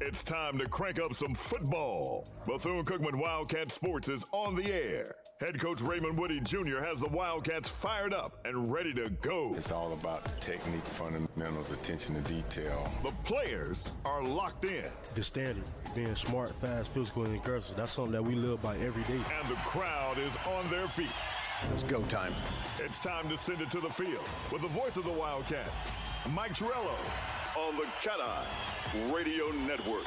It's time to crank up some football. Bethune-Cookman Wildcat Sports is on the air. Head coach Raymond Woody Jr. has the Wildcats fired up and ready to go. It's all about the technique, fundamentals, attention to detail. The players are locked in. The standard, being smart, fast, physical, and aggressive, that's something that we live by every day. And the crowd is on their feet. It's go time. It's time to send it to the field with the voice of the Wildcats, Mike Torello, on the CatEye Radio Network.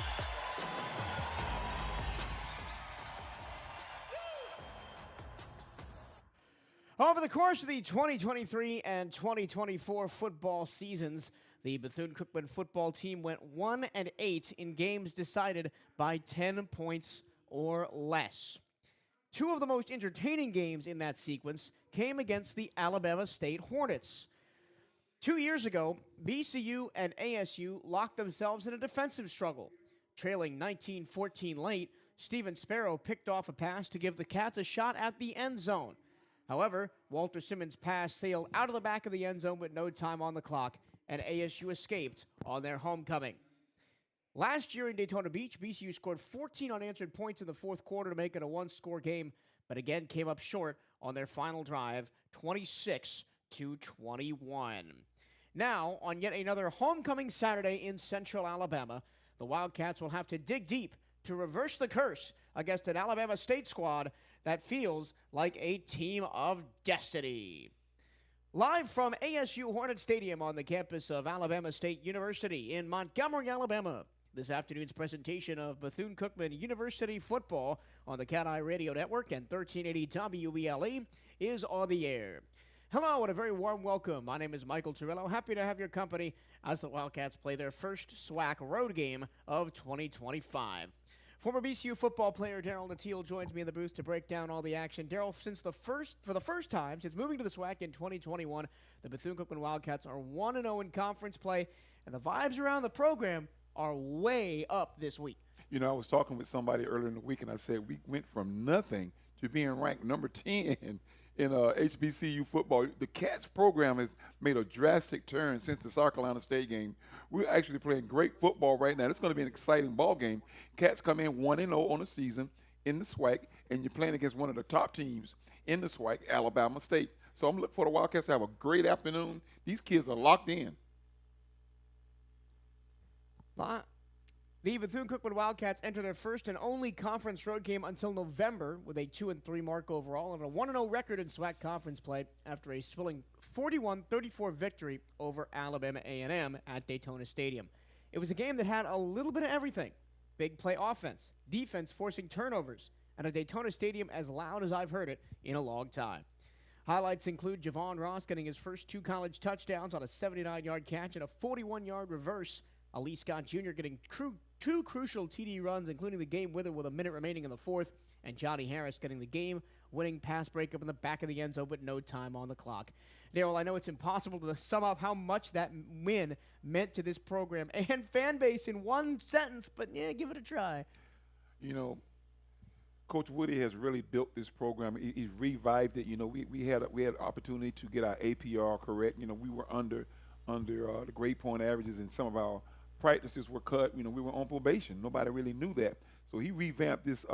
Over the course of the 2023 and 2024 football seasons, the Bethune-Cookman football team went 1-8 in games decided by 10 points or less. Two of the most entertaining games in that sequence came against the Alabama State Hornets. 2 years ago, BCU and ASU locked themselves in a defensive struggle. Trailing 19-14 late, Steven Sparrow picked off a pass to give the Cats a shot at the end zone. However, Walter Simmons' pass sailed out of the back of the end zone with no time on the clock, and ASU escaped on their homecoming. Last year in Daytona Beach, BCU scored 14 unanswered points in the fourth quarter to make it a one-score game, but again came up short on their final drive, 26-21. Now, on yet another homecoming Saturday in Central Alabama, the Wildcats will have to dig deep to reverse the curse against an Alabama State squad that feels like a team of destiny. Live from ASU Hornet Stadium on the campus of Alabama State University in Montgomery, Alabama, this afternoon's presentation of Bethune-Cookman University football on the CatEye Radio Network and 1380 WELE is on the air. Hello and a very warm welcome. My name is Michael Torello. Happy to have your company as the Wildcats play their first SWAC road game of 2025. Former BCU football player Daryl Nattiel joins me in the booth to break down all the action. Daryl, for the first time since moving to the SWAC in 2021, the Bethune-Cookman Wildcats are 1-0 in conference play, and the vibes around the program are way up this week. You know, I was talking with somebody earlier in the week, and I said we went from nothing to being ranked number 10 in HBCU football. The Cats program has made a drastic turn since the South Carolina State game. We're actually playing great football right now. It's going to be an exciting ball game. Cats come in 1-0 on the season in the SWAC, and you're playing against one of the top teams in the SWAC, Alabama State. So I'm looking for the Wildcats to have a great afternoon. These kids are locked in. The Bethune-Cookman Wildcats enter their first and only conference road game until November with a 2-3 mark overall and a 1-0 record in SWAC conference play after a swilling 41-34 victory over Alabama A&M at Daytona Stadium. It was a game that had a little bit of everything. Big play offense, defense forcing turnovers, and a Daytona Stadium as loud as I've heard it in a long time. Highlights include Javon Ross getting his first two college touchdowns on a 79-yard catch and a 41-yard reverse. Ali Scott Jr. getting two crucial TD runs, including the game winner with a minute remaining in the fourth, and Johnny Harris getting the game-winning pass breakup in the back of the end zone with no time on the clock. Daryl, I know it's impossible to sum up how much that win meant to this program and fan base in one sentence, but yeah, give it a try. You know, Coach Woody has really built this program. He's revived it. You know, we had an opportunity to get our APR correct. You know, we were under the grade point averages, and some of our practices were cut. You know, we were on probation. Nobody really knew that. So he revamped this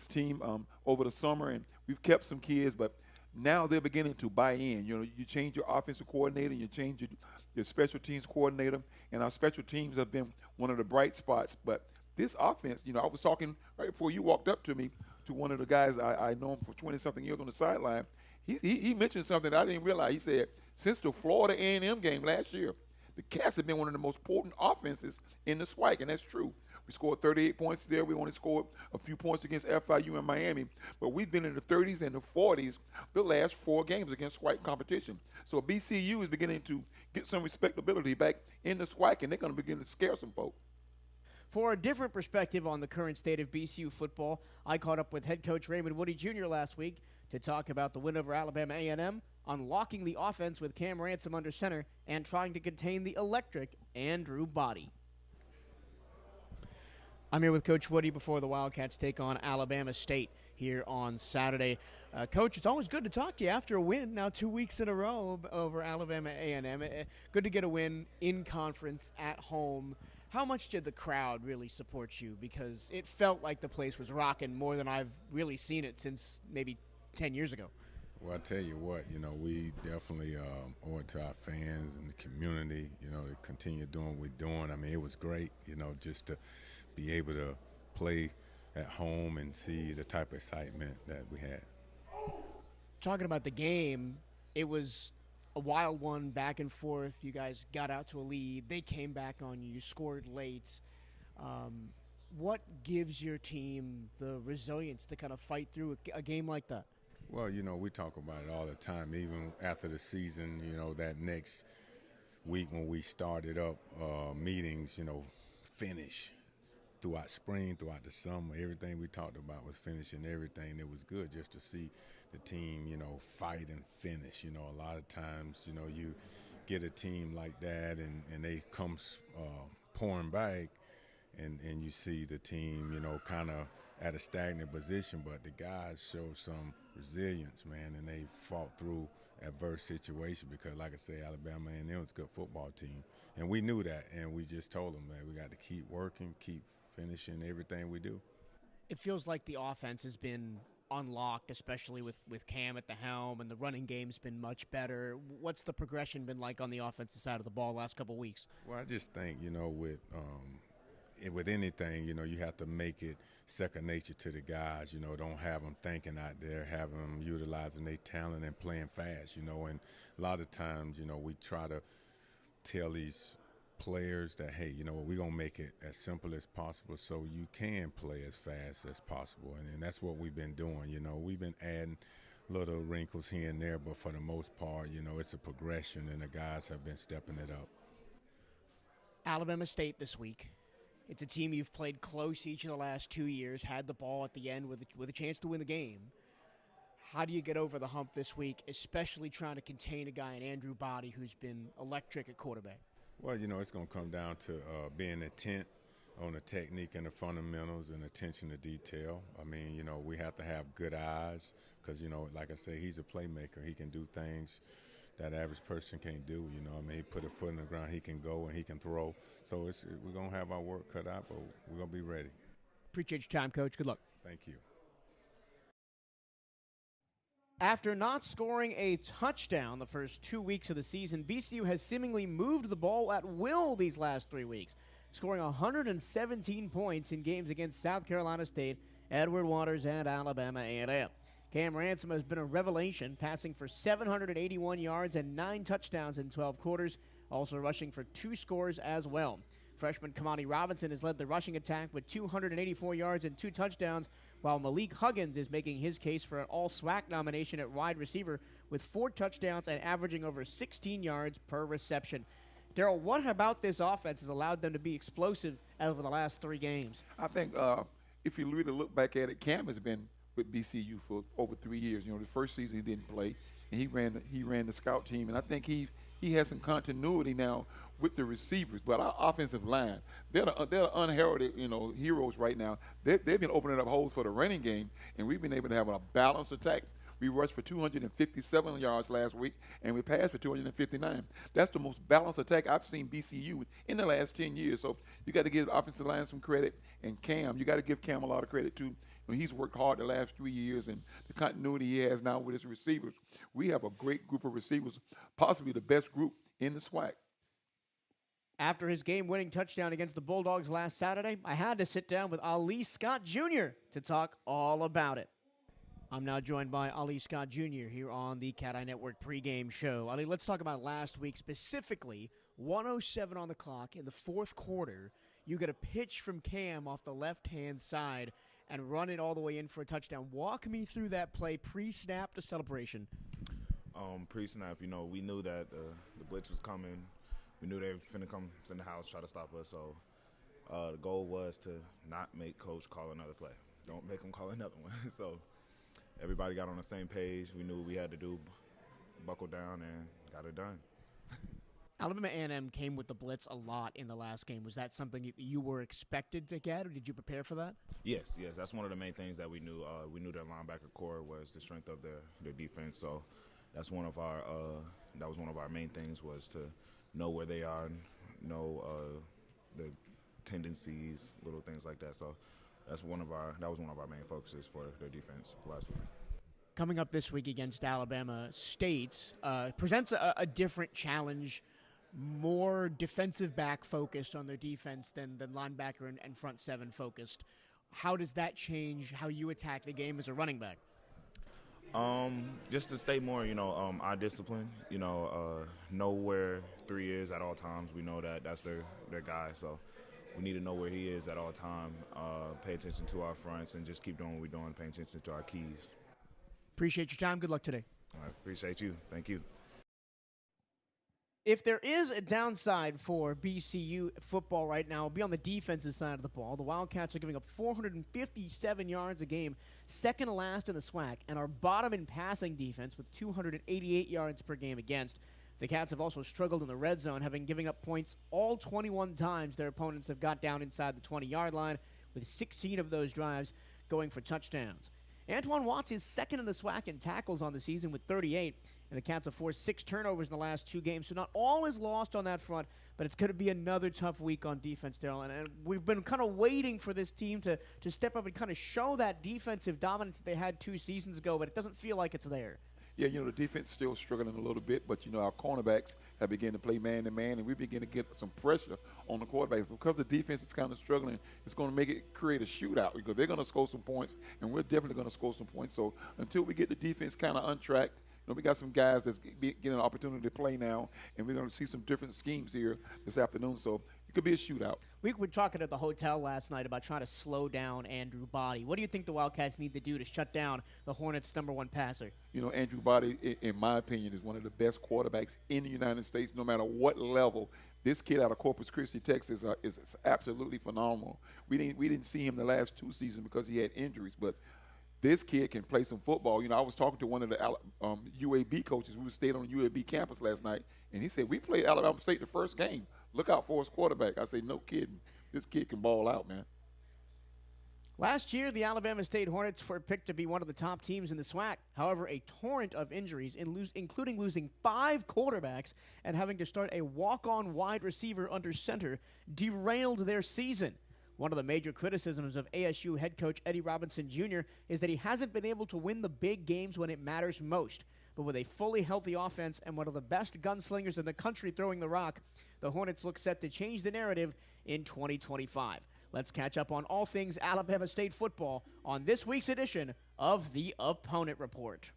team over the summer, and we've kept some kids, but now they're beginning to buy in. You know, you change your offensive coordinator, you change your special teams coordinator, and our special teams have been one of the bright spots. But this offense, you know, I was talking right before you walked up to me to one of the guys I know him for 20-something years on the sideline. He mentioned something that I didn't realize. He said, since the Florida A&M game last year, the Cats have been one of the most potent offenses in the SWAC, and that's true. We scored 38 points there. We only scored a few points against FIU and Miami, but we've been in the 30s and the 40s the last 4 games against SWAC competition. So BCU is beginning to get some respectability back in the SWAC, and they're going to begin to scare some folk. For a different perspective on the current state of BCU football, I caught up with head coach Raymond Woody Jr. last week to talk about the win over Alabama A&M, unlocking the offense with Cam Ransom under center, and trying to contain the electric Andrew Body. I'm here with Coach Woody before the Wildcats take on Alabama State here on Saturday. Coach, it's always good to talk to you after a win, now 2 weeks in a row over Alabama A&M. Good to get a win in conference at home. How much did the crowd really support you? Because it felt like the place was rocking more than I've really seen it since maybe 10 years ago. Well, I tell you what, we definitely owe it to our fans and the community, to continue doing what we're doing. I mean, it was great, just to be able to play at home and see the type of excitement that we had. Talking about the game, it was a wild one, back and forth. You guys got out to a lead. They came back on you. You scored late. What gives your team the resilience to kind of fight through a game like that? Well, we talk about it all the time. Even after the season, that next week when we started up meetings, finish. Throughout spring, throughout the summer, everything we talked about was finishing everything. It was good just to see the team, fight and finish. A lot of times, you get a team like that and they come pouring back and you see the team, kind of at a stagnant position, but the guys show some resilience, man, and they fought through adverse situation because, like I say, Alabama A&M was a good football team. And we knew that, and we just told them, man, we got to keep working, keep finishing everything we do. It feels like the offense has been unlocked, especially with Cam at the helm, and the running game's been much better. What's the progression been like on the offensive side of the ball last couple of weeks? Well, I just think, with anything, you have to make it second nature to the guys. Don't have them thinking out there, have them utilizing their talent and playing fast, and a lot of times, we try to tell these players that, hey, we're going to make it as simple as possible so you can play as fast as possible. And that's what we've been doing. We've been adding little wrinkles here and there, but for the most part, it's a progression, and the guys have been stepping it up. Alabama State this week. It's a team you've played close each of the last 2 years, had the ball at the end with a chance to win the game. How do you get over the hump this week, especially trying to contain a guy in Andrew Body who's been electric at quarterback? Well, it's going to come down to being intent on the technique and the fundamentals and attention to detail. I mean, we have to have good eyes because, like I say, he's a playmaker. He can do things that average person can't do. He put a foot in the ground, he can go and he can throw. So we're going to have our work cut out, but we're going to be ready. Appreciate your time, Coach. Good luck. Thank you. After not scoring a touchdown the first 2 weeks of the season, BCU has seemingly moved the ball at will these last 3 weeks, scoring 117 points in games against South Carolina State, Edward Waters, and Alabama A&M. Cam Ransom has been a revelation, passing for 781 yards and 9 touchdowns in 12 quarters, also rushing for 2 scores as well. Freshman Kamani Robinson has led the rushing attack with 284 yards and 2 touchdowns, while Malik Huggins is making his case for an All-SWAC nomination at wide receiver with 4 touchdowns and averaging over 16 yards per reception. Darryl, what about this offense has allowed them to be explosive over the last 3 games? I think if you really look back at it, Cam has been with BCU for over 3 years. The first season he didn't play, and he ran the scout team, and I think he has some continuity now with the receivers. But our offensive line, they're the unheralded heroes right now. They've been opening up holes for the running game, and we've been able to have a balanced attack. We rushed for 257 yards last week, and we passed for 259. That's the most balanced attack I've seen BCU in the last 10 years. So you got to give the offensive line some credit, and Cam, you got to give Cam a lot of credit too. He's worked hard the last 3 years, and the continuity he has now with his receivers. We have a great group of receivers, possibly the best group in the SWAC. After his game-winning touchdown against the Bulldogs last Saturday, I had to sit down with Ali Scott Jr. to talk all about it. I'm now joined by Ali Scott Jr. here on the CatEye Network pregame show. Ali, let's talk about last week, specifically 1:07 on the clock in the fourth quarter. You get a pitch from Cam off the left-hand side and run it all the way in for a touchdown. Walk me through that play pre-snap to celebration. Pre-snap, we knew that the blitz was coming. We knew they were finna come in the house, try to stop us. So the goal was to not make Coach call another play. Don't make him call another one. So everybody got on the same page. We knew what we had to do, buckle down, and got it done. Alabama A&M came with the blitz a lot in the last game. Was that something you were expected to get, or did you prepare for that? Yes. That's one of the main things that we knew. We knew their linebacker core was the strength of their defense. So that's one of our that was one of our main things, was to know where they are, know the tendencies, little things like that. So that was one of our main focuses for their defense last week. Coming up this week against Alabama State presents a different challenge, more defensive back focused on their defense than linebacker and front seven focused. How does that change how you attack the game as a running back? Just to stay more, eye discipline, know where 3 is at all times. We know that that's their guy, so we need to know where he is at all time, pay attention to our fronts, and just keep doing what we're doing, paying attention to our keys. Appreciate your time. Good luck today. I appreciate you. Thank you. If there is a downside for BCU football right now, it'll be on the defensive side of the ball. The Wildcats are giving up 457 yards a game, second to last in the SWAC, and are bottom in passing defense with 288 yards per game against. The Cats have also struggled in the red zone, having given up points all 21 times their opponents have got down inside the 20-yard line, with 16 of those drives going for touchdowns. Antoine Watts is second in the SWAC in tackles on the season with 38, and the Cats have forced 6 turnovers in the last 2 games, so not all is lost on that front, but it's going to be another tough week on defense, Darryl, and we've been kind of waiting for this team to step up and kind of show that defensive dominance that they had 2 seasons ago, but it doesn't feel like it's there. Yeah, the defense is still struggling a little bit, but, our cornerbacks have begun to play man-to-man, and we begin to get some pressure on the quarterbacks. Because the defense is kind of struggling, it's going to create a shootout because they're going to score some points, and we're definitely going to score some points. So until we get the defense kind of untracked, we got some guys that's getting an opportunity to play now, and we're going to see some different schemes here this afternoon. So it could be a shootout. We were talking at the hotel last night about trying to slow down Andrew Body. What do you think the Wildcats need to do to shut down the Hornets' #1 passer? Andrew Body, in my opinion, is one of the best quarterbacks in the United States, no matter what level. This kid out of Corpus Christi, Texas, is absolutely phenomenal. We didn't see him the last 2 seasons because he had injuries, but this kid can play some football. I was talking to one of the UAB coaches. We stayed on the UAB campus last night, and he said, we played Alabama State the first game. Look out for his quarterback. I say, no kidding. This kid can ball out, man. Last year, the Alabama State Hornets were picked to be one of the top teams in the SWAC. However, a torrent of injuries, including losing 5 quarterbacks and having to start a walk-on wide receiver under center, derailed their season. One of the major criticisms of ASU head coach Eddie Robinson Jr. is that he hasn't been able to win the big games when it matters most. But with a fully healthy offense and one of the best gunslingers in the country throwing the rock, the Hornets look set to change the narrative in 2025. Let's catch up on all things Alabama State football on this week's edition of the Opponent Report.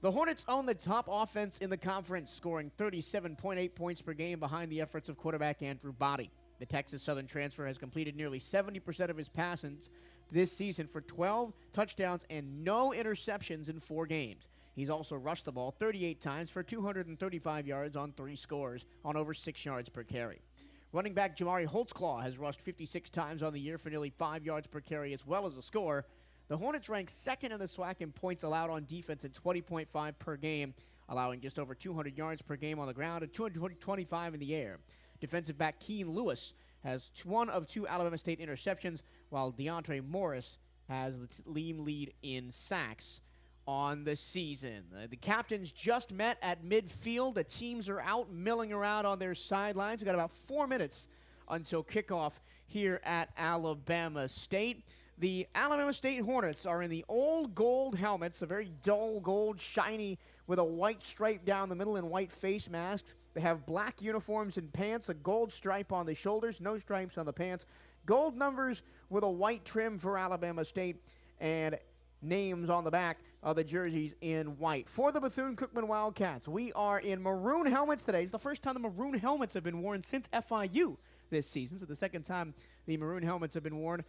The Hornets own the top offense in the conference, scoring 37.8 points per game behind the efforts of quarterback Andrew Body. The Texas Southern transfer has completed nearly 70% of his passes this season for 12 touchdowns and no interceptions in 4 games. He's also rushed the ball 38 times for 235 yards on 3 scores on over 6 yards per carry. Running back Jamari Holtzclaw has rushed 56 times on the year for nearly 5 yards per carry as well as a score. The Hornets rank second in the SWAC in points allowed on defense at 20.5 per game, allowing just over 200 yards per game on the ground and 225 in the air. Defensive back Keen Lewis has 1 of 2 Alabama State interceptions, while DeAndre Morris has the lead in sacks on the season. The captains just met at midfield. The teams are out milling around on their sidelines. We've got about 4 minutes until kickoff here at Alabama State. The Alabama State Hornets are in the old gold helmets, a very dull gold, shiny, with a white stripe down the middle and white face masks. They have black uniforms and pants, a gold stripe on the shoulders, no stripes on the pants, gold numbers with a white trim for Alabama State, and names on the back of the jerseys in white. For the Bethune-Cookman Wildcats, we are in maroon helmets today. It's the first time the maroon helmets have been worn since FIU this season, so the second time the maroon helmets have been worn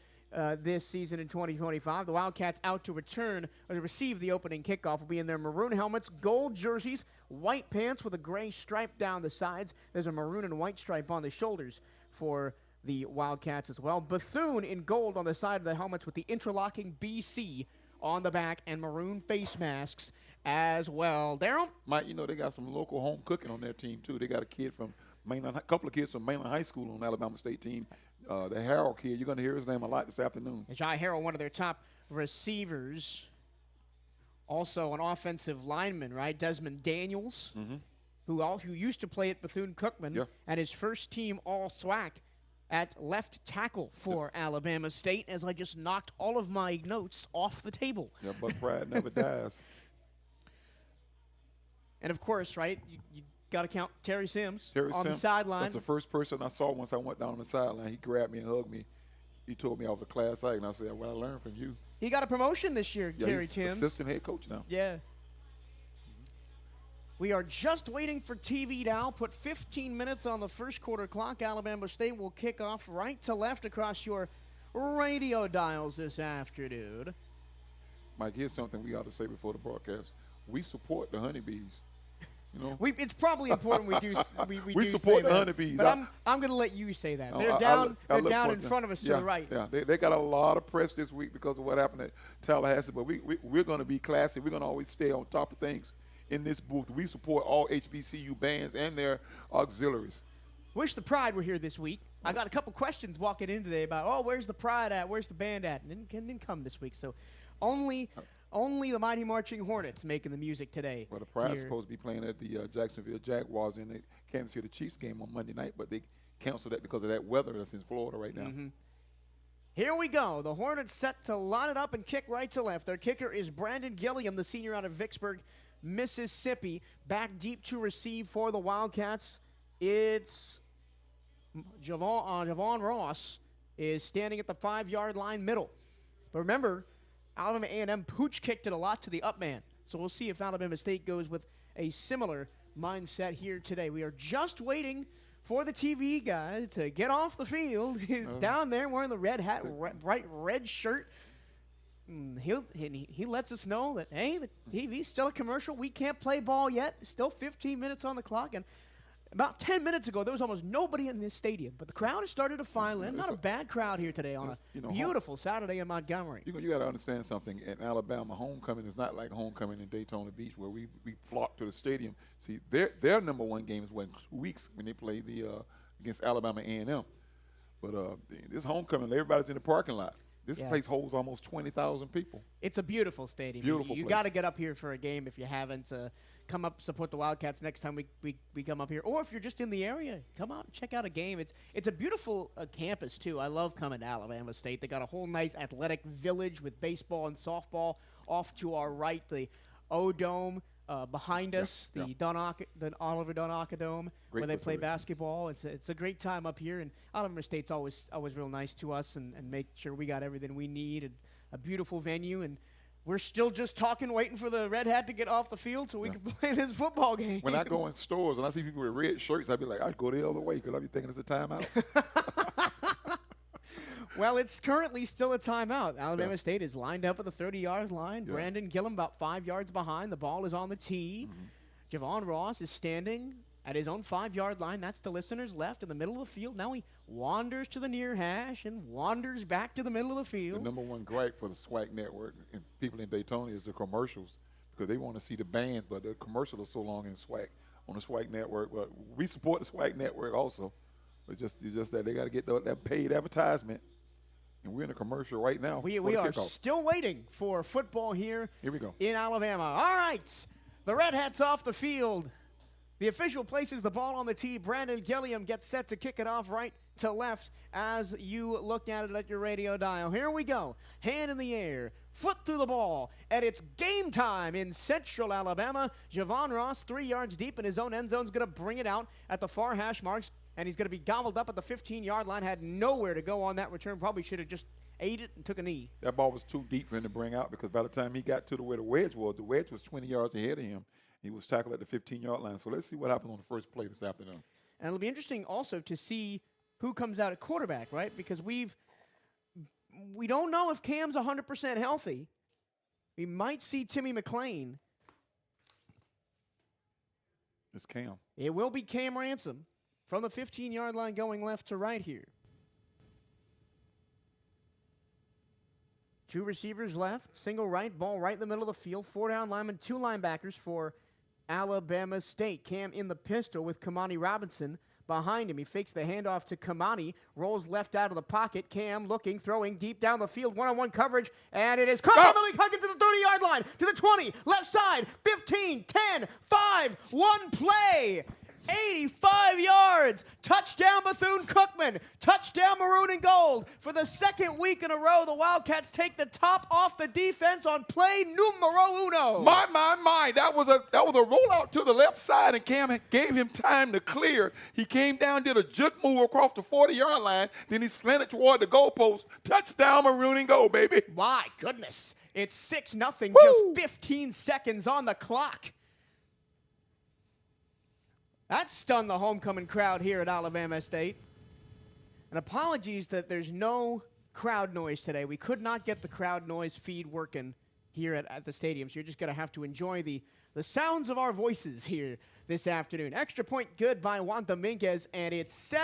this season in 2025. The Wildcats out to receive the opening kickoff will be in their maroon helmets, gold jerseys, white pants with a gray stripe down the sides. There's a maroon and white stripe on the shoulders for the Wildcats as well. Bethune in gold on the side of the helmets with the interlocking BC on the back and maroon face masks as well. Darryl? Mike, they got some local home cooking on their team, too. They got a couple of kids from Mlan High School on the Alabama State team. The Harrell kid, you're going to hear his name a lot this afternoon. Jai Harrell, one of their top receivers. Also an offensive lineman, right? Desmond Daniels. who used to play at Bethune-Cookman, Yeah. and his first team all-SWAC at left tackle for Alabama State, as I just knocked all of my notes off the table. Yeah, but pride never dies. And, of course, right, you got to count Terry Sims Terry on the Sims, sideline. that's the first person I saw once I went down on the sideline. He grabbed me and hugged me. He told me off the class act, and I said, well, I learned from you. He got a promotion this year, Yeah, Terry he's Sims. assistant head coach now. Yeah. We are just waiting for TV now. Put 15 minutes on the first quarter clock. Alabama State will kick off right to left across your radio dials this afternoon. Mike, here's something we ought to say before the broadcast. We support the honeybees. You know, It's probably important we do We do support say the that. honeybees. But I'm going to let you say that. No, They're I down look down for in them. front of us to Yeah, the right. Yeah, they got a lot of press this week because of what happened at Tallahassee, but we're going to be classy. We're going to always stay on top of things in this booth. We support all HBCU bands and their auxiliaries. Wish the Pride were here this week. I got a couple questions walking in today about, where's the Pride at? Where's the band at? And didn't come this week. So only the Mighty Marching Hornets making the music today. Well, the Pride's here. supposed to be playing at the Jacksonville Jaguars in the Kansas City Chiefs game on Monday night, but they canceled that because of that weather that's in Florida right now. Mm-hmm. Here we go. The Hornets set to line it up and kick right to left. Their kicker is Brandon Gilliam, the senior out of Vicksburg, Mississippi. Back deep to receive for the Wildcats. It's Javon Ross is standing at the 5-yard line middle. But remember, Alabama A&M pooch kicked it a lot to the up man. So we'll see if Alabama State goes with a similar mindset here today. We are just waiting for the TV guy to get off the field. He's down there wearing the red hat, bright red shirt. He lets us know that, hey, the TV's still a commercial. We can't play ball yet. Still 15 minutes on the clock. And about 10 minutes ago, there was almost nobody in this stadium. But the crowd has started to file in. Not a bad crowd here today on a beautiful Saturday in Montgomery. You got to understand something. In Alabama, homecoming is not like homecoming in Daytona Beach where we flock to the stadium. See, their number one game is 2 weeks when they play against Alabama A&M. But this homecoming, everybody's in the parking lot. This place holds almost 20,000 people. It's a beautiful stadium. Beautiful You place. got to get up here for a game if you haven't. Come up, support the Wildcats next time we come up here. Or if you're just in the area, come out and check out a game. It's a beautiful campus, too. I love coming to Alabama State. They got a whole nice athletic village with baseball and softball off to our right. The O-Dome behind us, the Oliver Donaka Dome, where they play basketball. It's a great time up here. And Alabama State's always real nice to us and make sure we got everything we need. And a beautiful venue. And we're still just talking, waiting for the red hat to get off the field so we can play this football game. When I go in stores and I see people with red shirts, I'd be like, I'd go the other way because I'd be thinking it's a timeout. Well, it's currently still a timeout. Alabama State is lined up at the 30-yard line. Yeah. Brandon Gilliam about 5 yards behind. The ball is on the tee. Javon Ross is standing at his own 5-yard line. That's the listeners left in the middle of the field. Now he wanders to the near hash and wanders back to the middle of the field. The number one gripe for the SWAC network and people in Daytona is the commercials because they want to see the bands, but the commercial is so long in SWAC on the SWAC network. But we support the SWAC network also. But it's just that they got to get that paid advertisement. And we're in a commercial right now. We are still waiting for football here we go. in Alabama. All right, the Red Hats off the field. The official places the ball on the tee. Brandon Gilliam gets set to kick it off right to left as you looked at it at your radio dial. Here we go. Hand in the air, foot through the ball, and it's game time in Central Alabama. Javon Ross, 3 yards deep in his own end zone, is going to bring it out at the far hash marks. And he's going to be gobbled up at the 15-yard line. Had nowhere to go on that return. Probably should have just ate it and took a knee. That ball was too deep for him to bring out because by the time he got to where the wedge was 20 yards ahead of him. He was tackled at the 15-yard line. So let's see what happens on the first play this afternoon. And it'll be interesting also to see who comes out at quarterback, right? Because we don't know if Cam's 100% healthy. We might see Timmy McLean. It's Cam. It will be Cam Ransom. From the 15-yard line going left to right here. 2 receivers left, single right, ball right in the middle of the field. 4 down linemen, 2 linebackers for Alabama State. Cam in the pistol with Kamani Robinson behind him. He fakes the handoff to Kamani, rolls left out of the pocket. Cam looking, throwing deep down the field, one-on-one coverage, and it is caught by Malik Huggins to the 30-yard line, to the 20, left side, 15, 10, 5, 1 play. 85 yards. Touchdown Bethune-Cookman. Touchdown Maroon and Gold. For the second week in a row, the Wildcats take the top off the defense on play numero uno. My. That was a rollout to the left side, and Cam gave him time to clear. He came down, did a juke move across the 40-yard line, then he slanted toward the goalpost. Touchdown Maroon and Gold, baby. My goodness. It's 6-0, Woo! just 15 seconds on the clock. That stunned the homecoming crowd here at Alabama State. And apologies that there's no crowd noise today. We could not get the crowd noise feed working here at the stadium, so you're just going to have to enjoy the sounds of our voices here this afternoon. Extra point good by Juan Dominguez, and it's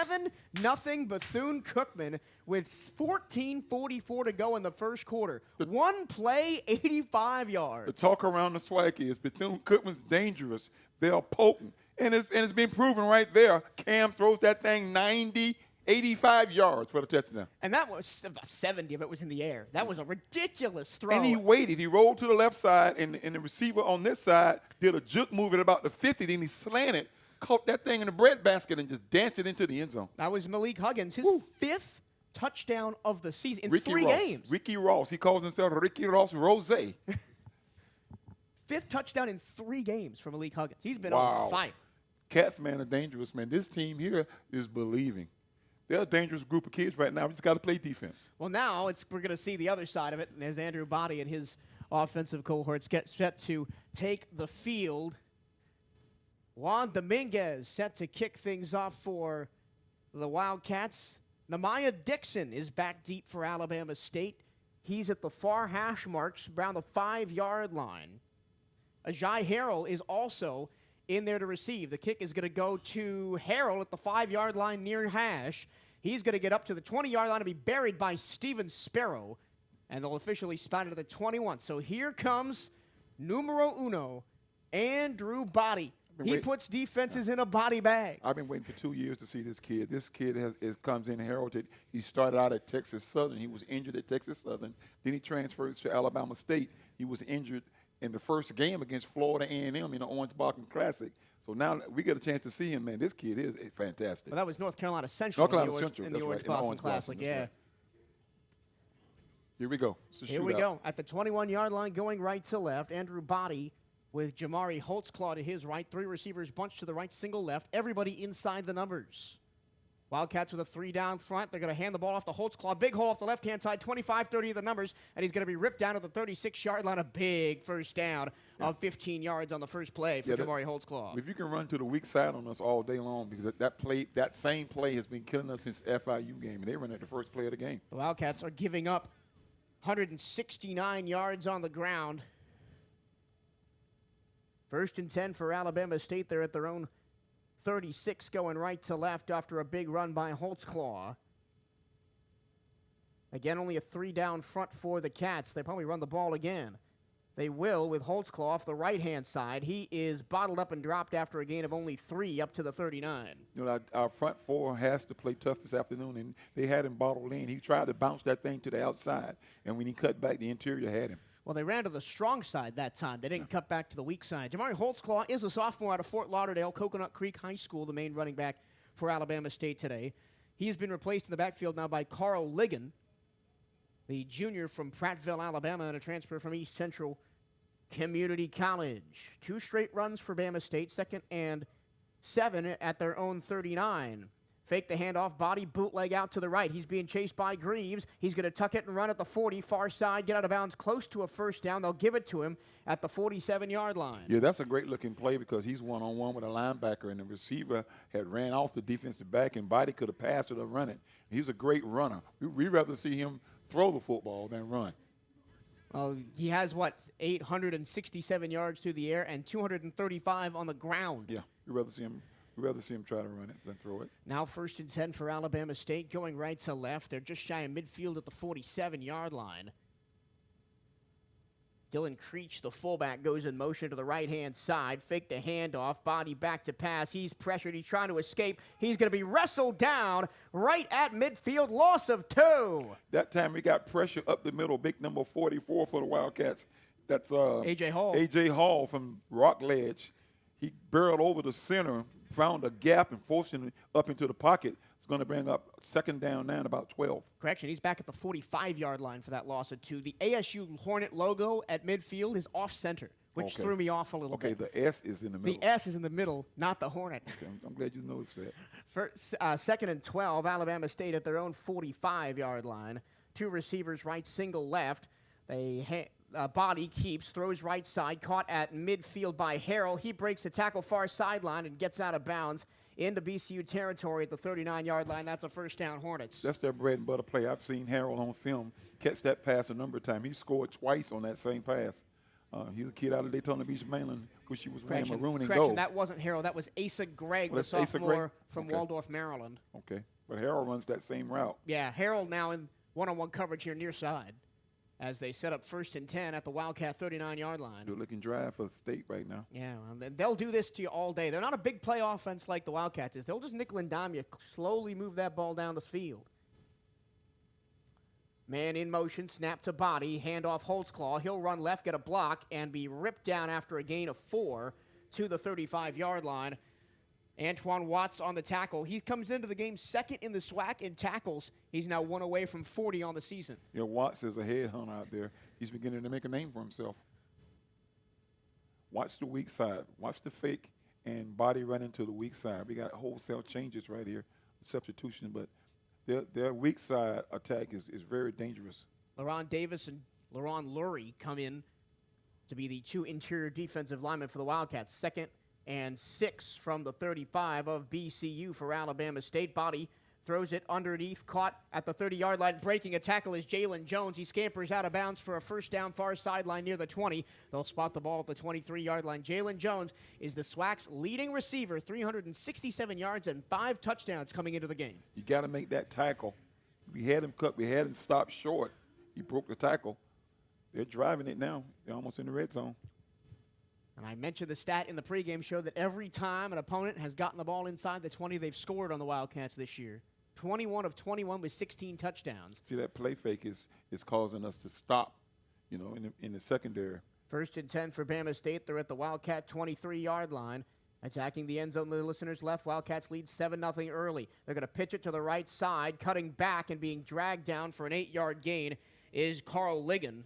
7-0 Bethune-Cookman with 14:44 to go in the first quarter. One play, 85 yards. The talk around the swag is Bethune-Cookman's dangerous. They're potent. And it's been proven right there. Cam throws that thing 90, 85 yards for the touchdown. And that was about 70 of it was in the air. That was a ridiculous throw. And he waited. He rolled to the left side, and the receiver on this side did a juke move at about the 50. Then he slanted, caught that thing in the breadbasket, and just danced it into the end zone. That was Malik Huggins, his fifth touchdown of the season in Ricky 3 Ross. games. Ricky Ross. He calls himself Ricky Ross Rose. Fifth touchdown in 3 games for Malik Huggins. He's been Wow. on fire. Cats, man, are dangerous, man. This team here is believing. They're a dangerous group of kids right now. We just got to play defense. Well, now we're going to see the other side of it, and as Andrew Body and his offensive cohorts get set to take the field, Juan Dominguez set to kick things off for the Wildcats. Nehemiah Dixon is back deep for Alabama State. He's at the far hash marks around the 5-yard line. Ajay Harrell is also in there to receive. The kick is going to go to Harrell at the 5-yard line near hash. He's going to get up to the 20-yard line and be buried by Steven Sparrow, and they'll officially spot it at the 21. So here comes numero uno, Andrew Body. He puts defenses in a body bag. I've been waiting for 2 years to see this kid. This kid comes in heralded. He started out at Texas Southern. He was injured at Texas Southern. Then he transfers to Alabama State. He was injured in the first game against Florida A&M in the Orange Boxing Classic. So now we get a chance to see him, man. This kid is fantastic. Well, that was North Carolina Central in the Orange right, Boxing Classic, yeah. Right. Here we go. Here we go. At the 21-yard line, going right to left, Andrew Body with Jamari Holtzclaw to his right. 3 receivers bunched to the right, single left. Everybody inside the numbers. Wildcats with a 3 down front. They're going to hand the ball off to Holtzclaw. Big hole off the left-hand side, 25-30 of the numbers, and he's going to be ripped down at the 36-yard line. A big first down of 15 yards on the first play for Jamari Holtzclaw. If you can run to the weak side on us all day long, because that same play has been killing us since the FIU game, and they run at the first play of the game. The Wildcats are giving up 169 yards on the ground. 1st and 10 for Alabama State. They're at their own 36 going right to left after a big run by Holtzclaw. Again, only a 3 down front for the Cats. They probably run the ball again. They will with Holtzclaw off the right-hand side. He is bottled up and dropped after a gain of only 3 up to the 39. You know, our front 4 has to play tough this afternoon, and they had him bottled in. He tried to bounce that thing to the outside, and when he cut back, the interior had him. Well, they ran to the strong side that time. They didn't cut back to the weak side. Jamari Holtzclaw is a sophomore out of Fort Lauderdale, Coconut Creek High School, the main running back for Alabama State today. He's been replaced in the backfield now by Carl Ligon, the junior from Prattville, Alabama, and a transfer from East Central Community College. 2 straight runs for Bama State, 2nd and 7 at their own 39. Fake the handoff, Body bootleg out to the right. He's being chased by Greaves. He's going to tuck it and run at the 40, far side, get out of bounds, close to a first down. They'll give it to him at the 47-yard line. Yeah, that's a great-looking play because he's one-on-one with a linebacker, and the receiver had ran off the defensive back, and Body could have passed it or run it. He's a great runner. We'd rather see him throw the football than run. Well, he has, 867 yards through the air and 235 on the ground. Yeah, we'd rather see him try to run it than throw it. Now 1st and 10 for Alabama State, going right to left. They're just shy of midfield at the 47-yard line. Dylan Creech, the fullback, goes in motion to the right-hand side. Fake the handoff. Body back to pass. He's pressured. He's trying to escape. He's going to be wrestled down right at midfield. Loss of 2. That time we got pressure up the middle. Big number 44 for the Wildcats. That's A.J. Hall. A.J. Hall from Rock Ledge. He barreled over the center, found a gap, and forced him up into the pocket. It's going to bring up second down now, about 12. Correction, he's back at the 45-yard line for that loss of 2. The ASU Hornet logo at midfield is off-center, which threw me off a little bit. Okay, the S is in the middle. The S is in the middle, not the Hornet. Okay, I'm glad you noticed that. First, second and 12, Alabama State at their own 45-yard line. 2 receivers right, single left. Body keeps, throws right side, caught at midfield by Harrell. He breaks the tackle far sideline and gets out of bounds into BCU territory at the 39-yard line. That's a first down, Hornets. That's their bread and butter play. I've seen Harrell on film catch that pass a number of times. He scored twice on that same pass. He's a kid out of Daytona Beach, Mlan, which he was wearing maroon and gold. That wasn't Harrell. That was Asa Gregg, the sophomore from Waldorf, Maryland. Okay, but Harrell runs that same route. Yeah, Harrell now in one-on-one coverage here near side as they set up 1st and 10 at the Wildcat 39-yard line. Good-looking drive for the state right now. Yeah, well, they'll do this to you all day. They're not a big play offense like the Wildcats is. They'll just nickel and dime you, slowly move that ball down the field. Man in motion, snap to body, handoff Holtzclaw. He'll run left, get a block, and be ripped down after a gain of 4 to the 35-yard line. Antoine Watts on the tackle. He comes into the game second in the SWAC in tackles. He's now 1 away from 40 on the season. Yeah, Watts is a headhunter out there. He's beginning to make a name for himself. Watch the weak side. Watch the fake and body running to the weak side. We got wholesale changes right here, substitution, but their weak side attack is very dangerous. LaRon Davis and LaRon Lurie come in to be the 2 interior defensive linemen for the Wildcats. 2nd and 6 from the 35 of BCU for Alabama State. Body throws it underneath, caught at the 30-yard line. Breaking a tackle is Jalen Jones. He scampers out of bounds for a first down far sideline near the 20. They'll spot the ball at the 23-yard line. Jalen Jones is the SWAC's leading receiver, 367 yards and 5 touchdowns coming into the game. You got to make that tackle. We had him cut. We had him stopped short. He broke the tackle. They're driving it now. They're almost in the red zone. And I mentioned the stat in the pregame show that every time an opponent has gotten the ball inside the 20, they've scored on the Wildcats this year. 21 of 21 with 16 touchdowns. See, that play fake is causing us to stop, in the secondary. 1st and 10 for Bama State. They're at the Wildcat 23-yard line. Attacking the end zone, the listeners left. Wildcats lead 7-0 early. They're going to pitch it to the right side. Cutting back and being dragged down for an 8-yard gain is Carl Ligon.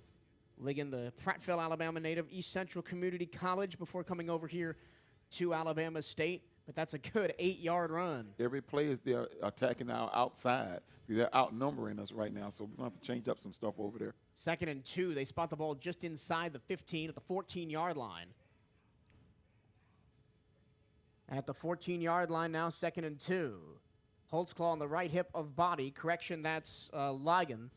Ligon, the Prattville, Alabama native, East Central Community College before coming over here to Alabama State. But that's a good 8-yard run. Every play is they're attacking our outside. See, they're outnumbering us right now, so we're going to have to change up some stuff over there. 2nd and 2. They spot the ball just inside the 15 at the 14-yard line. At the 14-yard line now, 2nd and 2. Holtzclaw on the right hip of Body. Correction, that's Ligon.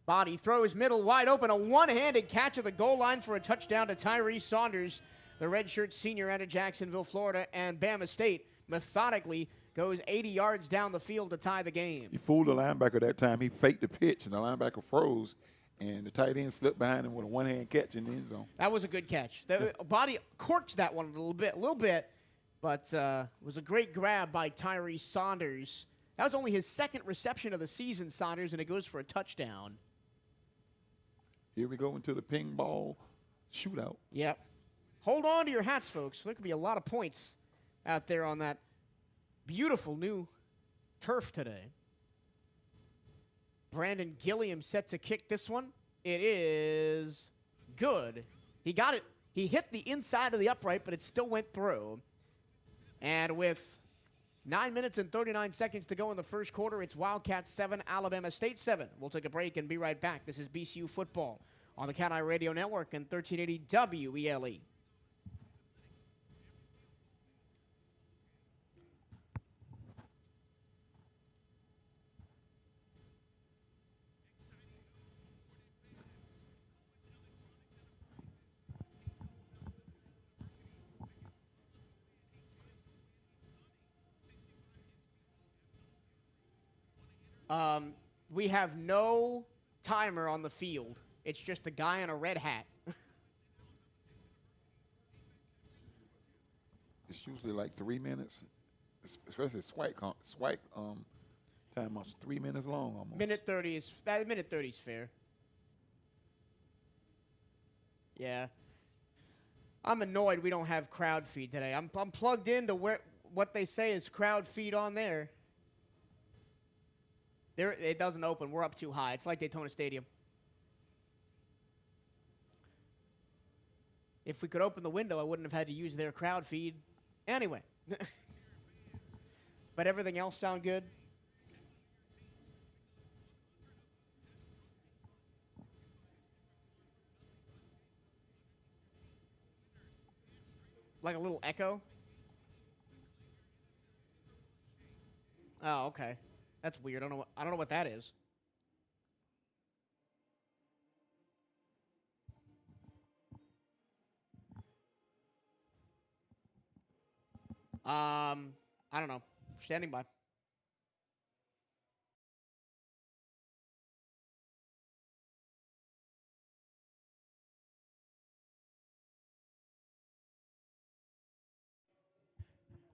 Body throws middle wide open. A one-handed catch at the goal line for a touchdown to Tyree Saunders, the redshirt senior out of Jacksonville, Florida. And Bama State methodically goes 80 yards down the field to tie the game. He fooled the linebacker that time. He faked the pitch, and the linebacker froze, and the tight end slipped behind him with a one-hand catch in the end zone. That was a good catch. The Body corked that one a little bit, but it was a great grab by Tyree Saunders. That was only his 2nd reception of the season, Saunders, and it goes for a touchdown. Here we go into the ping ball shootout. Yep. Hold on to your hats, folks. There could be a lot of points out there on that beautiful new turf today. Brandon Gilliam set to kick this one. It is good. He got it. He hit the inside of the upright, but it still went through. And with 9 minutes and 39 seconds to go in the first quarter, it's Wildcats 7, Alabama State 7. We'll take a break and be right back. This is BCU football on the CatEye Radio Network and 1380 WELE. We have no timer on the field. It's just a guy in a red hat It's usually like 3 minutes, especially swipe timeouts 3 minutes long almost. Minute 30 is fair. Yeah. I'm annoyed we don't have crowd feed today. I'm plugged into what they say is crowd feed on there. It doesn't open. We're up too high. It's like Daytona Stadium. If we could open the window, I wouldn't have had to use their crowd feed. Anyway. But everything else sound good? Like a little echo? Oh, okay. That's weird. I don't know what that is. I don't know. Standing by.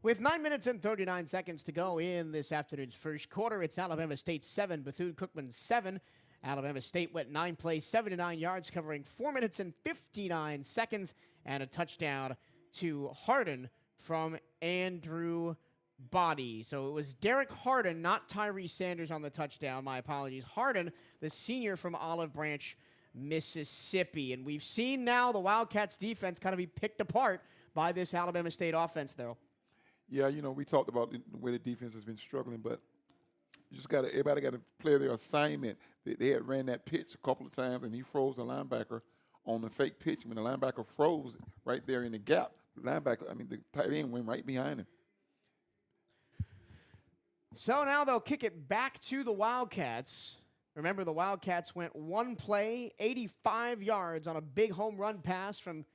With 9 minutes and 39 seconds to go in this afternoon's first quarter, it's Alabama State 7, Bethune-Cookman 7. Alabama State went 9 plays, 79 yards, covering 4 minutes and 59 seconds, and a touchdown to Harden from Andrew Body. So it was Derek Harden, not Tyree Sanders on the touchdown. My apologies. Harden, the senior from Olive Branch, Mississippi. And we've seen now the Wildcats defense kind of be picked apart by this Alabama State offense, though. Yeah, we talked about the way the defense has been struggling, but everybody got to play their assignment. They had ran that pitch a couple of times, and he froze the linebacker on the fake pitch. When the linebacker froze right there in the gap, the tight end went right behind him. So now they'll kick it back to the Wildcats. Remember, the Wildcats went 1 play, 85 yards on a big home run pass from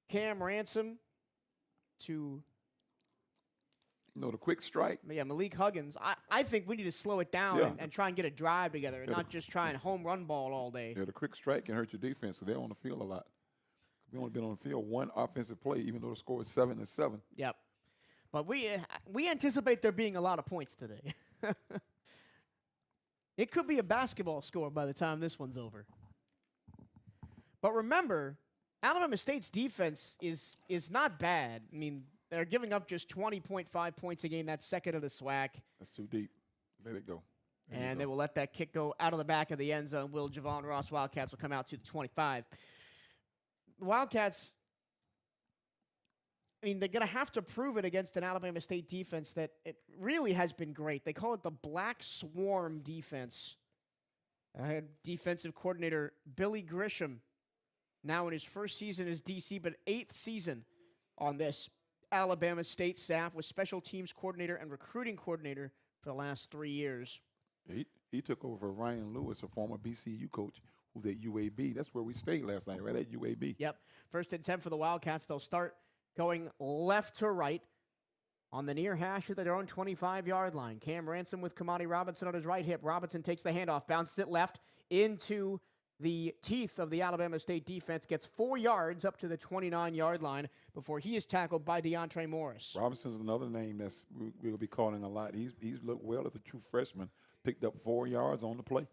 Cam Ransom to... the quick strike. Yeah, Malik Huggins. I think we need to slow it down and try and get a drive together and not just try and home run ball all day. Yeah, the quick strike can hurt your defense, so they're on the field a lot. We only been on the field one offensive play, even though the score is 7-7. Yep. But we anticipate there being a lot of points today. It could be a basketball score by the time this one's over. But remember, Alabama State's defense is not bad. I mean, they're giving up just 20.5 points a game. That's second of the SWAC. That's too deep. Let it go. And they will let that kick go out of the back of the end zone. Javon Ross Wildcats will come out to the 25. The Wildcats, they're going to have to prove it against an Alabama State defense that it really has been great. They call it the Black Swarm defense. I had defensive coordinator Billy Grisham, now in his first season as DC, but 8th season on this Alabama State staff, with special teams coordinator and recruiting coordinator for the last 3 years. He took over for Ryan Lewis, a former BCU coach who's at UAB. That's where we stayed last night, right at UAB. Yep. 1st and 10 for the Wildcats. They'll start going left to right on the near hash at their own 25-yard line. Cam Ransom with Kamani Robinson on his right hip. Robinson takes the handoff, bounces it left into the teeth of the Alabama State defense, gets 4 yards up to the 29-yard line before he is tackled by DeAndre Morris. Robinson's another name that's we'll be calling a lot. He's looked well as a true freshman. Picked up 4 yards on the play.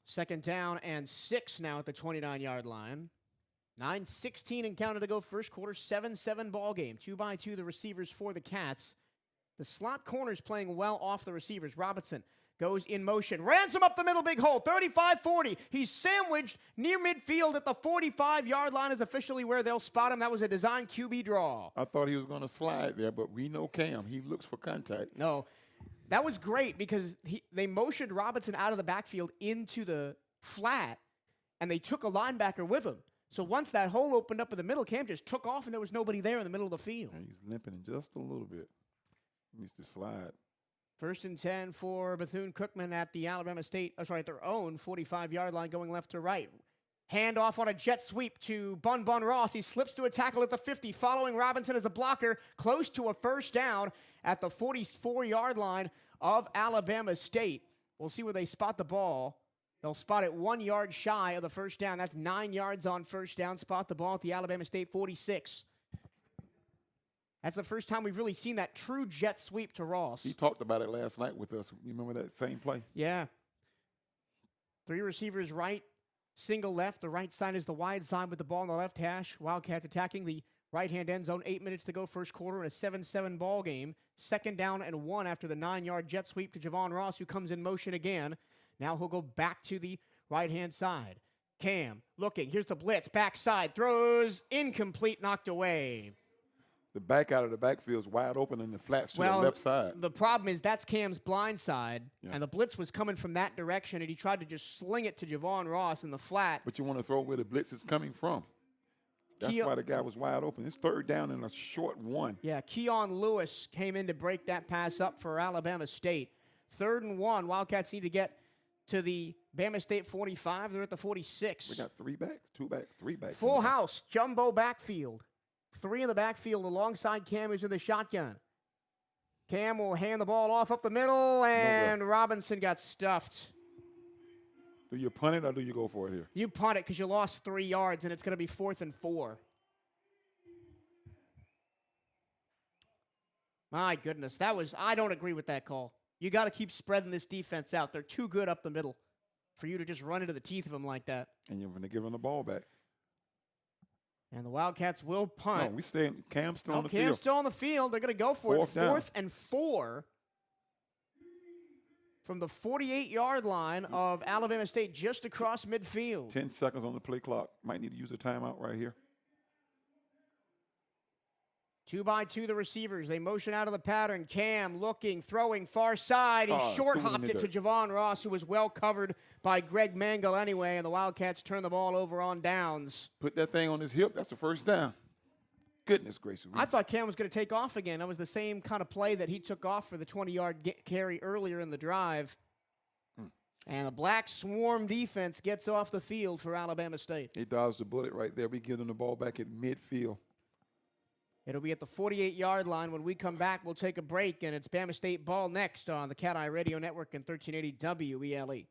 2nd down and 6 now at the 29-yard line. 9:16 and counted to go first quarter, 7-7 ball game. 2-by-2 the receivers for the Cats. The slot corners playing well off the receivers. Robinson goes in motion. Ransom up the middle, big hole, 35-40. He's sandwiched near midfield at the 45-yard line is officially where they'll spot him. That was a design QB draw. I thought he was going to slide there, but we know Cam. He looks for contact. No, that was great because they motioned Robinson out of the backfield into the flat, and they took a linebacker with him. So once that hole opened up in the middle, Cam just took off, and there was nobody there in the middle of the field. And he's limping just a little bit. He needs to slide. 1st and 10 for Bethune-Cookman at the at their own 45-yard line, going left to right. Handoff on a jet sweep to Bun Ross. He slips to a tackle at the 50, following Robinson as a blocker, close to a first down at the 44-yard line of Alabama State. We'll see where they spot the ball. They'll spot it 1 yard shy of the first down. That's 9 yards on first down. Spot the ball at the Alabama State 46. That's the first time we've really seen that true jet sweep to Ross. He talked about it last night with us. You remember that same play? Yeah. 3 receivers right, single left. The right side is the wide side with the ball on the left hash. Wildcats attacking the right-hand end zone. 8 minutes to go first quarter in a 7-7 ball game. 2nd down and 1 after the 9-yard jet sweep to Javon Ross, who comes in motion again. Now he'll go back to the right-hand side. Cam looking. Here's the blitz. Backside. Throws. Incomplete. Knocked away. The back out of the backfield is wide open and the flats to the left side. The problem is that's Cam's blind side, and the blitz was coming from that direction, and he tried to just sling it to Javon Ross in the flat. But you want to throw where the blitz is coming from. That's why the guy was wide open. It's 3rd down and a short 1. Yeah, Keon Lewis came in to break that pass up for Alabama State. 3rd and 1. Wildcats need to get to the Bama State 45. They're at the 46. We got 3 backs, 2 backs, 3 backs. Full house, jumbo backfield. 3 in the backfield alongside Cam, who's in the shotgun. Cam will hand the ball off up the middle, and Robinson got stuffed. Do you punt it or do you go for it here? You punt it because you lost 3 yards, and it's going to be 4th and 4. My goodness, I don't agree with that call. You got to keep spreading this defense out. They're too good up the middle for you to just run into the teeth of them like that. And you're going to give them the ball back. And the Wildcats will punt. No, we stay. Cam's still on the field. Cam's still on the field. They're going to go for it. 4th and 4 from the 48-yard line of Alabama State, just across midfield. 10 seconds on the play clock. Might need to use a timeout right here. 2 by 2 the receivers. They motion out of the pattern. Cam looking, throwing far side. He short-hopped it to Javon Ross, who was well covered by Greg Mangle anyway, and the Wildcats turn the ball over on downs. Put that thing on his hip. That's the 1st down. Goodness gracious. I thought Cam was going to take off again. That was the same kind of play that he took off for the 20-yard carry earlier in the drive. And the Black Swarm defense gets off the field for Alabama State. He dodged the bullet right there. We give them the ball back at midfield. It'll be at the 48-yard line. When we come back, we'll take a break, and it's Bama State ball next on the CatEye Radio Network and 1380 WELE.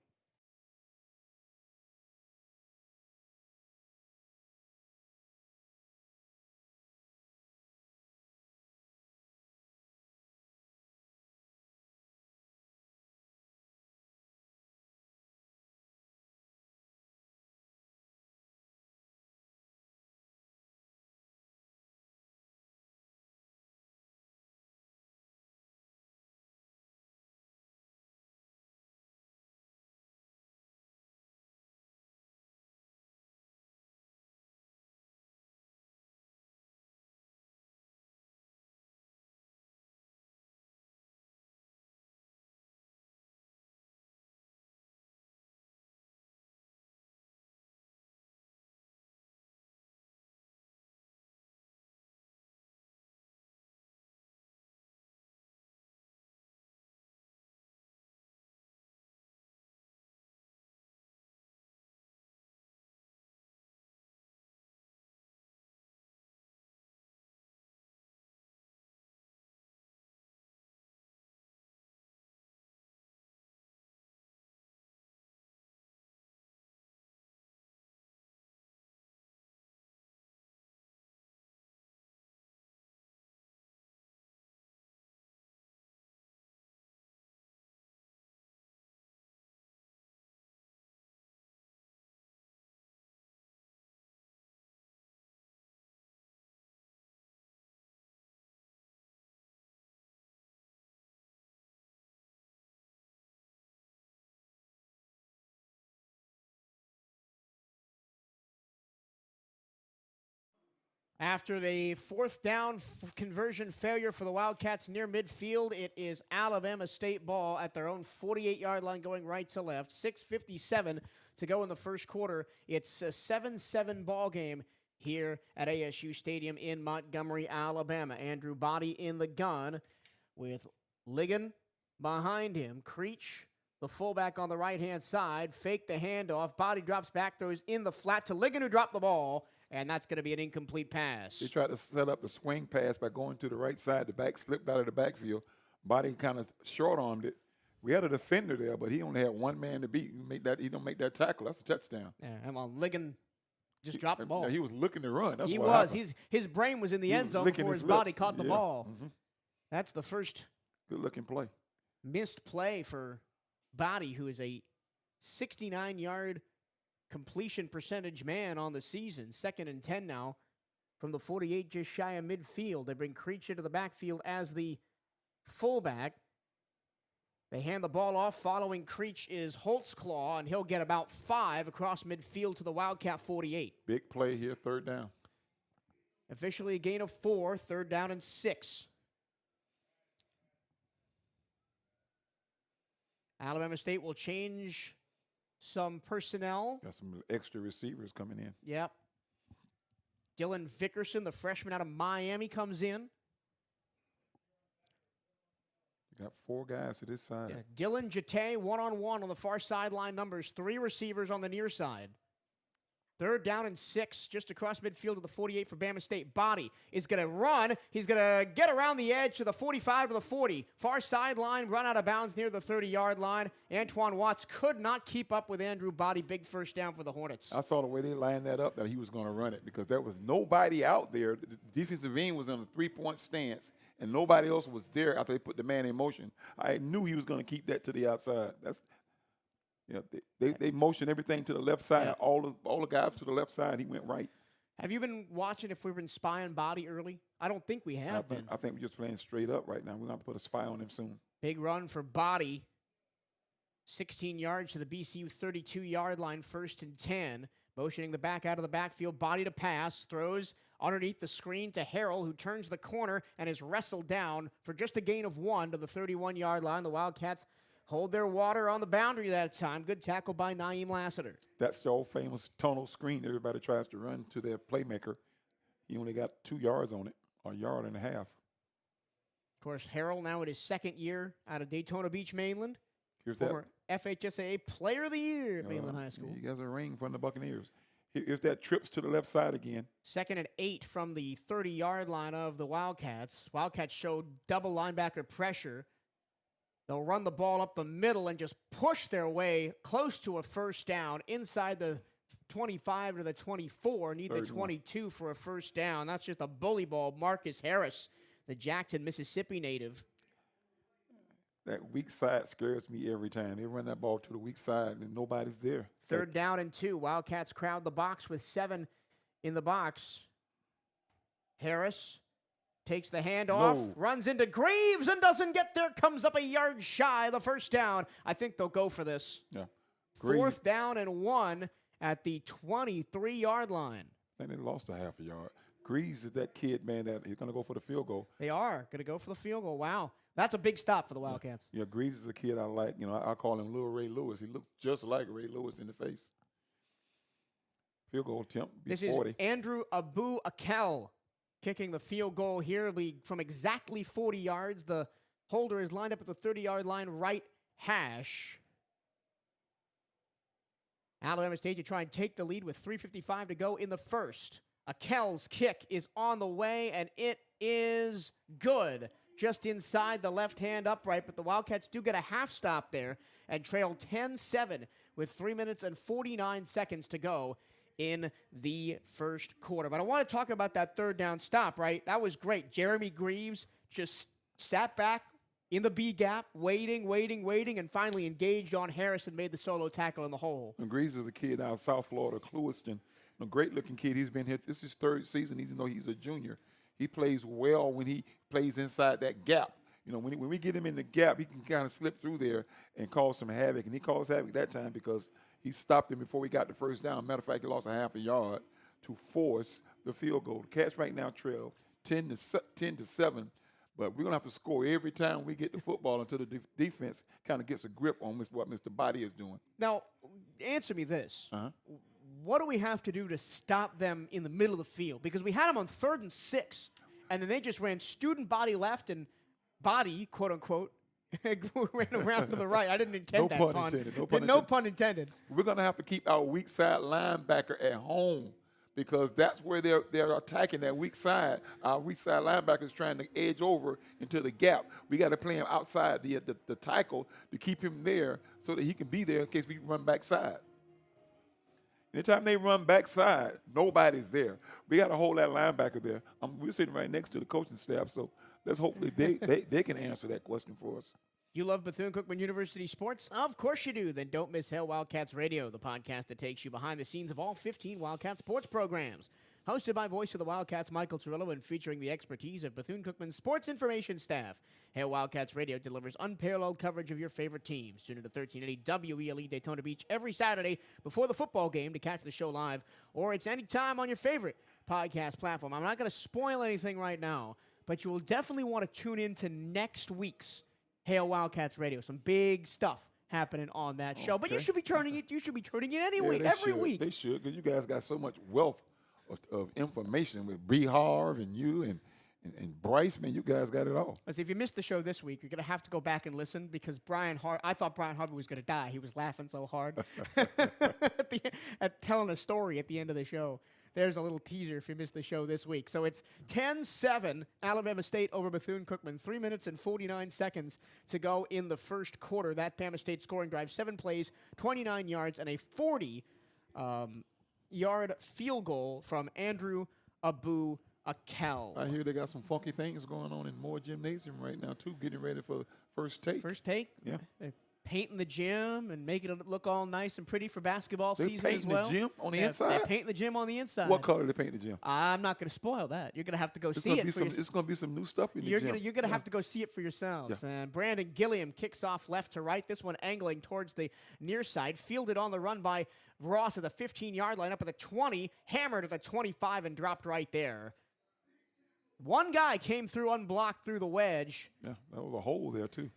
After the 4th down conversion failure for the Wildcats near midfield, it is Alabama State ball at their own 48-yard line going right to left. 6:57 to go in the first quarter. It's a 7-7 ball game here at ASU Stadium in Montgomery, Alabama. Andrew Body in the gun with Ligon behind him. Creech, the fullback on the right-hand side, fake the handoff. Body drops back, throws in the flat to Ligon, who dropped the ball. And that's going to be an incomplete pass. They tried to set up the swing pass by going to the right side. The back slipped out of the backfield. Body kind of short-armed it. We had a defender there, but he only had one man to beat. He don't make that tackle. That's a touchdown. Yeah, I'm on Ligon just dropped the ball. He was looking to run. That's He what was. happened. His brain was in the He end was zone licking before his his body lips. caught the Yeah. ball. Mm-hmm. That's the first Good-looking play. missed play for Body, who is a 69-yard completion percentage man on the season. 2nd and 10 now from the 48, just shy of midfield. They bring Creech into the backfield as the fullback. They hand the ball off. Following Creech is Holtzclaw, and he'll get about 5 across midfield to the Wildcat 48. Big play here, 3rd down. Officially a gain of 4, 3rd down and 6. Alabama State will change some personnel. Got some extra receivers coming in. Yep. Dylan Vickerson, the freshman out of Miami, comes in. You got 4 guys to this side. Dylan Jate, one-on-one on the far sideline numbers. 3 receivers on the near side. 3rd down and 6, just across midfield to the 48 for Bama State. Body is going to run. He's going to get around the edge to the 45 to the 40. Far sideline, run out of bounds near the 30-yard line. Antoine Watts could not keep up with Andrew Body. Big first down for the Hornets. I saw the way they lined that up that he was going to run it because there was nobody out there. The defensive end was on a 3-point stance, and nobody else was there after they put the man in motion. I knew he was going to keep that to the outside. They motioned everything to the left side. Yeah. All the guys to the left side. He went right. Have you been watching if we've been spying Body early? I don't think we have been. I think we're just playing straight up right now. We're going to have to put a spy on him soon. Big run for Body. 16 yards to the BCU 32-yard line, 1st and 10. Motioning the back out of the backfield. Body to pass. Throws underneath the screen to Harrell, who turns the corner and is wrestled down for just a gain of 1 to the 31-yard line. The Wildcats hold their water on the boundary that time. Good tackle by Naeem Lassiter. That's the old famous tunnel screen everybody tries to run to their playmaker. He only got 2 yards on it, or a yard and a half. Of course, Harrell now in his 2nd year out of Daytona Beach, Mainland. Here's Former FHSAA Player of the Year at Mainland High School. He has a ring from the Buccaneers. Here's that trips to the left side again. 2nd and 8 from the 30-yard line of the Wildcats. Wildcats showed double linebacker pressure. They'll run the ball up the middle and just push their way close to a first down inside the 25 to the 24. Need the 22 for a first down. That's just a bully ball. Marcus Harris, the Jackson, Mississippi native. That weak side scares me every time. They run that ball to the weak side and nobody's there. 3rd down and 2. Wildcats crowd the box with 7 in the box. Harris takes the handoff, runs into Greaves and doesn't get there, comes up a yard shy of the first down. I think they'll go for this. Yeah. 4th down and 1 at the 23-yard line. I think they lost a half a yard. Greaves is that kid, man, that he's going to go for the field goal. They are going to go for the field goal. Wow. That's a big stop for the Wildcats. Yeah, Greaves is a kid I like. You know, I call him Little Ray Lewis. He looks just like Ray Lewis in the face. Field goal attempt. This 40. is Andrew Abu Akel kicking the field goal here. It'll be from exactly 40 yards. The holder is lined up at the 30-yard line, right hash. Alabama State to try and take the lead with 3:55 to go in the first. Akel's kick is on the way, and it is good. Just inside the left-hand upright, but the Wildcats do get a half stop there and trail 10-7 with 3 minutes and 49 seconds to go in the first quarter. But I want to talk about that 3rd down stop, right? That was great. Jeremy Greaves just sat back in the B gap, waiting, and finally engaged on Harris and made the solo tackle in the hole. And Greaves is a kid out of South Florida, Clewiston. A great-looking kid. He's been here. This is his 3rd season, even though he's a junior. He plays well when he plays inside that gap. You know, when we get him in the gap, he can kind of slip through there and cause some havoc. And he caused havoc that time because he stopped him before we got the first down. Matter of fact, he lost a half a yard to force the field goal. The Cats right now trail 10-7, but we're going to have to score every time we get the football until the defense kind of gets a grip on what Mr. Body is doing. Now, answer me this. What do we have to do to stop them in the middle of the field? Because we had them on 3rd and 6, and then they just ran student body left and Body, quote unquote, ran around to the right. I didn't intend that pun. No pun intended. We're going to have to keep our weak side linebacker at home because that's where they're attacking that weak side. Our weak side linebacker is trying to edge over into the gap. We got to play him outside the tackle to keep him there so that he can be there in case we run backside. Anytime they run backside, nobody's there. We got to hold that linebacker there. We're sitting right next to the coaching staff, so let's hopefully they can answer that question for us. You love Bethune-Cookman University sports? Of course you do. Then don't miss Hail Wildcats Radio, the podcast that takes you behind the scenes of all 15 Wildcat sports programs. Hosted by voice of the Wildcats, Michael Cirillo, and featuring the expertise of Bethune-Cookman sports information staff. Hail Wildcats Radio delivers unparalleled coverage of your favorite teams. Tune in to 1380 WELE Daytona Beach every Saturday before the football game to catch the show live, or it's anytime on your favorite podcast platform. I'm not going to spoil anything right now, but you will definitely want to tune in to next week's Hail Wildcats Radio. Some big stuff happening on that show. But you should be turning it. You should be turning it anyway, every week. They should, because you guys got so much wealth of information with Bree Harv and you and Bryce. Man, you guys got it all. If you missed the show this week, you're going to have to go back and listen because I thought Brian Harvey was going to die. He was laughing so hard at telling a story at the end of the show. There's a little teaser if you missed the show this week. So it's 10-7, Alabama State over Bethune-Cookman. 3 minutes and 49 seconds to go in the first quarter. That Bama State scoring drive, 7 plays, 29 yards, and a 40-yard field goal from Andrew Abu-Akel. I hear they got some funky things going on in Moore Gymnasium right now, too, getting ready for the first take. First take? Yeah. They're painting the gym and making it look all nice and pretty for basketball season as well. They're painting the gym on the inside? They're painting the gym on the inside. What color they paint the gym? I'm not going to spoil that. You're going to have to go see it for yourself. It's going to be some new stuff in the gym. You're going to have to go see it for yourselves. Yeah. And Brandon Gilliam kicks off left to right. This one angling towards the near side. Fielded on the run by Ross at the 15-yard line, up at the 20, hammered at the 25, and dropped right there. One guy came through unblocked through the wedge. Yeah, that was a hole there, too.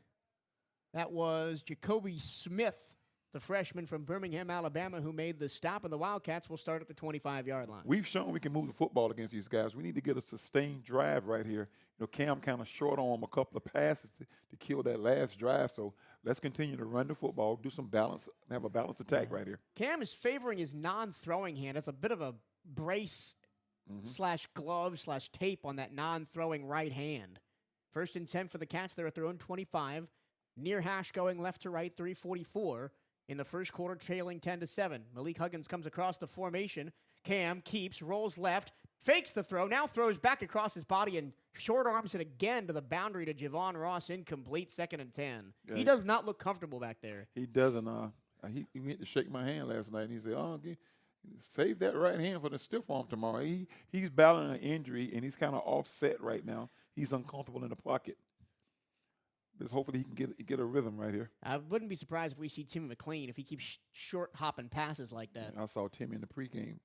That was Jacoby Smith, the freshman from Birmingham, Alabama, who made the stop, and the Wildcats will start at the 25-yard line. We've shown we can move the football against these guys. We need to get a sustained drive right here. You know, Cam kind of short on him a couple of passes to kill that last drive, so let's continue to run the football, do some balance, have a balanced attack right here. Cam is favoring his non-throwing hand. That's a bit of a brace slash glove slash tape on that non-throwing right hand. 1st and 10 for the Cats. They're at their own 25. Near hash going left to right, 3:44 in the first quarter, trailing 10-7. Malik Huggins comes across the formation. Cam keeps, rolls left, fakes the throw, now throws back across his body and short arms it again to the boundary to Javon Ross, incomplete, 2nd and 10. Yeah, he does not look comfortable back there. He doesn't. He went to shake my hand last night, and he said, save that right hand for the stiff arm tomorrow. He's battling an injury, and he's kind of offset right now. He's uncomfortable in the pocket. Hopefully he can get a rhythm right here. I wouldn't be surprised if we see Timmy McLean if he keeps short hopping passes like that. I saw Timmy in the pregame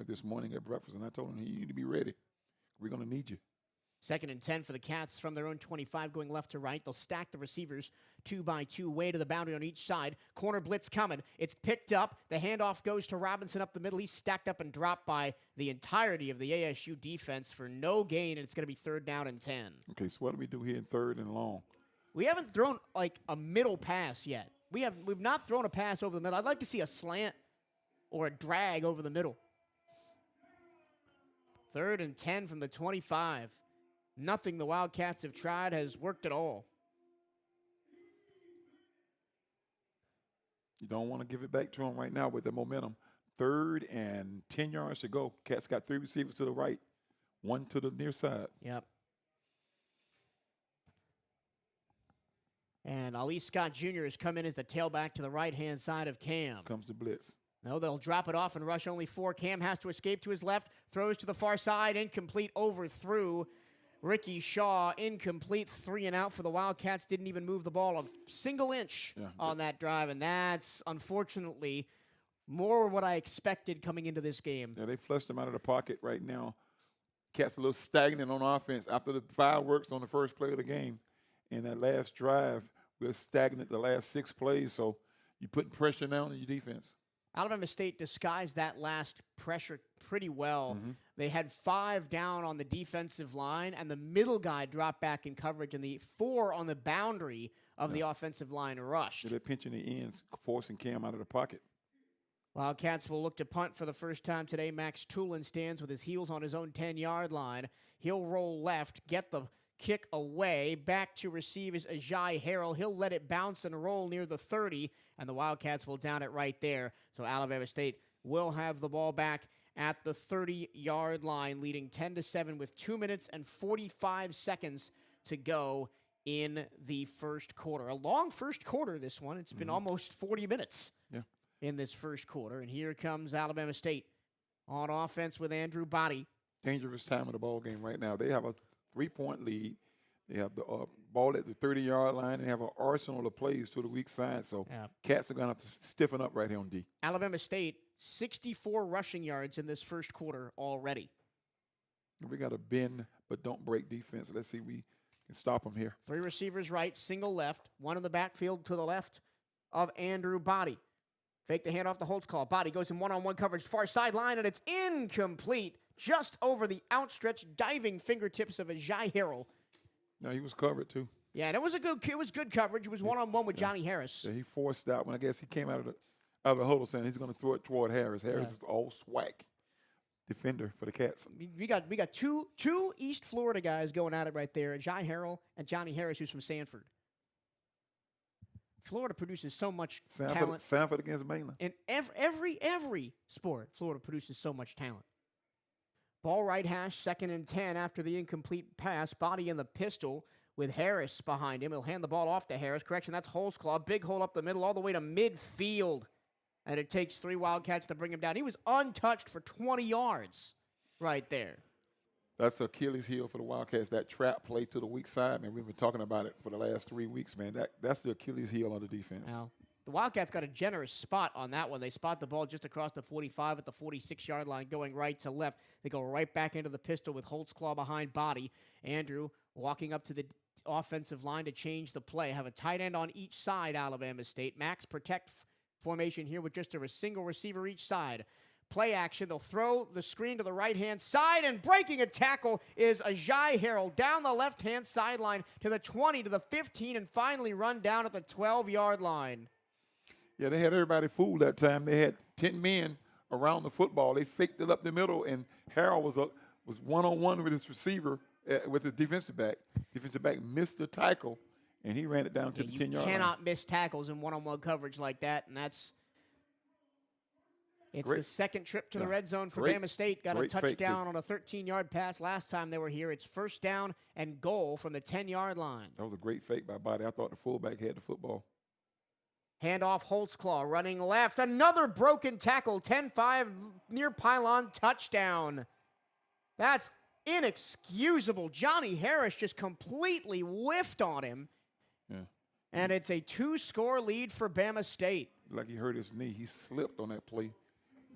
this morning at breakfast, and I told him, you need to be ready. We're going to need you. 2nd and 10 for the Cats from their own 25, going left to right. They'll stack the receivers 2 by 2, way to the boundary on each side. Corner blitz coming. It's picked up. The handoff goes to Robinson up the middle. He's stacked up and dropped by the entirety of the ASU defense for no gain, and it's going to be 3rd down and 10. Okay, so what do we do here in 3rd and long? We haven't thrown like a middle pass yet. We've not thrown a pass over the middle. I'd like to see a slant or a drag over the middle. 3rd and 10 from the 25. Nothing the Wildcats have tried has worked at all. You don't want to give it back to them right now with the momentum. 3rd and 10 yards to go. Cats got 3 receivers to the right, 1 to the near side. Yep. And Ali Scott Jr. has come in as the tailback to the right-hand side of Cam. Comes the blitz. No, they'll drop it off and rush only 4. Cam has to escape to his left, throws to the far side, incomplete, overthrew. Ricky Shaw, incomplete, 3 and out for the Wildcats. Didn't even move the ball a single inch on that drive, and that's, unfortunately, more what I expected coming into this game. Yeah, they flushed him out of the pocket right now. Cats a little stagnant on offense after the fireworks on the first play of the game. In that last drive, we're stagnant the last 6 plays, so you're putting pressure now on your defense. Alabama State disguised that last pressure pretty well. They had 5 down on the defensive line, and the middle guy dropped back in coverage, and the 4 on the boundary of the offensive line rushed. Yeah, they're pinching the ends, forcing Cam out of the pocket. Wildcats will look to punt for the first time today. Max Tulin stands with his heels on his own 10-yard line. He'll roll left, get the kick away. Back to receive is Ajay Harrell. He'll let it bounce and roll near the 30, and the Wildcats will down it right there. So Alabama State will have the ball back at the 30-yard line, leading 10-7 with 2 minutes and 45 seconds to go in the first quarter. A long first quarter, this one. It's been almost 40 minutes in this first quarter. And here comes Alabama State on offense with Andrew Body. Dangerous time of the ball game right now. They have a 3-point lead. They have the ball at the 30-yard line. They have an arsenal of plays to the weak side. So Cats are going to have to stiffen up right here on D. Alabama State, 64 rushing yards in this first quarter already. We got a bend but don't break defense. Let's see if we can stop them here. 3 receivers right, single left, one in the backfield to the left of Andrew Body. Fake the handoff to Holtzclaw. Body goes in one-on-one coverage, far sideline, and it's incomplete. Just over the outstretched diving fingertips of Ajay Harrell. No, he was covered too. Yeah, and it was good coverage. It was one-on-one with Johnny Harris. Yeah, he forced that one. I guess he came out of the huddle saying he's going to throw it toward Harris. Harris is all swag defender for the Cats. We got two East Florida guys going at it right there, Ajay Harrell and Johnny Harris, who's from Sanford. Florida produces so much talent. Sanford against Mlan. In every sport, Florida produces so much talent. Ball right hash, 2nd and 10 after the incomplete pass. Body in the pistol with Harris behind him. He'll hand the ball off to Harris. Correction, that's Holtzclaw. Big hole up the middle all the way to midfield. And it takes 3 Wildcats to bring him down. He was untouched for 20 yards right there. That's Achilles' heel for the Wildcats, that trap play to the weak side. Man, we've been talking about it for the last 3 weeks, man. That's the Achilles' heel of the defense. Now, the Wildcats got a generous spot on that one. They spot the ball just across the 45 at the 46-yard line, going right to left. They go right back into the pistol with Holtzclaw behind Body. Andrew walking up to the offensive line to change the play. Have a tight end on each side, Alabama State. Max protect formation here with just a single receiver each side. Play action. They'll throw the screen to the right-hand side, and breaking a tackle is Ajay Harrell down the left-hand sideline to the 20, to the 15, and finally run down at the 12-yard line. Yeah, they had everybody fooled that time. They had 10 men around the football. They faked it up the middle, and Harrell was one-on-one with his receiver, with his defensive back. Defensive back missed the tackle, and he ran it down to the 10-yard line. You cannot miss tackles in one-on-one coverage like that, and that's the second trip to the red zone for Bama State. Got a touchdown on a 13-yard pass last time they were here. It's 1st down and goal from the 10-yard line. That was a great fake by Body. I thought the fullback had the football. Handoff Holtzclaw running left. Another broken tackle. 10-5 near pylon touchdown. That's inexcusable. Johnny Harris just completely whiffed on him. Yeah. And it's a 2-score lead for Bama State. Like he hurt his knee. He slipped on that play.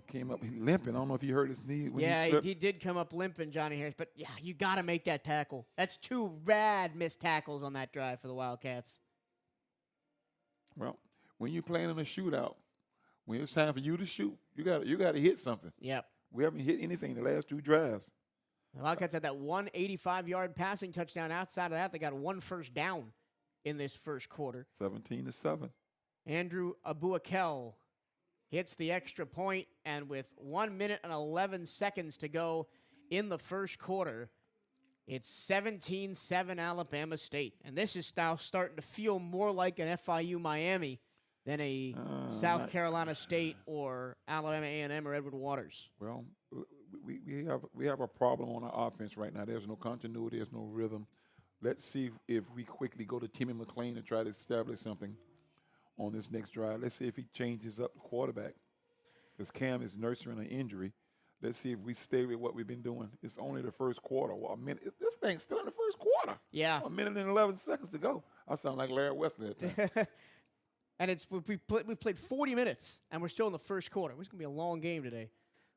Came up limping. I don't know if he hurt his knee when he slipped. He did come up limping, Johnny Harris. But, yeah, you got to make that tackle. That's 2 bad missed tackles on that drive for the Wildcats. Well, when you're playing in a shootout, when it's time for you to shoot, you got to hit something. Yep. We haven't hit anything the last 2 drives. The Wildcats had that 185-yard passing touchdown. Outside of that, they got 1 first down in this first quarter. 17-7. Andrew Abuakel hits the extra point, and with 1 minute and 11 seconds to go in the first quarter, it's 17-7 Alabama State. And this is now starting to feel more like an FIU Miami than a South Carolina State or Alabama A&M or Edward Waters. Well, we have a problem on our offense right now. There's no continuity. There's no rhythm. Let's see if we quickly go to Timmy McLean and try to establish something on this next drive. Let's see if he changes up the quarterback, because Cam is nursing an injury. Let's see if we stay with what we've been doing. It's only the first quarter. Well, this thing's still in the first quarter. Yeah. 1 minute and 11 seconds to go. I sound like Larry Wesley at that time. And we've played 40 minutes, and we're still in the first quarter. It's going to be a long game today.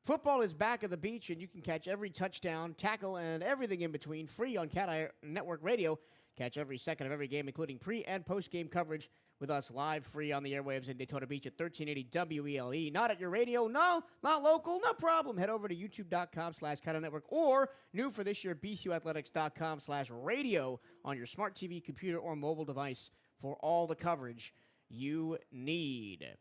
Football is back at the beach, and you can catch every touchdown, tackle, and everything in between free on CatEye Network Radio. Catch every second of every game, including pre- and post-game coverage with us live free on the airwaves in Daytona Beach at 1380 WELE. Not at your radio? No, not local? No problem. Head over to youtube.com/CatEye Network or new for this year, bcuathletics.com/radio on your smart TV, computer, or mobile device for all the coverage you need.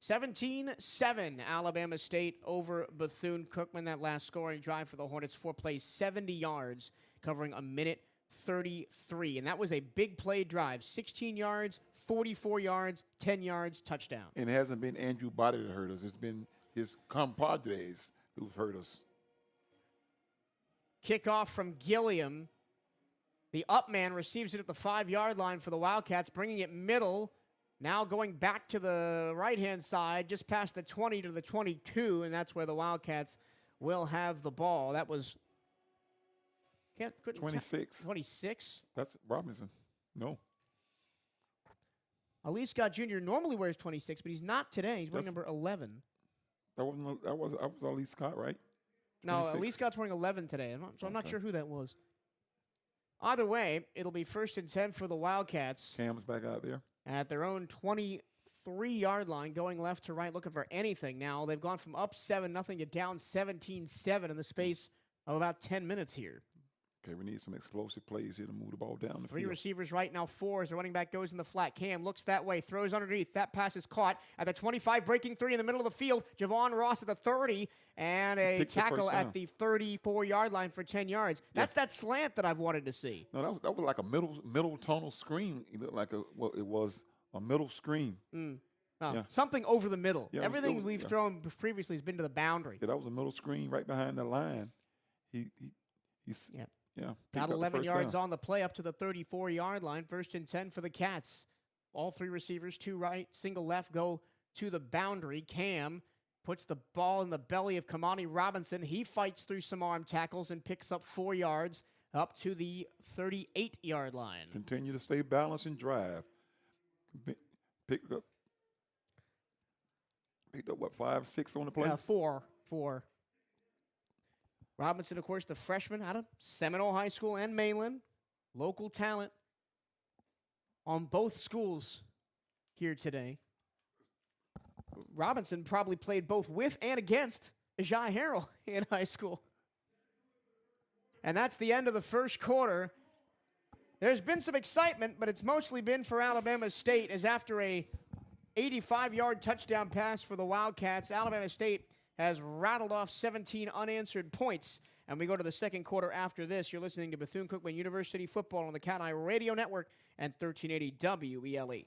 17-7 Alabama State over Bethune-Cookman. That last scoring drive for the Hornets, 4 plays, 70 yards, covering a minute 33. And that was a big play drive. 16 yards, 44 yards, 10 yards, touchdown. And it hasn't been Andrew Body that hurt us. It's been his compadres who've hurt us. Kickoff from Gilliam. The up man receives it at the 5-yard line for the Wildcats, bringing it middle. Now going back to the right-hand side, just past the 20 to the 22, and that's where the Wildcats will have the ball. That was 26. 26. That's Robinson. No. Ali Scott Jr. normally wears 26, but he's not today. He's wearing number 11. That was Ali Scott, right? No, 26? Ali Scott's wearing 11 today, I'm not sure who that was. Either way, it'll be 1st and 10 for the Wildcats. Cam's back out there. At their own 23-yard line, going left to right, looking for anything. Now, they've gone from up 7-0 to down 17-7 in the space of about 10 minutes here. Okay, we need some explosive plays here to move the ball down the 3 field. receivers right now, 4 as the running back goes in the flat. Cam looks that way, throws underneath. That pass is caught at the 25, breaking 3 in the middle of the field. Javon Ross at the 30, and a tackle at the 34-yard line for 10 yards. That's that slant that I've wanted to see. No, that was like a middle tunnel screen. It looked like it was a middle screen. Something over the middle. Yeah, Everything we've thrown previously has been to the boundary. Yeah, that was a middle screen right behind the line. Got 11 yards on the play up to the 34-yard line. 1st and 10 for the Cats. All 3 receivers, 2 right, single left, go to the boundary. Cam puts the ball in the belly of Kamani Robinson. He fights through some arm tackles and picks up 4 yards up to the 38-yard line. Continue to stay balanced and drive. Picked up what, 5, 6 on the play? 4. Robinson, of course, the freshman out of Seminole High School and Mlan. Local talent on both schools here today. Robinson probably played both with and against Ajay Harrell in high school. And that's the end of the first quarter. There's been some excitement, but it's mostly been for Alabama State, as after a 85-yard touchdown pass for the Wildcats, Alabama State has rattled off 17 unanswered points. And we go to the second quarter after this. You're listening to Bethune-Cookman University football on the CatEye Radio Network and 1380 WELE.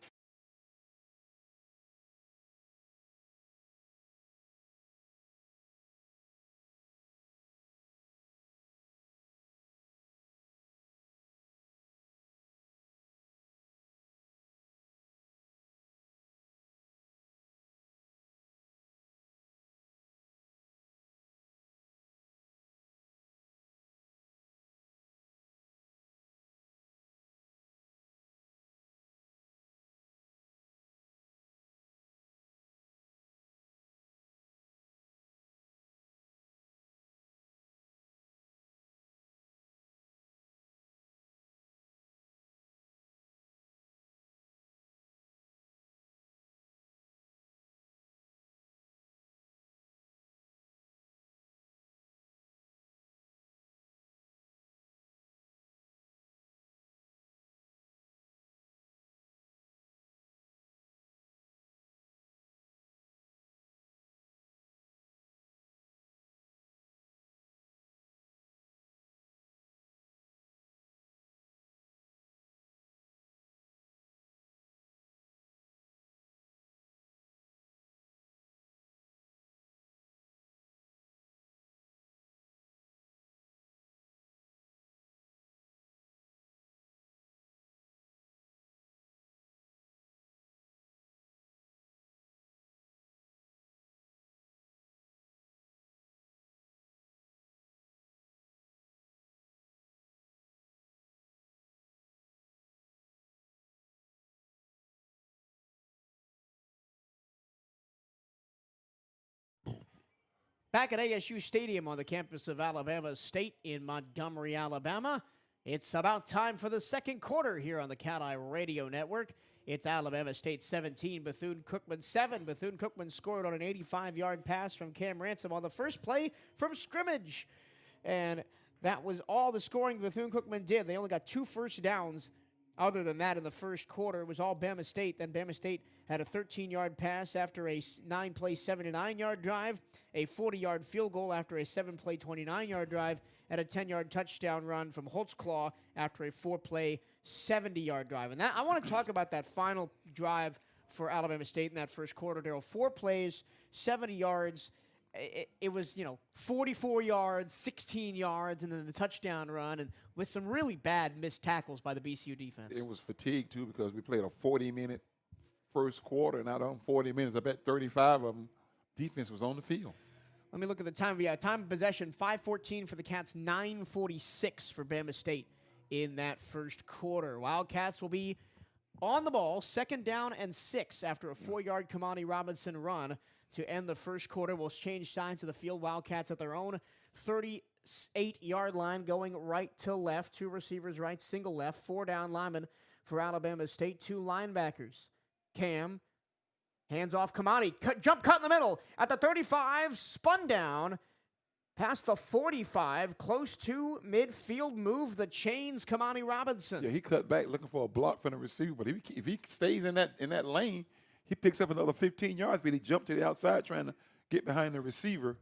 Back at ASU Stadium on the campus of Alabama State in Montgomery, Alabama. It's about time for the second quarter here on the CatEye Radio Network. It's Alabama State 17, Bethune-Cookman 7. Bethune-Cookman scored on an 85-yard pass from Cam Ransom on the first play from scrimmage. And that was all the scoring Bethune-Cookman did. They only got 2 first downs. Other than that, in the first quarter, it was all Bama State. Then Bama State had a 13-yard pass after a 9-play, 79-yard drive, a 40-yard field goal after a 7-play, 29-yard drive, and a 10-yard touchdown run from Holtzclaw after a 4-play, 70-yard drive. And that I want to talk about that final drive for Alabama State in that first quarter. There were 4 plays, 70 yards. It was, 44 yards, 16 yards, and then the touchdown run, and with some really bad missed tackles by the BCU defense. It was fatigue, too, because we played a 40-minute first quarter, and out of 40 minutes, I bet 35 of them, defense was on the field. Let me look at the time. We had time of possession, 5:14 for the Cats, 9:46 for Bama State in that first quarter. Wildcats will be on the ball, 2nd down and 6 after a 4-yard Kamani Robinson run to end the first quarter. We'll change sides of the field. Wildcats at their own 38-yard line, going right to left. 2 receivers right, single left. 4 down linemen for Alabama State. 2 linebackers. Cam, hands off Kamani. Jump cut in the middle. At the 35, spun down. Past the 45, close to midfield, move the chains, Kamani Robinson. Yeah, he cut back looking for a block from the receiver, but if he stays in that lane, he picks up another 15 yards, but he jumped to the outside trying to get behind the receiver.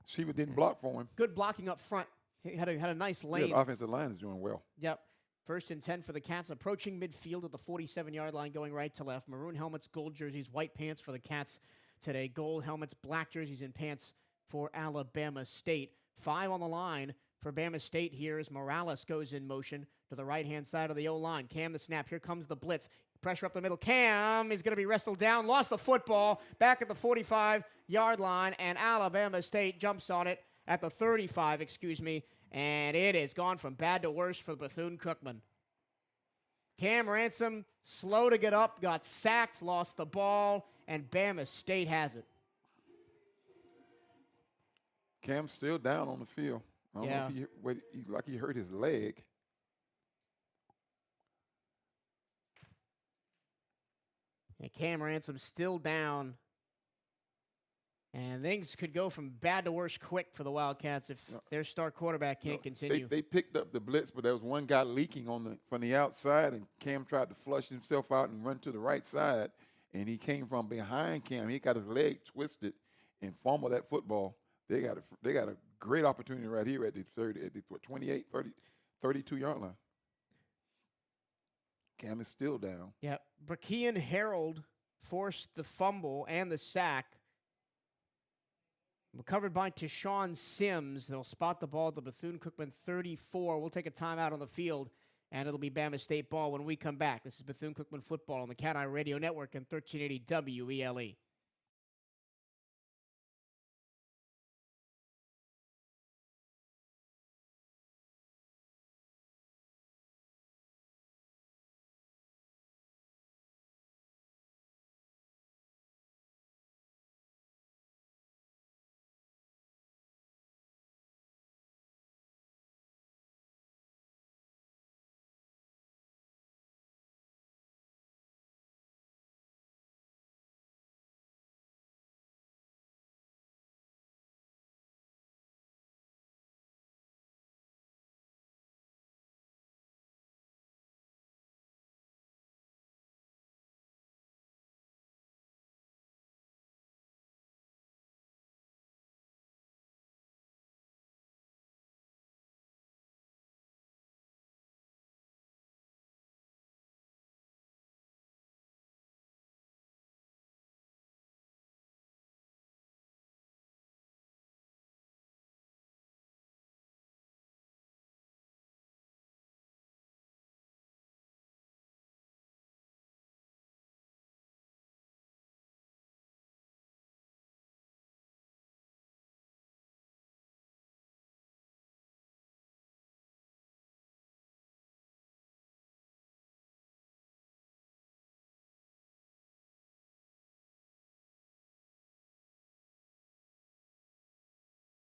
Receiver didn't block for him. Good blocking up front. He had a nice lane. Yeah, the offensive line is doing well. Yep. 1st and 10 for the Cats, approaching midfield at the 47-yard line, going right to left. Maroon helmets, gold jerseys, white pants for the Cats today. Gold helmets, black jerseys, and pants for Alabama State. 5 on the line for Bama State here as Morales goes in motion to the right-hand side of the O-line. Cam the snap. Here comes the blitz. Pressure up the middle. Cam is going to be wrestled down. Lost the football back at the 45-yard line, and Alabama State jumps on it at the 35, and it is gone from bad to worse for Bethune-Cookman. Cam Ransom, slow to get up, got sacked, lost the ball, and Bama State has it. Cam's still down on the field. I don't know if he hurt his leg. And Cam Ransom still down. And things could go from bad to worse quick for the Wildcats if their star quarterback can't continue. They picked up the blitz, but there was one guy leaking from the outside, and Cam tried to flush himself out and run to the right side, and he came from behind Cam. He got his leg twisted and fumbled that football. They got a great opportunity right here at the 28, 30, 32-yard line. Cam is still down. Yeah, Brakean Harold forced the fumble and the sack. Recovered by Tashawn Sims. They'll spot the ball at the Bethune-Cookman 34. We'll take a timeout on the field, and it'll be Bama State ball when we come back. This is Bethune-Cookman football on the CatEye Radio Network and 1380 WELE.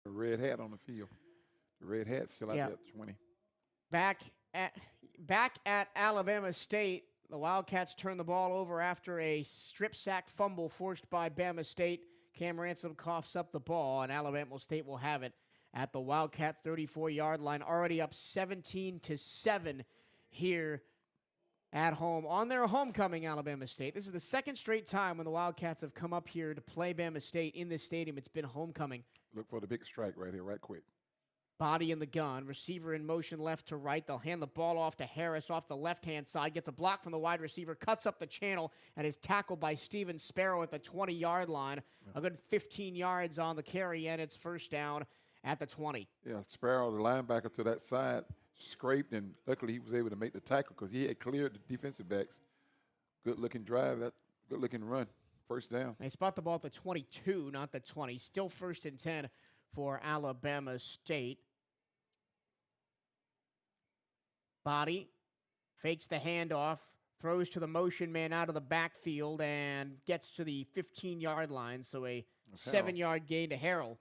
The red hat on the field. The red hat's still out there at 20. Back at Alabama State, the Wildcats turn the ball over after a strip sack fumble forced by Bama State. Cam Ransom coughs up the ball, and Alabama State will have it at the Wildcat 34-yard line, already up 17-7 here at home on their homecoming, Alabama State. This is the second straight time when the Wildcats have come up here to play Bama State in this stadium. It's been homecoming. Look for the big strike right here, right quick. Body in the gun. Receiver in motion left to right. They'll hand the ball off to Harris off the left-hand side. Gets a block from the wide receiver. Cuts up the channel and is tackled by Steven Sparrow at the 20-yard line. A good 15 yards on the carry, and it's first down at the 20. Yeah, Sparrow, the linebacker to that side, scraped, and luckily he was able to make the tackle because he had cleared the defensive backs. Good-looking drive, that good-looking run. First down. They spot the ball at the 22, not the 20. Still first and 10 for Alabama State. Body fakes the handoff, throws to the motion man out of the backfield, and gets to the 15-yard line. So a 7-yard gain to Harrell.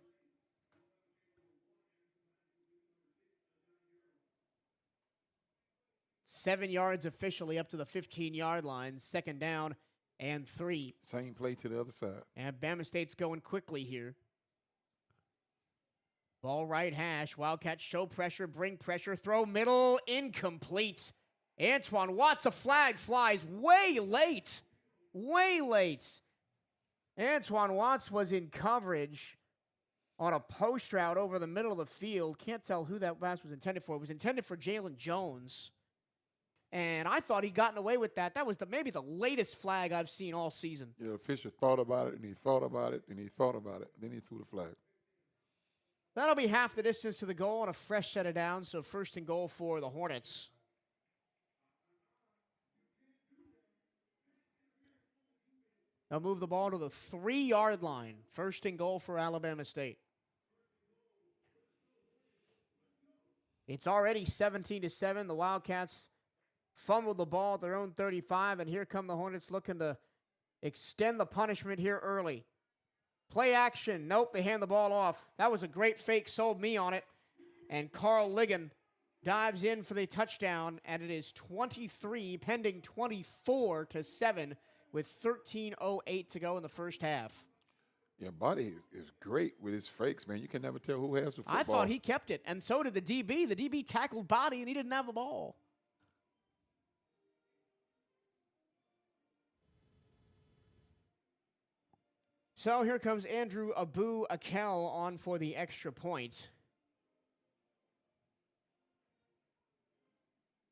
Seven yards officially up to the 15-yard line. Second down and 3. Same play to the other side. And Bama State's going quickly here. Ball right hash. Wildcats show pressure, bring pressure, throw middle, incomplete. Antoine Watts, a flag flies way late. Way late. Antoine Watts was in coverage on a post route over the middle of the field. Can't tell who that pass was intended for. It was intended for Jalen Jones. And I thought he'd gotten away with that. That was maybe the latest flag I've seen all season. Yeah, Fisher thought about it, and he thought about it, and he thought about it. Then he threw the flag. That'll be half the distance to the goal on a fresh set of downs, so first and goal for the Hornets. They'll move the ball to the 3-yard line. First and goal for Alabama State. It's already 17-7. The Wildcats fumbled the ball at their own 35, and here come the Hornets looking to extend the punishment here early. Play action. Nope, they hand the ball off. That was a great fake. Sold me on it. And Carl Ligon dives in for the touchdown, and it is 23, pending 24-7 with 13:08 to go in the first half. Yeah, Body is great with his fakes, man. You can never tell who has the football. I thought he kept it, and so did the DB. The DB tackled Body, and he didn't have the ball. So here comes Andrew Abu Akel on for the extra point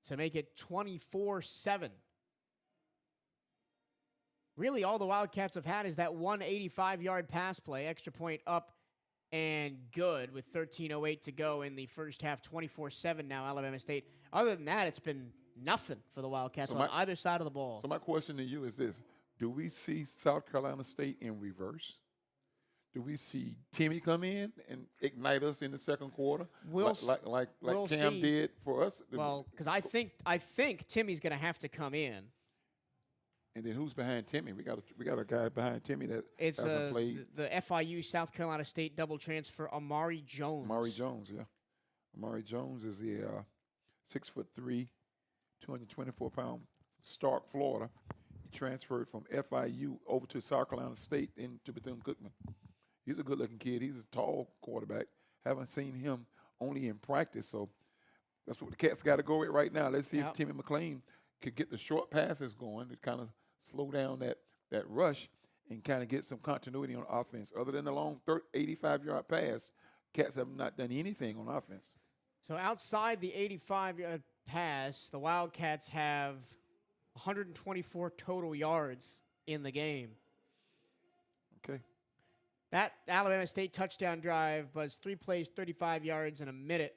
to make it 24-7. Really, all the Wildcats have had is that 185-yard pass play, extra point up and good with 13:08 to go in the first half, 24-7 now, Alabama State. Other than that, it's been nothing for the Wildcats on either side of the ball. So my question to you is this. Do we see South Carolina State in reverse? Do we see Timmy come in and ignite us in the second quarter, we'll like Cam see. did for us? Well, because I think Timmy's going to have to come in. And then who's behind Timmy? We got a guy behind Timmy that hasn't played. The FIU South Carolina State double transfer, Amari Jones. Amari Jones, yeah. Amari Jones is the 6'3", 224-pound Stark, Florida. He transferred from FIU over to South Carolina State into Bethune-Cookman. He's a good-looking kid. He's a tall quarterback. Haven't seen him only in practice, so that's what the Cats got to go with right now. Let's see if Timmy McLean could get the short passes going to kind of slow down that rush and kind of get some continuity on offense. Other than the long 85-yard pass, Cats have not done anything on offense. So outside the 85-yard pass, the Wildcats have 124 total yards in the game. Okay. That Alabama State touchdown drive was 3 plays, 35 yards in a minute.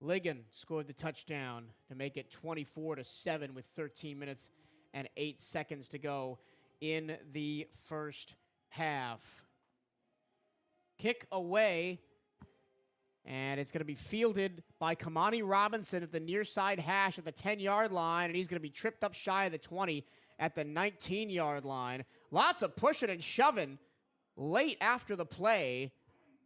Ligon scored the touchdown to make it 24-7 with 13 minutes and 8 seconds to go in the first half. Kick away, and it's going to be fielded by Kamani Robinson at the near side hash at the 10-yard line, and he's going to be tripped up shy of the 20 at the 19-yard line. Lots of pushing and shoving late after the play.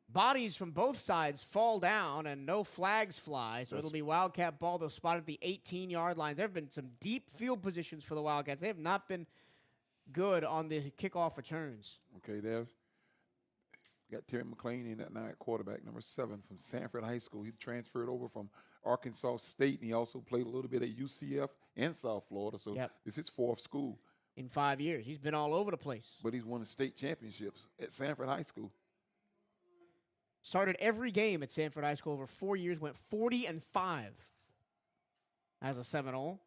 Bodies from both sides fall down and no flags fly, so it'll be Wildcat ball. They'll spot at the 18-yard line. There have been some deep field positions for the Wildcats. They have not been good on the kickoff returns. Okay, they've got Terry McLean in that night, quarterback, number 7 from Sanford High School. He transferred over from Arkansas State, and he also played a little bit at UCF and South Florida, so this is his 4th school. In 5 years. He's been all over the place. But he's won the state championships at Sanford High School. Started every game at Sanford High School over 4 years, went 40-5 as a Seminole.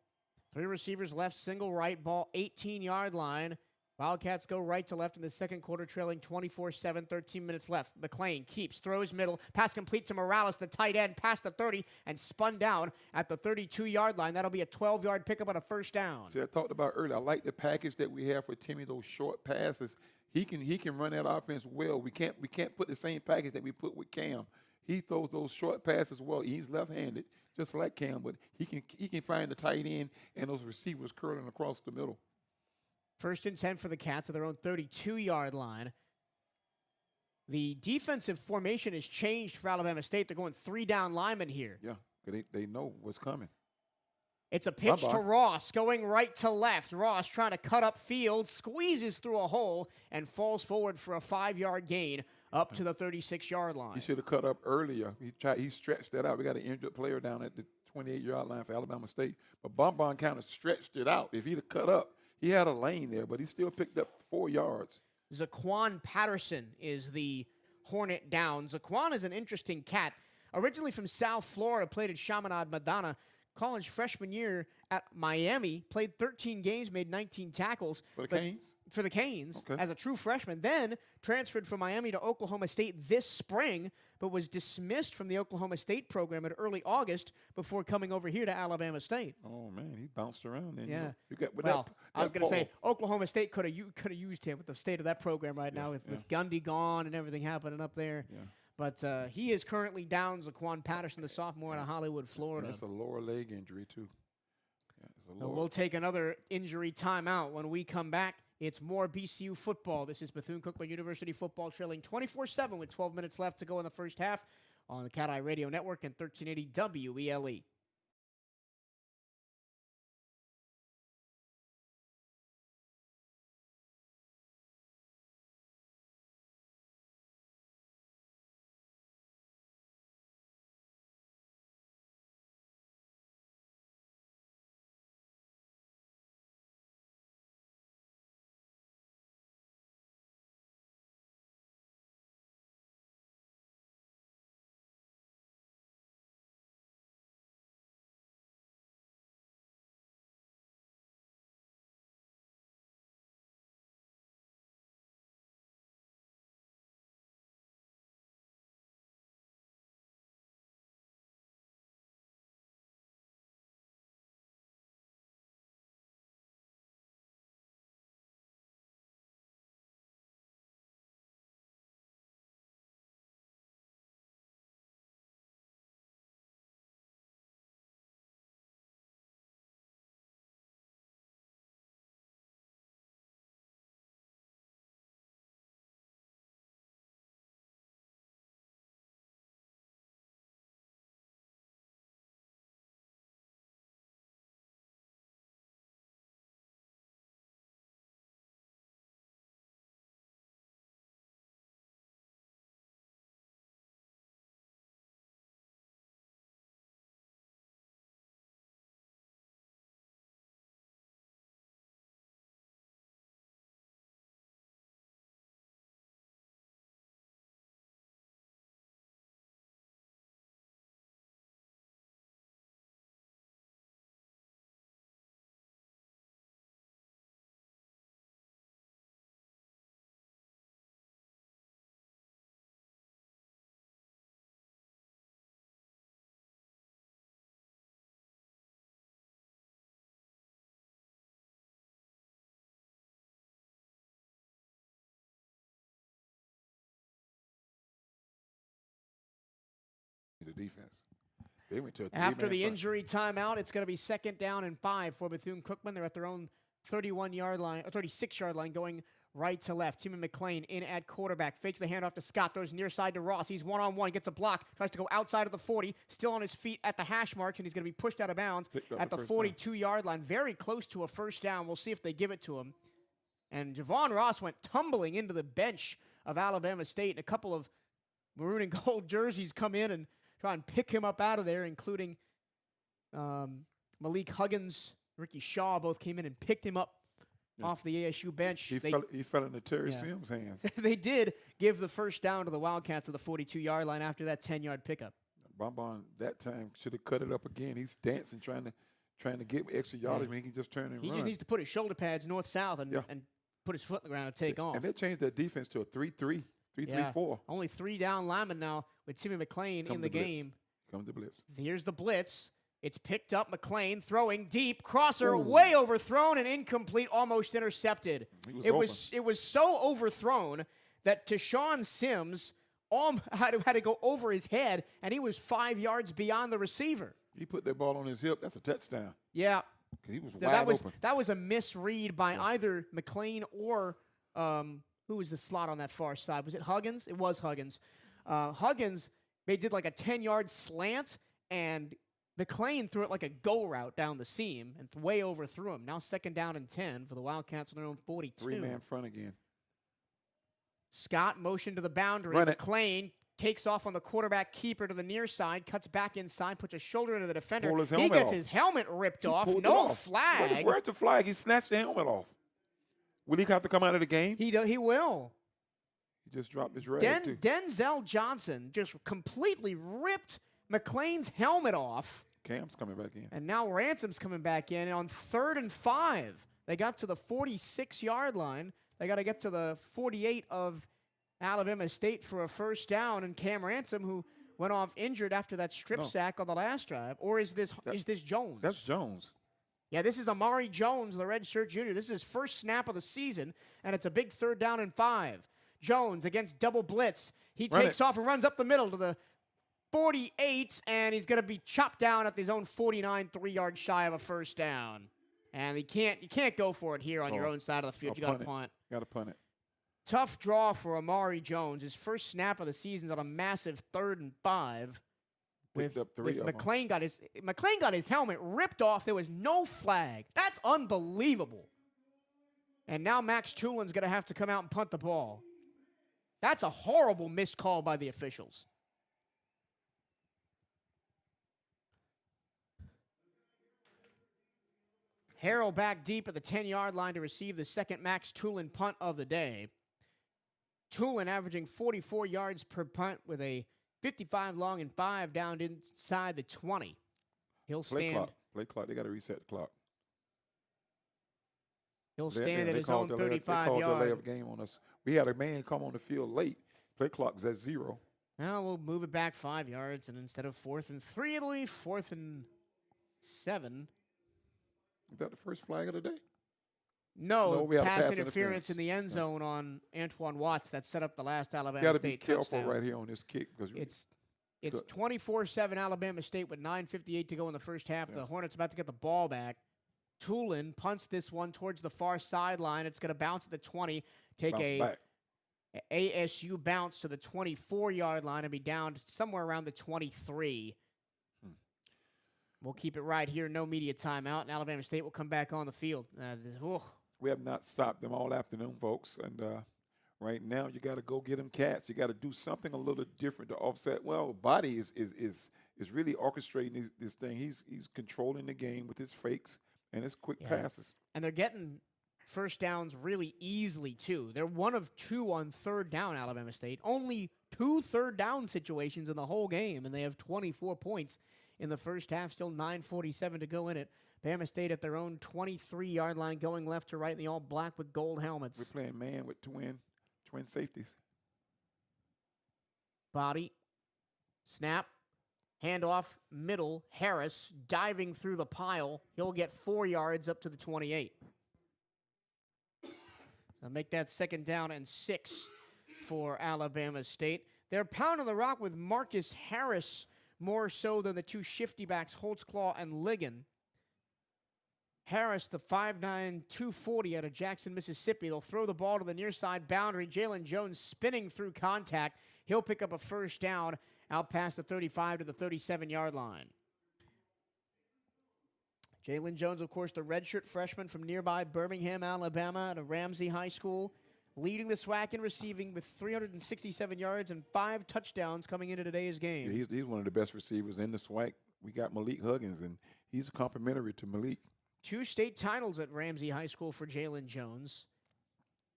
3 receivers left, single right, ball 18-yard line. Wildcats go right to left in the second quarter, trailing 24-7, 13 minutes left. McLean keeps, throws middle, pass complete to Morales, the tight end, past the 30, and spun down at the 32-yard line. That'll be a 12-yard pickup on a first down. See, I talked about earlier, I like the package that we have for Timmy, those short passes. He can run that offense well. We can't put the same package that we put with Cam. He throws those short passes well. He's left-handed, just like Cam, but he can find the tight end and those receivers curling across the middle. First and 10 for the Cats at their own 32-yard line. The defensive formation has changed for Alabama State. They're going 3 down linemen here. Yeah, they know what's coming. It's a pitch to Ross, going right to left. Ross trying to cut up field, squeezes through a hole, and falls forward for a 5-yard gain up to the 36-yard line. He should have cut up earlier. He stretched that out. We got an injured player down at the 28-yard line for Alabama State. But Bonbon kind of stretched it out. If he'd have cut up, he had a lane there, but he still picked up 4 yards. Zaquan Patterson is the Hornet down. Zaquan is an interesting cat. Originally from South Florida, played at Chaminade Madonna. College freshman year at Miami, played 13 games, made 19 tackles. For the Canes? For the Canes, okay. As a true freshman. Then transferred from Miami to Oklahoma State this spring, but was dismissed from the Oklahoma State program in early August before coming over here to Alabama State. Oh, man, he bounced around then. Yeah. I was going to say, Oklahoma State could have used him with the state of that program right now with Gundy gone and everything happening up there. Yeah. But he is currently down, Zaquan Patterson, the sophomore out of Hollywood, Florida. And that's a lower leg injury, too. Yeah, we'll take another injury timeout. When we come back, it's more BCU football. This is Bethune-Cookman University football trailing 24-7 with 12 minutes left to go in the first half on the CatEye Radio Network and 1380 WELE. The defense. They went to a After the injury timeout, it's going to be 2nd down and 5 for Bethune-Cookman. They're at their own 31-yard line, or 36-yard line, going right to left. Timmy McLean in at quarterback. Fakes the handoff to Scott. Throws near side to Ross. He's one-on-one. Gets a block. Tries to go outside of the 40. Still on his feet at the hash marks, and he's going to be pushed out of bounds at the 42-yard line. Very close to a first down. We'll see if they give it to him. And Javon Ross went tumbling into the bench of Alabama State, and a couple of maroon and gold jerseys come in and try and pick him up out of there, including Malik Huggins, Ricky Shaw both came in and picked him up off the ASU bench. He fell into Terry Sims' hands. They did give the first down to the Wildcats at the 42-yard line after that 10-yard pickup. Bonbon that time should have cut it up again. He's dancing, trying to get extra yardage. He can just turn and run. He just needs to put his shoulder pads north-south and put his foot in the ground and take off. And they changed their defense to a 3-3, 3-3-4. Only 3 down linemen now with Timmy McLean in the game. Comes the blitz. Here's the blitz. It's picked up. McLean throwing deep. Crosser way overthrown and incomplete, almost intercepted. It was so overthrown that Tashawn Sims had to go over his head, and he was 5 yards beyond the receiver. He put that ball on his hip. That's a touchdown. Yeah. He was wide open. That was a misread by either McLean or who was the slot on that far side? Was it Huggins? It was Huggins. Huggins, they did like a 10-yard slant, and McLean threw it like a go route down the seam and way overthrew him. Now 2nd down and 10 for the Wildcats on their own 42. 3-man front again. Scott motioned to the boundary. McLean takes off on the quarterback keeper to the near side, cuts back inside, puts a shoulder into the defender. He gets his helmet ripped off. No flag. Where's the flag? He snatched the helmet off. Will he have to come out of the game? He will. He just dropped his rag. Denzel Johnson just completely ripped McLean's helmet off. Cam's coming back in. And now Ransom's coming back in on 3rd and 5. They got to the 46-yard line. They got to get to the 48 of Alabama State for a first down. And Cam Ransom, who went off injured after that strip sack on the last drive. Or is this Jones? That's Jones. Yeah, this is Amari Jones, the redshirt junior. This is his first snap of the season, and it's a big 3rd down and 5. Jones against double blitz. He takes off and runs up the middle to the 48, and he's going to be chopped down at his own 49, 3 yards shy of a first down. And you can't go for it here on your own side of the field. You got to punt. Got to punt it. Tough draw for Amari Jones. His first snap of the season on a massive 3rd and 5. With McLean got his helmet ripped off. There was no flag. That's unbelievable. And now Max Tulin's going to have to come out and punt the ball. That's a horrible missed call by the officials. Harrell back deep at the 10-yard line to receive the second Max Tulin punt of the day. Tulin averaging 44 yards per punt with a 55 long and 5 down inside the 20. He'll stand. Play clock. They got to reset the clock. He'll stand at his own 35 yards. They called delay of game on us. We had a man come on the field late. Play clock is at 0. Now we'll move it back 5 yards, and instead of 4th and 3, it'll be 4th and 7. Is that the first flag of the day? No, pass interference in the end zone on Antoine Watts that set up the last Alabama State touchdown. Got to be careful right here on this kick. Because it's 24-7 Alabama State with 9:58 to go in the first half. The Hornets about to get the ball back. Tulin punts this one towards the far sideline. It's going to bounce at the 20, take a ASU bounce to the 24-yard line and be down somewhere around the 23. We'll keep it right here. No media timeout, and Alabama State will come back on the field. We have not stopped them all afternoon, folks. And right now, you got to go get them cats. You got to do something a little different to offset. Well, Body is really orchestrating this thing. He's controlling the game with his fakes and his quick passes. And they're getting first downs really easily, too. They're 1 of 2 on 3rd down, Alabama State. Only 2 3rd down situations in the whole game, and they have 24 points in the first half. Still 9:47 to go in it. Bama State at their own 23-yard line, going left to right in the all black with gold helmets. We're playing man with twin safeties. Body, snap, handoff, middle, Harris diving through the pile. He'll get 4 yards up to the 28. So make that 2nd down and 6 for Alabama State. They're pounding the rock with Marcus Harris more so than the 2 shifty backs, Holtzclaw and Ligon. Harris, the 5'9", 240 out of Jackson, Mississippi. They'll throw the ball to the near side boundary. Jalen Jones spinning through contact. He'll pick up a first down out past the 35 to the 37-yard line. Jalen Jones, of course, the redshirt freshman from nearby Birmingham, Alabama, at a Ramsey High School, leading the SWAC in receiving with 367 yards and 5 touchdowns coming into today's game. He's one of the best receivers in the SWAC. We got Malik Huggins, and he's complimentary to Malik. 2 state titles at Ramsey High School for Jalen Jones.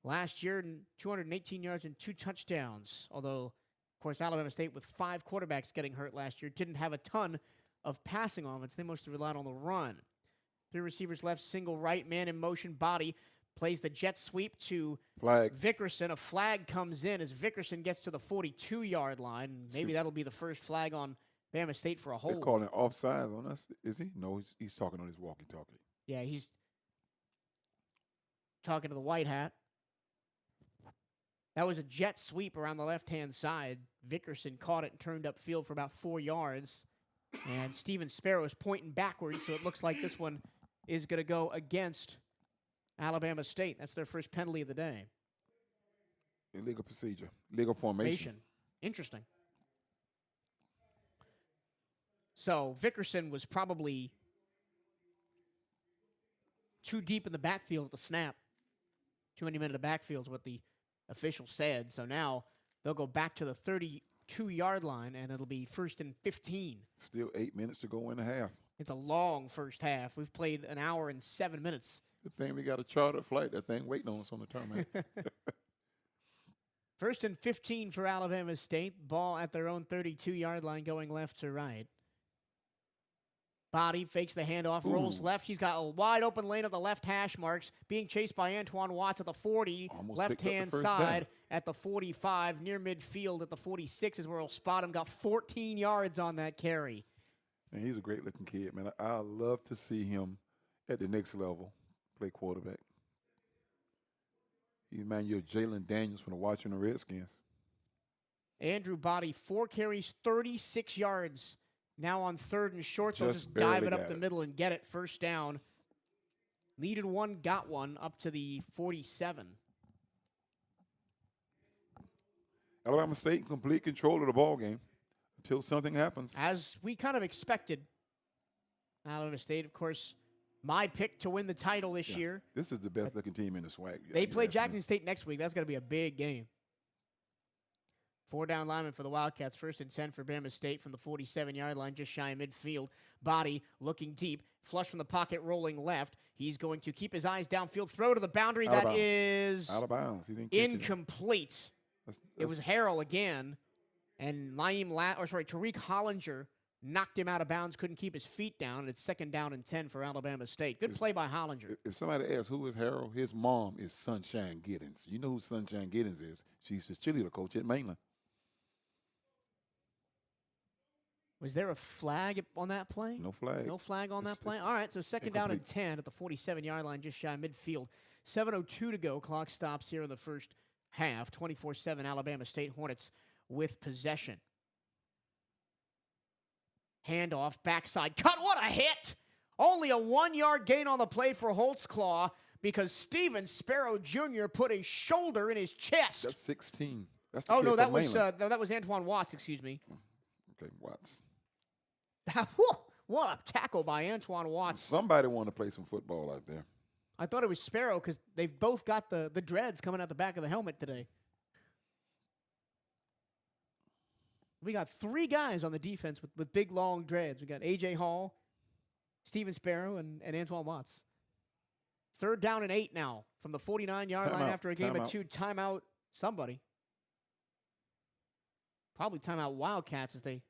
Last year, 218 yards and 2 touchdowns. Although, of course, Alabama State with 5 quarterbacks getting hurt last year didn't have a ton of passing offense. They mostly relied on the run. 3 receivers left, single right, man in motion, body. Plays the jet sweep to Vickerson. A flag comes in as Vickerson gets to the 42-yard line. Maybe that'll be the first flag on Bama State for a hold. They're calling offside on us, is he? No, he's talking on his walkie-talkie. Yeah, he's talking to the white hat. That was a jet sweep around the left-hand side. Vickerson caught it and turned upfield for about 4 yards. And Steven Sparrow is pointing backwards, so it looks like this one is going to go against Alabama State. That's their first penalty of the day. Illegal procedure. Legal formation. Interesting. So Vickerson was probably too deep in the backfield at the snap. Too many men in the backfield is what the official said. So now they'll go back to the 32-yard line, and it'll be 1st and 15. Still 8 minutes to go in the half. It's a long first half. We've played an hour and 7 minutes. Good thing we got a charter flight. That thing waiting on us on the tarmac. 1st and 15 for Alabama State. Ball at their own 32-yard line going left to right. Body fakes the handoff, rolls left. He's got a wide open lane at the left hash marks. Being chased by Antoine Watts at the 40. Left-hand side at the 45. Near midfield at the 46 is where he'll spot him. Got 14 yards on that carry. And he's a great-looking kid, man. I love to see him at the next level play quarterback. He reminds you of Jalen Daniels from the Washington Redskins. Andrew Body, 4 carries, 36 yards. Now on 3rd and short, they'll just dive it up the middle and get it. First down. Needed one, got one, up to the 47. Alabama State in complete control of the ball game until something happens. As we kind of expected. Alabama State, of course, my pick to win the title this year. This is the best-looking team in the SWAC. They play Jackson State next week. That's going to be a big game. 4 down linemen for the Wildcats. 1st and 10 for Bama State from the 47-yard line, just shy of midfield. Body looking deep. Flush from the pocket, rolling left. He's going to keep his eyes downfield. Throw to the boundary. That is out of bounds. He didn't catch incomplete. It was Harrell again. And Tariq Hollinger knocked him out of bounds, couldn't keep his feet down. And it's 2nd down and 10 for Alabama State. Good play by Hollinger. If somebody asks who is Harrell, his mom is Sunshine Giddens. You know who Sunshine Giddens is. She's the cheerleader coach at Mlan. Was there a flag on that play? No flag. No flag on that play? All right, so 2nd down and 10 at the 47-yard line, just shy of midfield. 7:02 to go. Clock stops here in the first half. 24-7 Alabama State Hornets with possession. Handoff, backside cut. What a hit! Only a 1-yard gain on the play for Holtzclaw because Steven Sparrow Jr. put a shoulder in his chest. That's 16. That's that was Antoine Watts, excuse me. Okay, Watts. What a tackle by Antoine Watts. Somebody want to play some football out there. I thought it was Sparrow because they've both got the dreads coming out the back of the helmet today. We got 3 guys on the defense with big, long dreads. We got A.J. Hall, Steven Sparrow, and Antoine Watts. 3rd down and 8 now from the 49-yard line after a game of 2. Timeout somebody. Probably timeout Wildcats as they...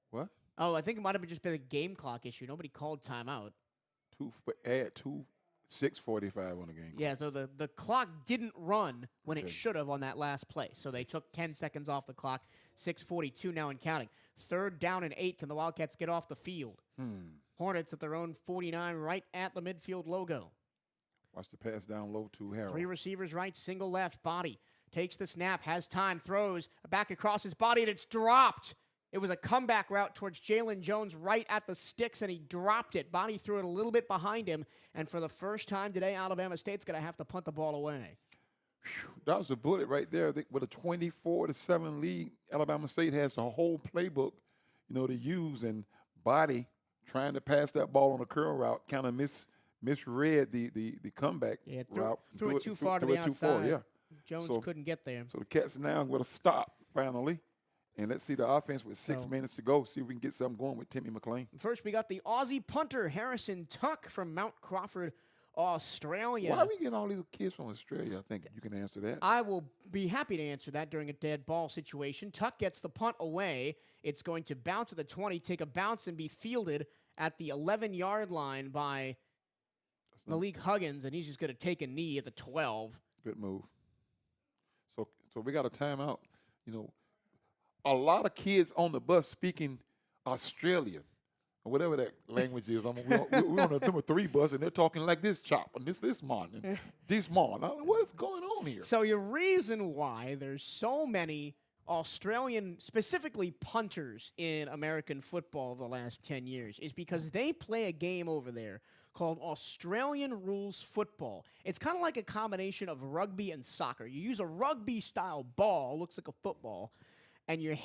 What? Oh, I think it might have just been a game clock issue. Nobody called timeout. 6:45 on the game. Yeah, so the clock didn't run when it should have on that last play. So they took 10 seconds off the clock. 6:42 now and counting. 3rd down and 8. Can the Wildcats get off the field? Hornets at their own 49 right at the midfield logo. Watch the pass down low to Harrell. 3 receivers right, single left. Body takes the snap, has time, throws back across his body, and it's dropped. It was a comeback route towards Jalen Jones right at the sticks, and he dropped it. Body threw it a little bit behind him, and for the first time today, Alabama State's going to have to punt the ball away. That was a bullet right there. With a 24-7 lead, Alabama State has the whole playbook, to use, and Body trying to pass that ball on a curl route kind of misread the comeback route. Threw it too far to the outside. Jones couldn't get there. So the Cats now with a stop finally. And let's see the offense with 6 minutes to go. See if we can get something going with Timmy McLean. First, we got the Aussie punter, Harrison Tuck from Mount Crawford, Australia. Why are we getting all these kids from Australia? I think you can answer that. I will be happy to answer that during a dead ball situation. Tuck gets the punt away. It's going to bounce at the 20, take a bounce, and be fielded at the 11-yard line by Malik Huggins, and he's just going to take a knee at the 12. Good move. So we got a timeout. You know, a lot of kids on the bus speaking Australian or whatever that language is. I mean, we're on a number 3 bus, and they're talking like this chop and this morning, this morning. What is going on here? So your reason why there's so many Australian, specifically punters in American football the last 10 years is because they play a game over there called Australian rules football. It's kind of like a combination of rugby and soccer. You use a rugby-style ball, looks like a football, and you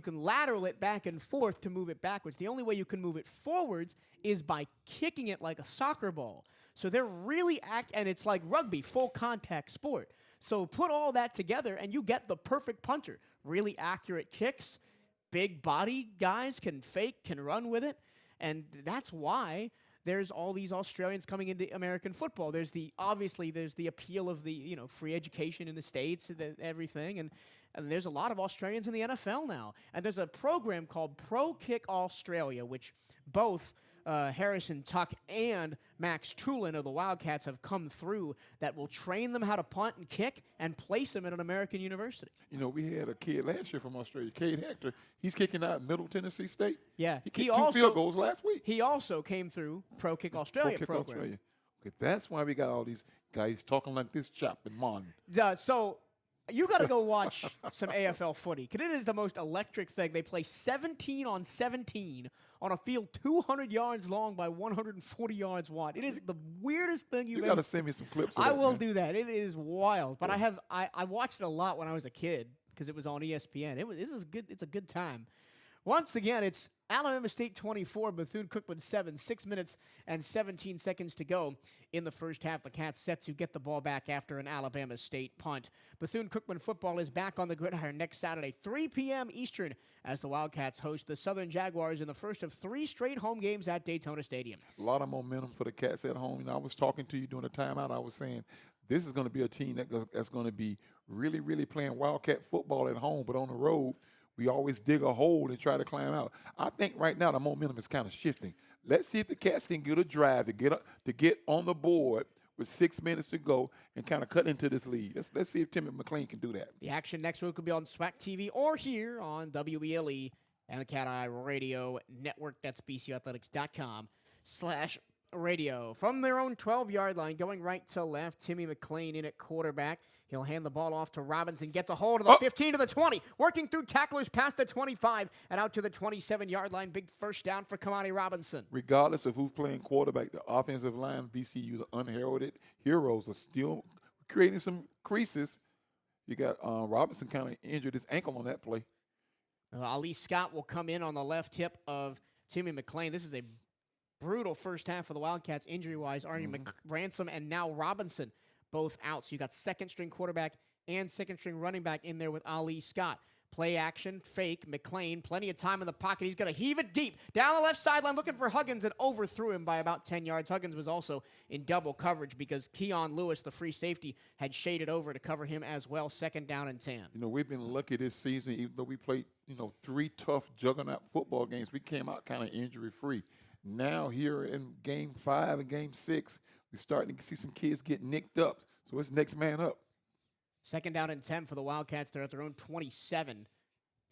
can lateral it back and forth to move it backwards. The only way you can move it forwards is by kicking it like a soccer ball. So they're really and it's like rugby, full contact sport. So put all that together and you get the perfect punter. Really accurate kicks, big body guys can fake, can run with it, and that's why there's all these Australians coming into American football. There's the appeal of the free education in the States and everything, and there's a lot of Australians in the NFL now. And there's a program called Pro Kick Australia, which both Harrison Tuck and Max Trulin of the Wildcats have come through that will train them how to punt and kick and place them at an American university. You know, we had a kid last year from Australia, Cade Hector. He's kicking out Middle Tennessee State. Yeah. He kicked 2 field goals last week. He also came through Pro Kick Australia program. Australia. Okay, that's why we got all these guys talking like this chap and mon. So you got to go watch some AFL footy because it is the most electric thing. They play 17 on 17 on a field 200 yards long by 140 yards wide. It is the weirdest thing you've ever. You got to send me some clips of I that, will man. do that. It is wild. But I watched it a lot when I was a kid because it was on ESPN. It was good. It's a good time. Once again, it's Alabama State 24, Bethune-Cookman 7, 6 minutes and 17 seconds to go in the first half. The Cats set to get the ball back after an Alabama State punt. Bethune-Cookman football is back on the gridiron next Saturday, 3 p.m. Eastern, as the Wildcats host the Southern Jaguars in the first of 3 straight home games at Daytona Stadium. A lot of momentum for the Cats at home. I was talking to you during the timeout. I was saying this is going to be a team that's going to be really, really playing Wildcat football at home, but on the road, we always dig a hole and try to climb out. I think right now the momentum is kind of shifting. Let's see if the Cats can get a drive to get on the board with 6 minutes to go and kind of cut into this lead. Let's see if Timmy McLean can do that. The action next week will be on SWAC TV or here on WELE and the CatEye Radio Network. That's bcuathletics.com/radio. From their own 12-yard line, going right to left, Timmy McLean in at quarterback. He'll hand the ball off to Robinson, gets a hold of the 15 to the 20, working through tacklers past the 25 and out to the 27-yard line. Big first down for Kamani Robinson. Regardless of who's playing quarterback, the offensive line, BCU, the unheralded heroes, are still creating some creases. You got Robinson kind of injured his ankle on that play. Ali Scott will come in on the left hip of Timmy McLean. This is a brutal first half for the Wildcats injury-wise. Arnie Ransom and now Robinson both out. So you got second-string quarterback and second-string running back in there with Ali Scott. Play action, fake, McLean, plenty of time in the pocket. He's going to heave it deep down the left sideline looking for Huggins and overthrew him by about 10 yards. Huggins was also in double coverage because Keon Lewis, the free safety, had shaded over to cover him as well. 2nd down and 10. You know, we've been lucky this season, even though we played, 3 tough juggernaut football games. We came out kind of injury-free. Now here in Game 5 and Game 6, we're starting to see some kids get nicked up. So it's next man up. 2nd down and 10 for the Wildcats. They're at their own 27,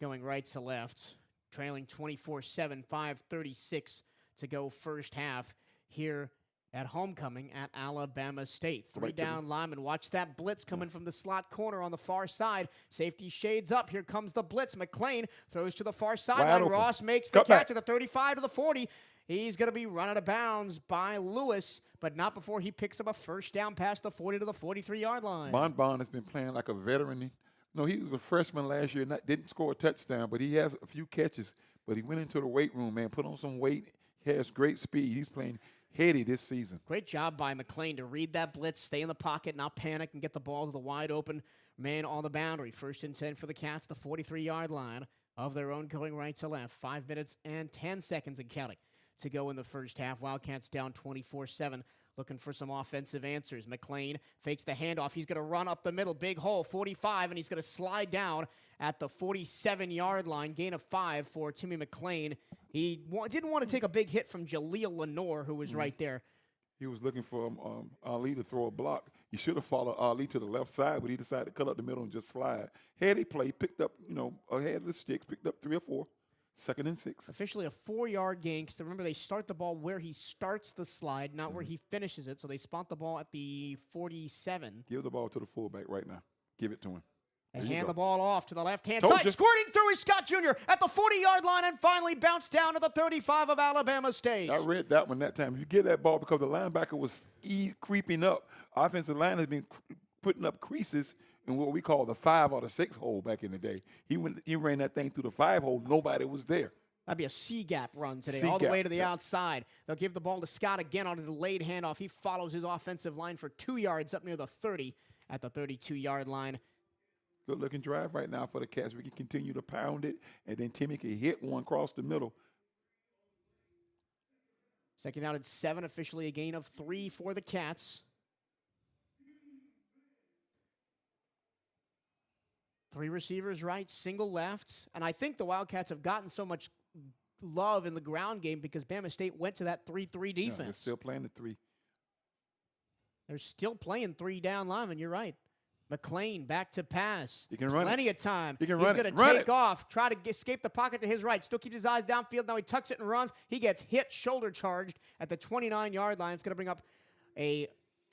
going right to left, trailing 24-7, 5:36 to go first half here at homecoming at Alabama State. 3 down linemen. Watch that blitz coming from the slot corner on the far side. Safety shades up. Here comes the blitz. McLean throws to the far sideline. Ross makes the catch at the 35 to the 40. He's going to be run out of bounds by Lewis, but not before he picks up a first down past the 40 to the 43-yard line. Bon has been playing like a veteran. He was a freshman last year and didn't score a touchdown, but he has a few catches. But he went into the weight room, man, put on some weight. He has great speed. He's playing heady this season. Great job by McLean to read that blitz, stay in the pocket, not panic, and get the ball to the wide open man on the boundary. 1st and 10 for the Cats, the 43-yard line of their own going right to left. 5 minutes and 10 seconds and counting to go in the first half. Wildcats down 24-7. Looking for some offensive answers. McLean fakes the handoff. He's going to run up the middle. Big hole, 45, and he's going to slide down at the 47-yard line. Gain of 5 for Timmy McLean. He didn't want to take a big hit from Jaleel Lenore, who was right there. He was looking for Ali to throw a block. He should have followed Ali to the left side, but he decided to cut up the middle and just slide. Had he played, picked up, ahead of the sticks, picked up 3 or 4. 2nd and 6. Officially a 4-yard gain, because remember, they start the ball where he starts the slide, not where he finishes it. So they spot the ball at the 47. Give the ball to the fullback right now. Give it to him. They hand the ball off to the left-hand Told side. you. Squirting through is Scott Jr. at the 40-yard line and finally bounced down to the 35 of Alabama State. I read that one that time. If you get that ball because the linebacker was creeping up, offensive line has been putting up creases in what we call the 5 or the 6 hole back in the day. He ran that thing through the 5 hole. Nobody was there. That'd be a C-gap run today, all the way to the outside. They'll give the ball to Scott again on a delayed handoff. He follows his offensive line for 2 yards up near the 30 at the 32-yard line. Good-looking drive right now for the Cats. We can continue to pound it, and then Timmy can hit one across the middle. Second out at 7, officially a gain of 3 for the Cats. 3 receivers right, single left. And I think the Wildcats have gotten so much love in the ground game because Bama State went to that 3-3 defense. Yeah, they're still playing the 3. They're still playing 3 down linemen. You're right. McLean back to pass. You can run Plenty of time. You can He's run going it. to Run take it. off, try to escape the pocket to his right. Still keeps his eyes downfield. Now he tucks it and runs. He gets hit, shoulder charged at the 29-yard line. It's going to bring up a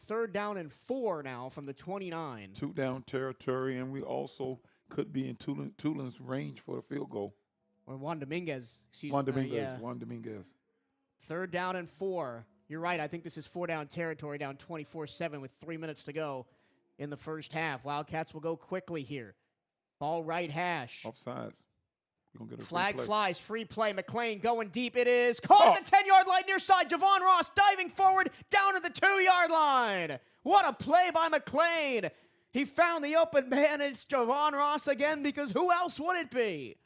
3rd down and 4 now from the 29. 2 down territory, and we also could be in Tulin's range for a field goal. Or Juan Dominguez. Juan Dominguez. 3rd down and 4. You're right. I think this is 4 down territory, down 24-7 with 3 minutes to go in the first half. Wildcats will go quickly here. Ball right hash. Offsides. We're gonna get a Flag free play. flies, free play. McLean going deep. It is caught at the 10-yard line near side. Javon Ross diving forward down to the 2-yard line. What a play by McLean. He found the open man. It's Javon Ross again, because who else would it be?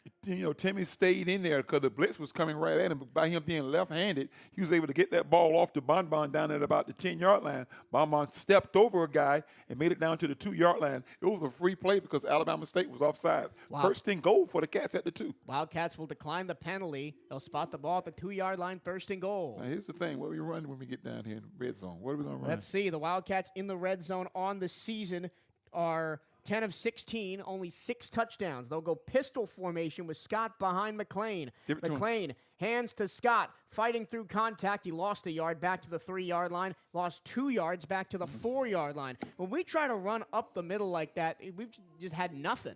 Timmy stayed in there because the blitz was coming right at him. But by him being left-handed, he was able to get that ball off to Bonbon down at about the 10-yard line. Bonbon stepped over a guy and made it down to the 2-yard line. It was a free play because Alabama State was offside. Wow. 1st and goal for the Cats at the 2. Wildcats will decline the penalty. They'll spot the ball at the 2-yard line, 1st and goal. Now, here's the thing. What are we running when we get down here in the red zone? What are we going to run? Let's see. The Wildcats in the red zone on the season are 10 of 16, only 6 touchdowns. They'll go pistol formation with Scott behind McLean. McLean hands to Scott, fighting through contact. He lost a yard back to the 3-yard line, lost 2 yards back to the 4-yard line. When we try to run up the middle like that, we've just had nothing.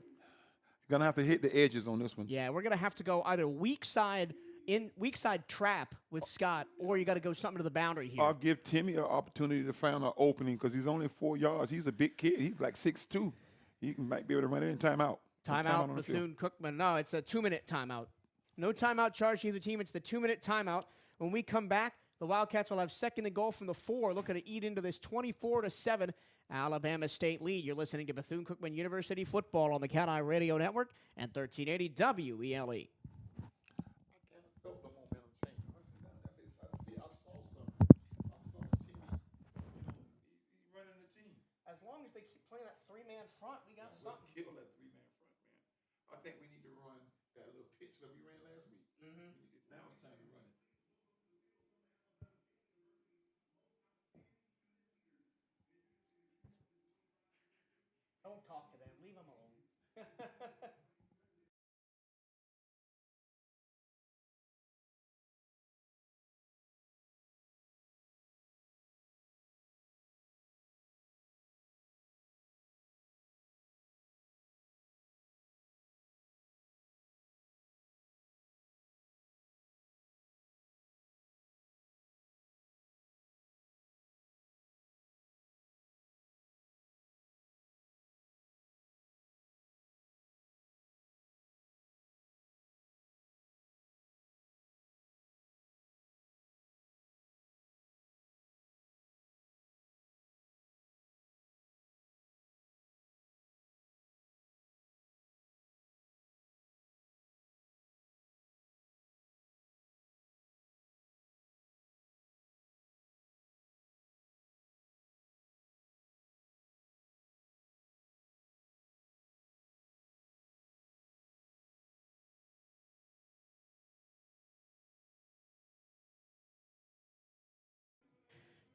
You're going to have to hit the edges on this one. Yeah, we're going to have to go either weak side trap with Scott, or you got to go something to the boundary here. I'll give Timmy an opportunity to find an opening because he's only 4 yards. He's a big kid. He's like 6'2". He might be able to run it in timeout. Timeout, Bethune-Cookman. No, it's a 2-minute timeout. No timeout charge to either team. It's the 2-minute timeout. When we come back, the Wildcats will have 2nd and goal from the 4, looking to eat into this 24-7 Alabama State lead. You're listening to Bethune-Cookman University football on the CatEye Radio Network and 1380 WELE. As long as they keep playing that 3-man front, we got something. Kill that 3-man front, man. I think we need to run that little pitch that we ran last week. Now it's time to run it. Don't talk to them. Leave them alone.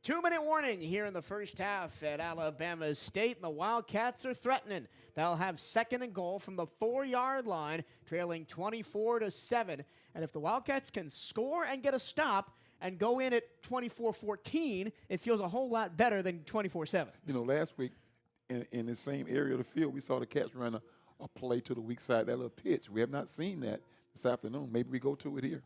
2-minute warning here in the first half at Alabama State, and the Wildcats are threatening. They'll have 2nd and goal from the 4-yard line, trailing 24-7. And if the Wildcats can score and get a stop and go in at 24-14, it feels a whole lot better than 24-7. You know, last week in the same area of the field, we saw the Cats run a play to the weak side, that little pitch. We have not seen that this afternoon. Maybe we go to it here.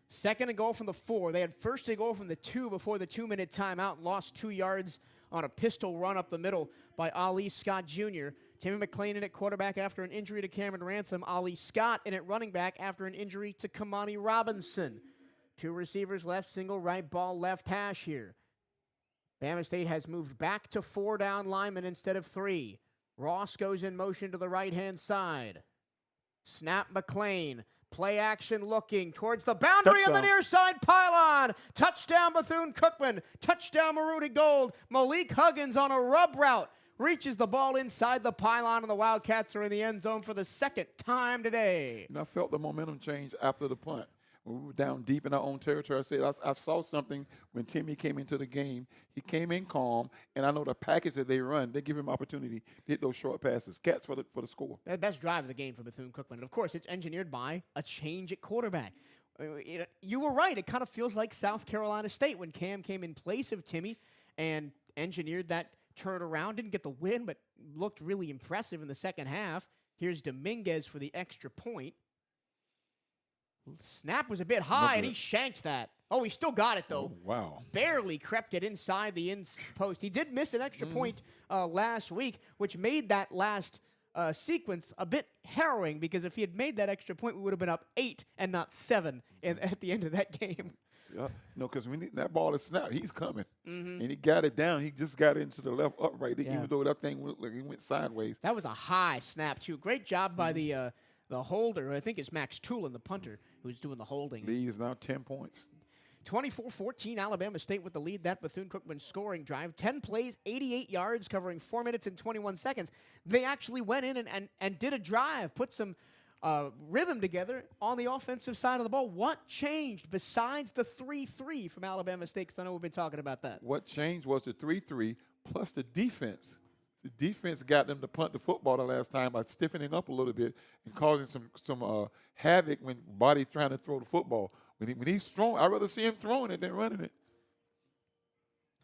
2nd and goal from the 4. They had 1st and goal from the 2 before the 2-minute timeout. Lost 2 yards on a pistol run up the middle by Ali Scott Jr. Timmy McLean in at quarterback after an injury to Cameron Ransom. Ali Scott in at running back after an injury to Kamani Robinson. 2 receivers left, single right, ball left hash here. Bama State has moved back to 4 down linemen instead of 3. Ross goes in motion to the right-hand side. Snap McLean. Play action looking towards the boundary on the near side pylon. Touchdown Bethune-Cookman. Touchdown Maruti Gold. Malik Huggins on a rub route. Reaches the ball inside the pylon, and the Wildcats are in the end zone for the 2nd time today. And I felt the momentum change after the punt. When we were down deep in our own territory, I said I saw something when Timmy came into the game. He came in calm, and I know the package that they run, they give him opportunity to hit those short passes. Cats for the score. The best drive of the game for Bethune-Cookman. And, of course, it's engineered by a change at quarterback. You were right. It kind of feels like South Carolina State when Cam came in place of Timmy and engineered that turnaround. Didn't get the win, but looked really impressive in the second half. Here's Dominguez for the extra point. Snap was a bit high, and he shanked that. Oh, he still got it, though. Oh, wow. Barely crept it inside the post. He did miss an extra point last week, which made that last sequence a bit harrowing, because if he had made that extra point, we would have been up 8 and not 7 at the end of that game. Yeah, no, because when that ball is snapped, he's coming. And he got it down. He just got into the left upright, even though that thing went sideways. That was a high snap, too. Great job by the holder. I think it's Max Tulin, the punter, who's doing the holding. Lead is now 10 points. 24-14, Alabama State with the lead. That Bethune-Cookman scoring drive. 10 plays, 88 yards, covering 4 minutes and 21 seconds. They actually went in and did a drive, put some rhythm together on the offensive side of the ball. What changed besides the 3-3 from Alabama State? Because I know we've been talking about that. What changed was the 3-3 plus the defense. The defense got them to punt the football the last time by stiffening up a little bit and causing some havoc when Body's trying to throw the football. When he's throwing, I'd rather see him throwing it than running it.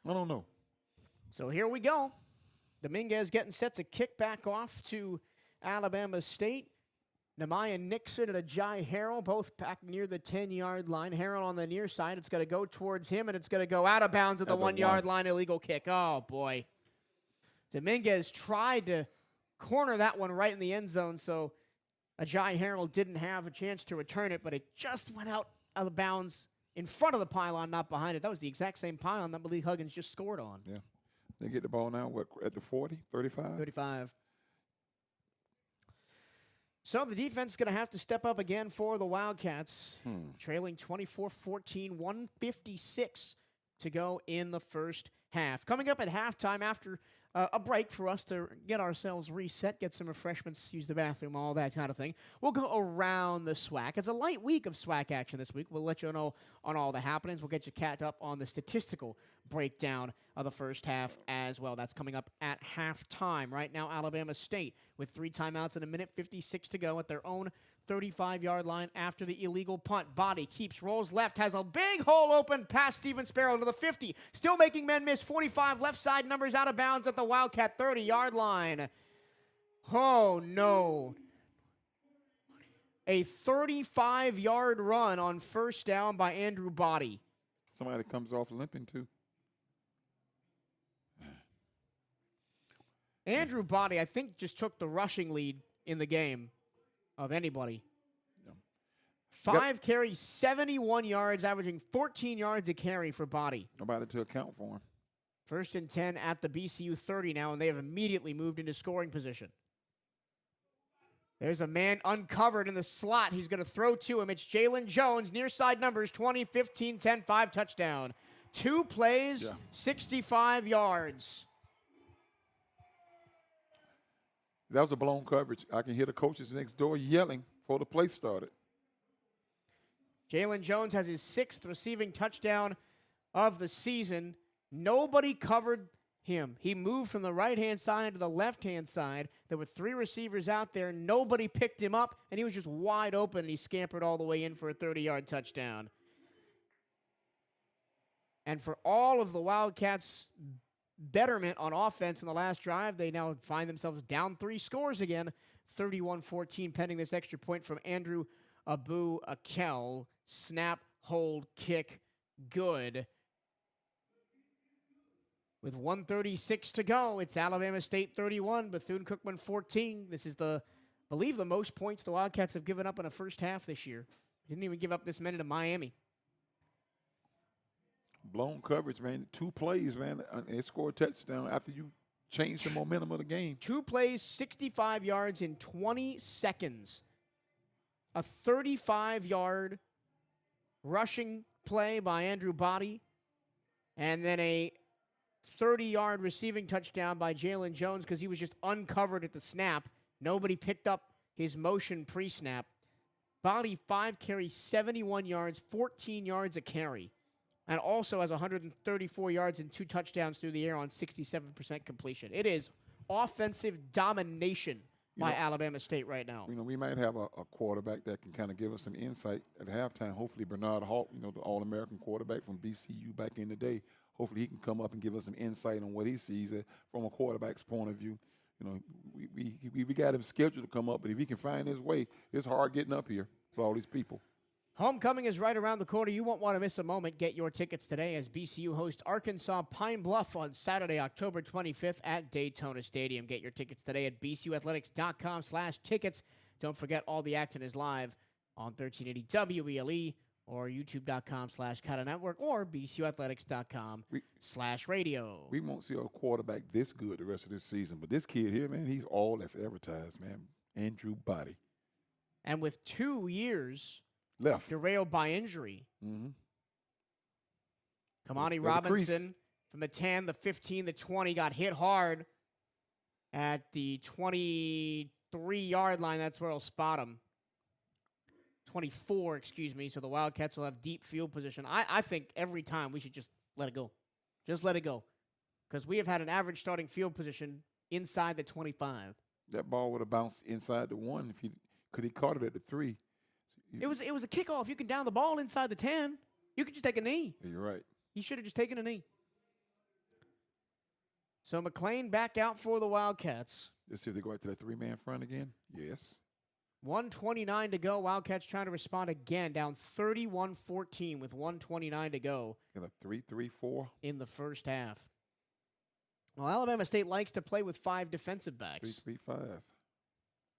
I don't know. So here we go. Dominguez getting set to kick back off to Alabama State. Nehemiah Nixon and Ajay Harrell both back near the 10-yard line. Harrell on the near side. It's going to go towards him, and it's going to go out of bounds at the 1-yard line. Illegal kick. Oh, boy. Dominguez tried to corner that one right in the end zone, so Ajay Harrell didn't have a chance to return it, but it just went out of bounds in front of the pylon, not behind it. That was the exact same pylon that Malik Huggins just scored on. Yeah. They get the ball now, at the 40, 35? 35. So the defense is going to have to step up again for the Wildcats, trailing 24-14, 1:56 to go in the first half. Coming up at halftime after a break for us to get ourselves reset, get some refreshments, use the bathroom, all that kind of thing. We'll go around the SWAC. It's a light week of SWAC action this week. We'll let you know on all the happenings. We'll get you caught up on the statistical breakdown of the first half as well. That's coming up at halftime. Right now, Alabama State with 3 timeouts and 1:56 to go at their own 35-yard line after the illegal punt. Body keeps, rolls left, has a big hole open past Steven Sparrow to the 50. Still making men miss. 45 left side numbers out of bounds at the Wildcat 30-yard line. Oh, no. A 35-yard run on first down by Andrew Body. Somebody comes off limping, too. Andrew Body, I think, just took the rushing lead in the game of anybody. Yeah. 5 carries, 71 yards, averaging 14 yards a carry for Body. Nobody to account for him. 1st and 10 at the BCU 30 now, and they have immediately moved into scoring position. There's a man uncovered in the slot. He's going to throw to him. It's Jalen Jones, near side numbers, 20, 15, 10, 5, touchdown. 2 plays, 65 yards. That was a blown coverage. I can hear the coaches next door yelling before the play started. Jalen Jones has his 6th receiving touchdown of the season. Nobody covered him. He moved from the right-hand side to the left-hand side. There were 3 receivers out there. Nobody picked him up, and he was just wide open, and he scampered all the way in for a 30-yard touchdown. And for all of the Wildcats' betterment on offense in the last drive, they now find themselves down 3 scores again, 31-14, pending this extra point from Andrew Abu-Akel. Snap, hold, kick, good. With 1:36 to go, it's Alabama State 31, Bethune-Cookman 14. This is I believe the most points the Wildcats have given up in a first half this year. Didn't even give up this many to Miami. Blown coverage, man. 2 plays, man. They scored a touchdown after you changed the momentum of the game. 2 plays, 65 yards in 20 seconds. A 35-yard rushing play by Andrew Body, and then a 30-yard receiving touchdown by Jalen Jones because he was just uncovered at the snap. Nobody picked up his motion pre-snap. Body 5 carries, 71 yards, 14 yards a carry, and also has 134 yards and 2 touchdowns through the air on 67% completion. It is offensive domination by Alabama State right now. We might have a quarterback that can kind of give us some insight at halftime. Hopefully Bernard Hawk, the All-American quarterback from BCU back in the day, hopefully he can come up and give us some insight on what he sees from a quarterback's point of view. We got him scheduled to come up, but if he can find his way, it's hard getting up here for all these people. Homecoming is right around the corner. You won't want to miss a moment. Get your tickets today as BCU hosts Arkansas Pine Bluff on Saturday, October 25th at Daytona Stadium. Get your tickets today at bcuathletics.com/tickets. Don't forget all the action is live on 1380 WELE or youtube.com/CatEye Network or bcuathletics.com/radio. We won't see a quarterback this good the rest of this season, but this kid here, man, he's all that's advertised, man. Andrew Body. And with 2 years left derailed by injury. Mm-hmm. Kamani Robinson from the 10, the 15, the 20 got hit hard at the 23-yard line. That's where I'll spot him. 24, excuse me. So the Wildcats will have deep field position. I think every time we should just let it go. Just let it go. Because we have had an average starting field position inside the 25. That ball would have bounced inside the 1 because he caught it at the 3. It was a kickoff. You can down the ball inside the 10. You could just take a knee. Yeah, you're right. He should have just taken a knee. So McLean back out for the Wildcats. Let's see if they go out to that 3-man front again. Yes. 1:29 to go. Wildcats trying to respond again, down 31-14 with 1:29 to go. Got a 3-3-4 in the first half. Well, Alabama State likes to play with 5 defensive backs. 3-3-5.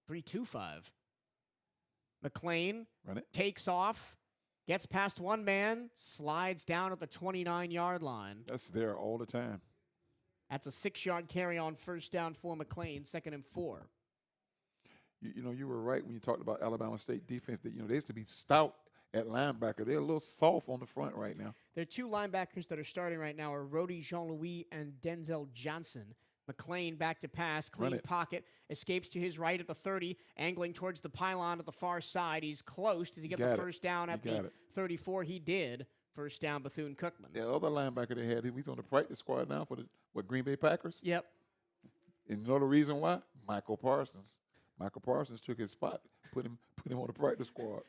3-2-5. McLean takes off, gets past one man, slides down at the 29-yard line. That's there all the time. That's a 6-yard carry on first down for McLean, 2nd and 4. You were right when you talked about Alabama State defense. That they used to be stout at linebacker. They're a little soft on the front right now. There are 2 linebackers that are starting right now are Rody Jean-Louis and Denzel Johnson. McLean back to pass, clean pocket, escapes to his right at the 30, angling towards the pylon at the far side. He's close. Does he get the first down at the 34? He did. First down, Bethune-Cookman. The other linebacker they had, he's on the practice squad now for the Green Bay Packers? Yep. And you know the reason why? Michael Parsons. Michael Parsons took his spot, put him on the practice squad.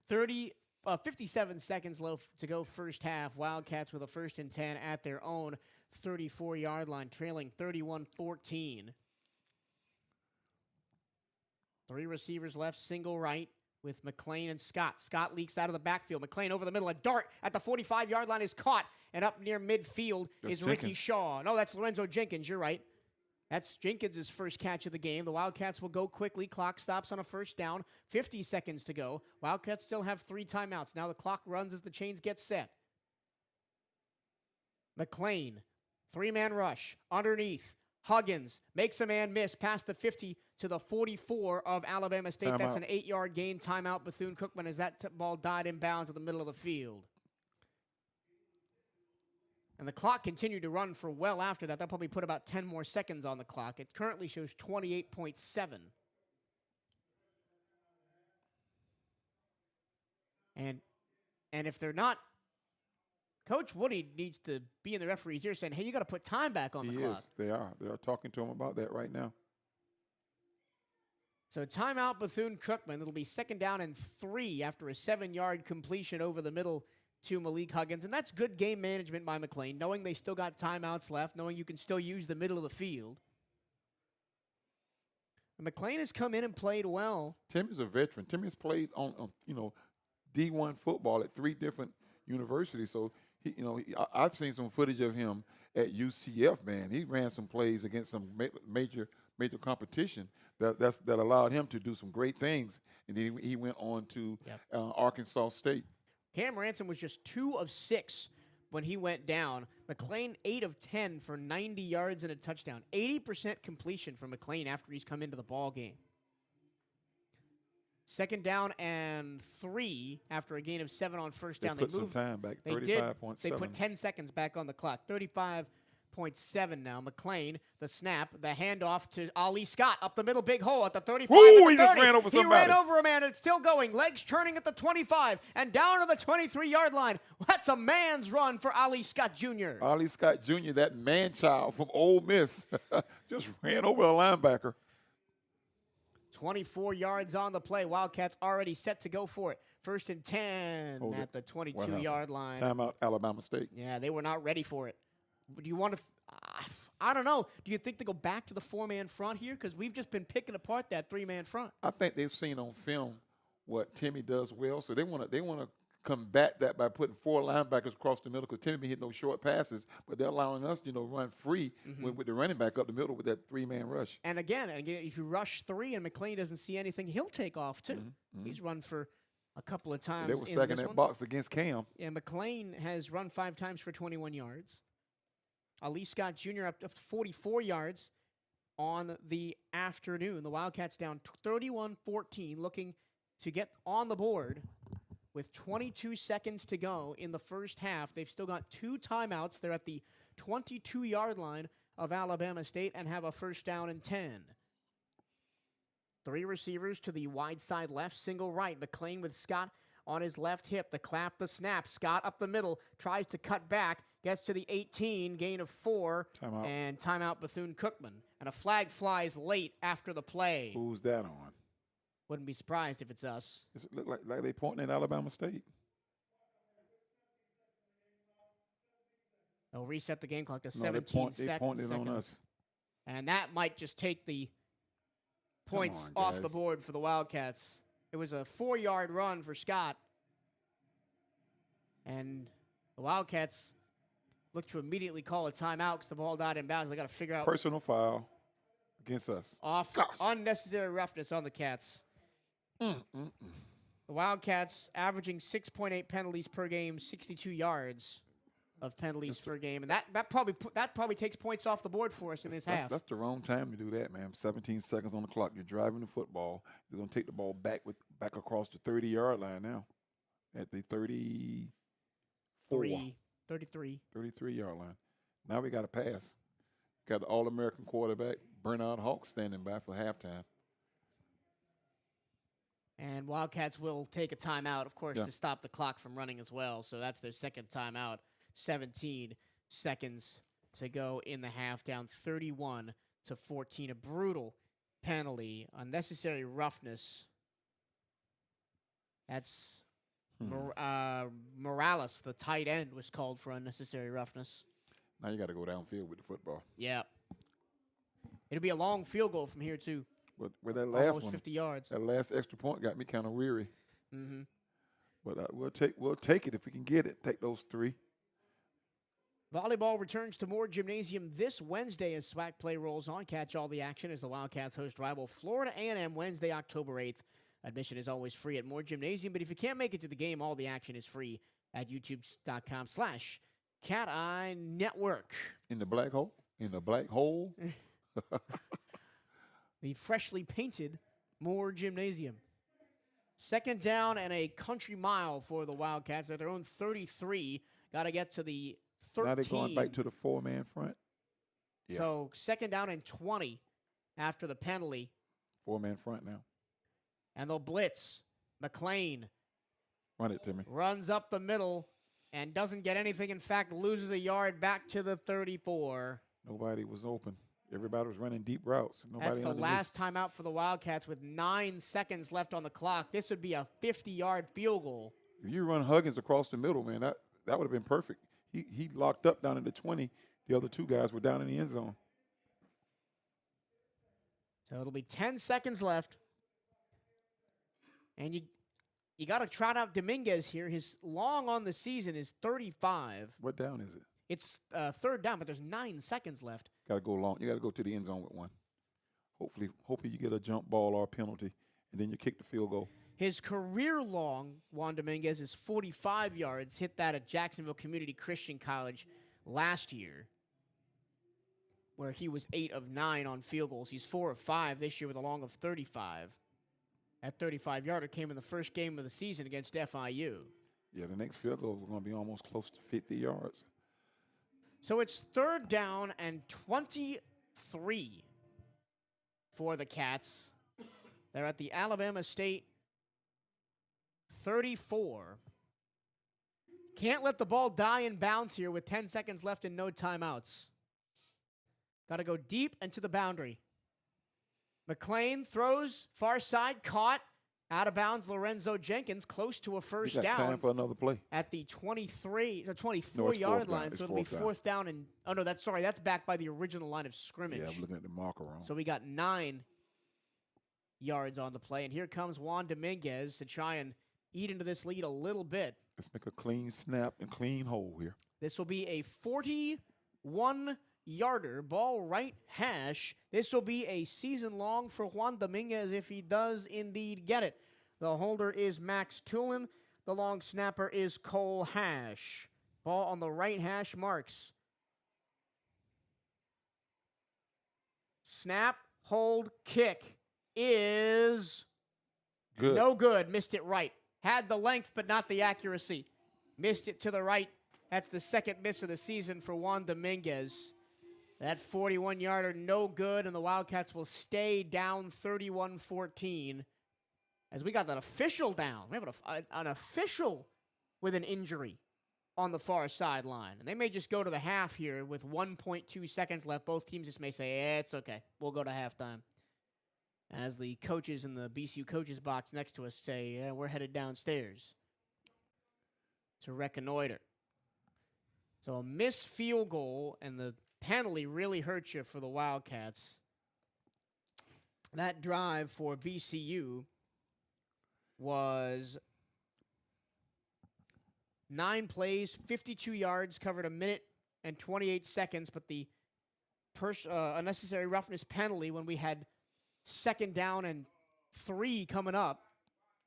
57 seconds to go first half. Wildcats with a 1st and 10 at their own 34-yard line, trailing 31-14. 3 receivers left, single right with McLean and Scott. Scott leaks out of the backfield. McLean over the middle. A dart at the 45-yard line is caught, and up near midfield is Ricky Shaw. No, that's Lorenzo Jenkins. You're right. That's Jenkins' first catch of the game. The Wildcats will go quickly. Clock stops on a first down. 50 seconds to go. Wildcats still have 3 timeouts. Now the clock runs as the chains get set. McLean, 3-man rush, underneath. Huggins makes a man miss past the 50 to the 44 of Alabama State. That's an 8-yard gain. Timeout Bethune-Cookman as that ball died inbounds in the middle of the field. And the clock continued to run for well after that. That probably put about 10 more seconds on the clock. It currently shows 28.7. And if they're not Coach Woody needs to be in the referee's ear saying, hey, you got to put time back on the clock. They are. They are talking to him about that right now. So timeout Bethune-Cookman. It'll be 2nd down and 3 after a 7-yard completion over the middle to Malik Huggins. And that's good game management by McLean, knowing they still got timeouts left, knowing you can still use the middle of the field. And McLean has come in and played well. Timmy's a veteran. Timmy has played on D1 football at 3 different universities. So, I've seen some footage of him at UCF, man. He ran some plays against some major competition that allowed him to do some great things. And then he went on to Arkansas State. Cam Ransom was just 2 of 6 when he went down. McLean 8 of 10 for 90 yards and a touchdown. 80% completion for McLean after he's come into the ball game. 2nd down and 3 after a gain of 7 on first down. They put some time back, 35.7. They put 10 seconds back on the clock. 35.7 now. McLean, the snap, the handoff to Ali Scott up the middle, big hole at the 35. Ooh, at the 30. he just ran over somebody. He ran over a man. It's still going. Legs turning at the 25 and down to the 23-yard line. That's a man's run for Ali Scott Jr. Ali Scott Jr., that man-child from Ole Miss, just ran over a linebacker. 24 yards on the play. Wildcats already set to go for it. 1st and 10 at the 22-yard line. Timeout, Alabama State. Yeah, they were not ready for it. Do you want to I don't know. Do you think they go back to the 4-man front here? Because we've just been picking apart that 3-man front. I think they've seen on film what Timmy does well, so they want to combat that by putting 4 linebackers across the middle, because Timmy been hitting those short passes, but they're allowing us, run free with the running back up the middle with that 3-man rush. And again, if you rush 3 and McLean doesn't see anything, he'll take off too. He's run for a couple of times. They were stacking that box against Cam. Yeah, McLean has run 5 times for 21 yards. Ali Scott Jr. up to 44 yards on the afternoon. The Wildcats down 31-14, looking to get on the board with 22 seconds to go in the first half. They've still got 2 timeouts. They're at the 22-yard line of Alabama State and have a 1st down and 10. 3 receivers to the wide side left, single right. McLean with Scott on his left hip, the clap, the snap. Scott up the middle, tries to cut back, gets to the 18, gain of 4, and timeout Bethune-Cookman. And a flag flies late after the play. Who's that on? Wouldn't be surprised if it's us. Does it look like they pointing at Alabama State? They'll reset the game clock to 17 seconds. They pointed on us. And that might just take the points off the board for the Wildcats. It was a 4-yard run for Scott. And the Wildcats look to immediately call a timeout because the ball died in bounds. They got to figure out. Personal foul against us. Unnecessary roughness on the Cats. The Wildcats averaging 6.8 penalties per game, 62 yards of penalties per game. And that probably takes points off the board for us in this half. That's the wrong time to do that, man. 17 seconds on the clock. You're driving the football. You're going to take the ball back across the 30-yard line now at the 33-yard line. Now we got to pass. Got the All-American quarterback, Bernard Hawk, standing by for halftime. And Wildcats will take a timeout, of course, to stop the clock from running as well. So that's their second timeout. 17 seconds to go in the half, down 31-14. A brutal penalty, unnecessary roughness. That's Morales, the tight end, was called for unnecessary roughness. Now you got to go downfield with the football. Yeah. It'll be a long field goal from here, too. But that last almost one, 50 yards. That last extra point got me kind of weary. But we'll take it if we can get it. Take those 3. Volleyball returns to Moore Gymnasium this Wednesday as SWAC play rolls on. Catch all the action as the Wildcats host rival Florida A&M Wednesday, October 8th. Admission is always free at Moore Gymnasium, but if you can't make it to the game, all the action is free at youtube.com/CatEye Network. In the black hole? In the black hole? The freshly painted Moore Gymnasium. 2nd down and a country mile for the Wildcats at their own 33. Got to get to the 13. Now they're going back to the 4-man front. Yeah. So 2nd down and 20 after the penalty. 4-man front now. And they'll blitz. McLean Run it, Timmy. runs up the middle and doesn't get anything. In fact, loses a yard back to the 34. Nobody was open. Everybody was running deep routes. Nobody That's the underneath. last timeout for the Wildcats with 9 seconds left on the clock. This would be a 50-yard field goal. If you run Huggins across the middle, man, that would have been perfect. He locked up down in the 20. The other two guys were down in the end zone. So it'll be 10 seconds left. And you got to trot out Dominguez here. His long on the season is 35. What down is it? It's third down, but there's 9 seconds left. Got to go long. You got to go to the end zone with one. Hopefully you get a jump ball or a penalty, and then you kick the field goal. His career long, Juan Dominguez, is 45 yards. Hit that at Jacksonville Community Christian College last year, where he was 8 of 9 on field goals. He's 4 of 5 this year with a long of 35. That 35-yarder came in the first game of the season against FIU. Yeah, the next field goal is going to be almost close to 50 yards. So it's third down and 23 for the Cats. They're at the Alabama State 34. Can't let the ball die in bounds here with 10 seconds left and no timeouts. Got to go deep and to the boundary. McLean throws far side, caught. Out of bounds, Lorenzo Jenkins, close to a first down. Time for another play. At the 24-yard line, so it'll be fourth down. And oh no, that's back by the original line of scrimmage. Yeah, I'm looking at the marker wrong. So we got 9 yards on the play, and here comes Juan Dominguez to try and eat into this lead a little bit. Let's make a clean snap and clean hole here. This will be a 41-yarder, ball right hash. This will be a season long for Juan Dominguez if he does indeed get it. The holder is Max Tulin. The long snapper is Cole Hash. Ball on the right hash marks. Snap, hold, kick is good. No good. Missed it right. Had the length, but not the accuracy. Missed it to the right. That's the second miss of the season for Juan Dominguez. That 41-yarder, no good, and the Wildcats will stay down 31-14. As we got that official down. We have an official with an injury on the far sideline. And they may just go to the half here with 1.2 seconds left. Both teams just may say, it's okay. We'll go to halftime. As the coaches in the BCU coaches box next to us say, we're headed downstairs to reconnoiter. So a missed field goal, and the penalty really hurt you for the Wildcats. That drive for BCU was 9 plays, 52 yards, covered a minute and 28 seconds, but the unnecessary roughness penalty when we had second down and 3 coming up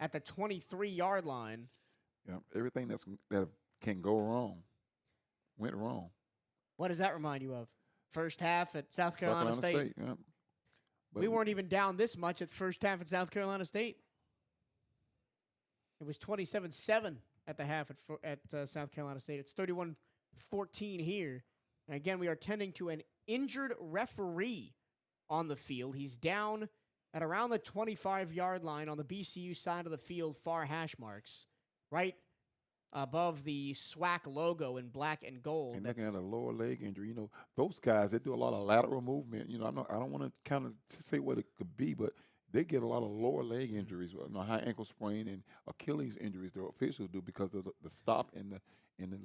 at the 23-yard line. Yeah, everything that can go wrong went wrong. What does that remind you of? First half at South Carolina State. Yeah. We weren't even down this much at first half at South Carolina State. It was 27-7 at the half at South Carolina State. It's 31-14 here. And again, we are tending to an injured referee on the field. He's down at around the 25-yard line on the BCU side of the field, far hash marks, right above the SWAC logo in black and gold. And looking at a lower leg injury, those guys, they do a lot of lateral movement. I don't want to kind of say what it could be, but they get a lot of lower leg injuries, high ankle sprain and Achilles injuries. The officials do because of the stop and the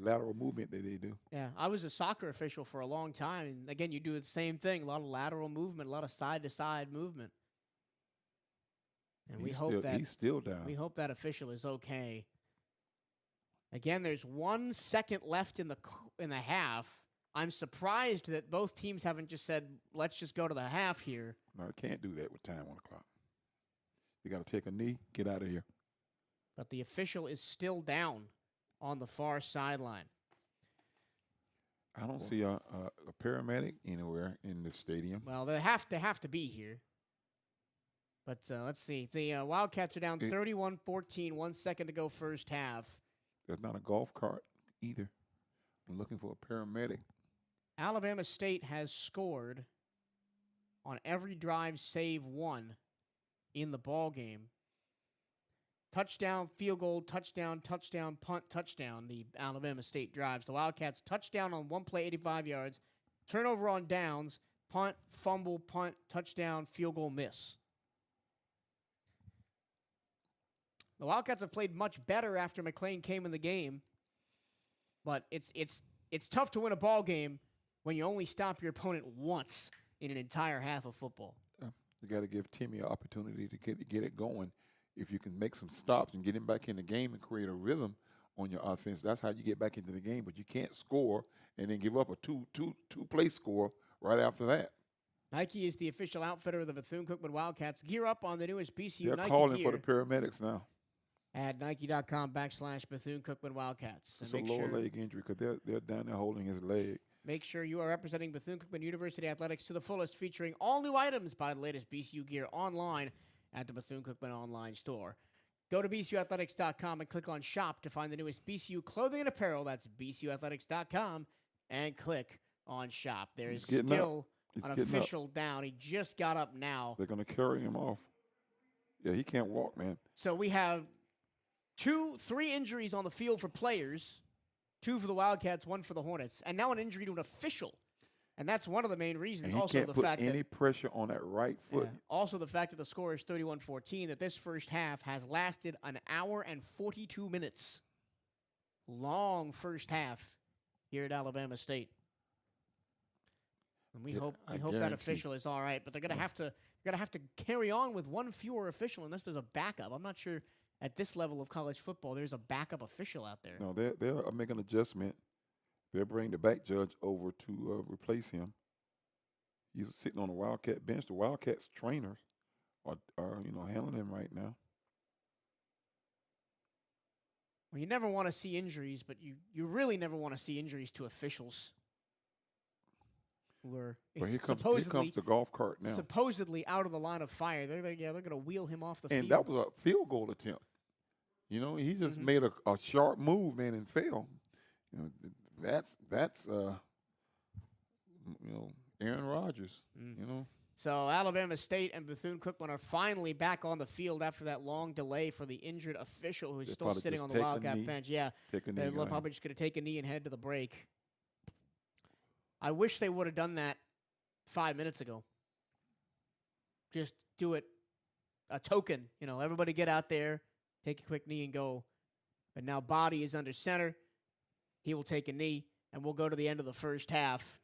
lateral movement that they do. Yeah, I was a soccer official for a long time. And again, you do the same thing, a lot of lateral movement, a lot of side-to-side movement. And he's still down. We hope that official is okay. Again, there's 1 second left in the half. I'm surprised that both teams haven't just said, let's just go to the half here. No, you can't do that with time on the clock. You got to take a knee, get out of here. But the official is still down on the far sideline. I don't see a paramedic anywhere in the stadium. Well, they have to be here. But let's see. The Wildcats are down 31-14, 1 second to go first half. There's not a golf cart either. I'm looking for a paramedic. Alabama State has scored on every drive save one in the ball game. touchdown, field goal, touchdown, touchdown, punt, touchdown, the Alabama State drives. The Wildcats touchdown on one play, 85 yards, turnover on downs, punt, fumble, punt, touchdown, field goal, miss. The Wildcats have played much better after McLean came in the game, but it's tough to win a ball game when you only stop your opponent once in an entire half of football. You got to give Timmy an opportunity to get it going. If you can make some stops and get him back in the game and create a rhythm on your offense, that's how you get back into the game. But you can't score and then give up a two play score right after that. Nike is the official outfitter of the Bethune-Cookman Wildcats. Gear up on the newest BCU They're Nike calling gear for the paramedics now. at Nike.com/Bethune-Cookman Wildcats. It's a lower leg injury because they're down there holding his leg. Make sure you are representing Bethune-Cookman University Athletics to the fullest, featuring all new items by the latest BCU gear online at the Bethune-Cookman online store. Go to BCUathletics.com and click on Shop to find the newest BCU clothing and apparel. That's BCUathletics.com and click on Shop. There's still an official down. He just got up now. They're going to carry him off. Yeah, he can't walk, man. So we have 3 injuries on the field for players. 2 for the Wildcats, 1 for the Hornets, and now an injury to an official. And that's one of the main reasons. And he also, can't the put fact any that pressure on that right foot. also, the fact that the score is 31-14, that this first half has lasted an hour and 42 minutes. Long first half here at Alabama State. And we hope that official is all right, but they're gonna have to carry on with one fewer official unless there's a backup. I'm not sure at this level of college football there's a backup official out there. No, they're making an adjustment. They'll bring the back judge over to replace him. He's sitting on the Wildcat bench. The Wildcats trainers are handling him right now. Well, you never want to see injuries, but you really never want to see injuries to officials who are here comes the golf cart now. Supposedly out of the line of fire. They're going to wheel him off the field. And that was a field goal attempt. He just made a sharp move, man, and fell. That's Aaron Rodgers. So Alabama State and Bethune-Cookman are finally back on the field after that long delay for the injured official who's still sitting on the Wildcat bench. Yeah, they're probably just going to take a knee and head to the break. I wish they would have done that 5 minutes ago. Just do it, a token. Everybody get out there, take a quick knee and go. But now Body is under center. He will take a knee, and we'll go to the end of the first half.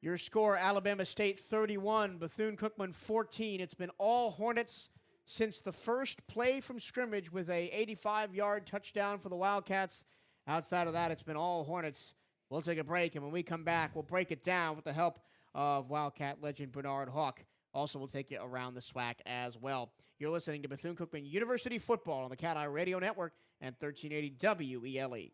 Your score, Alabama State 31, Bethune-Cookman 14. It's been all Hornets since the first play from scrimmage was a 85-yard touchdown for the Wildcats. Outside of that, it's been all Hornets. We'll take a break, and when we come back, we'll break it down with the help of Wildcat legend Bernard Hawk. Also, we'll take you around the SWAC as well. You're listening to Bethune-Cookman University Football on the CatEye Radio Network and 1380 WELE.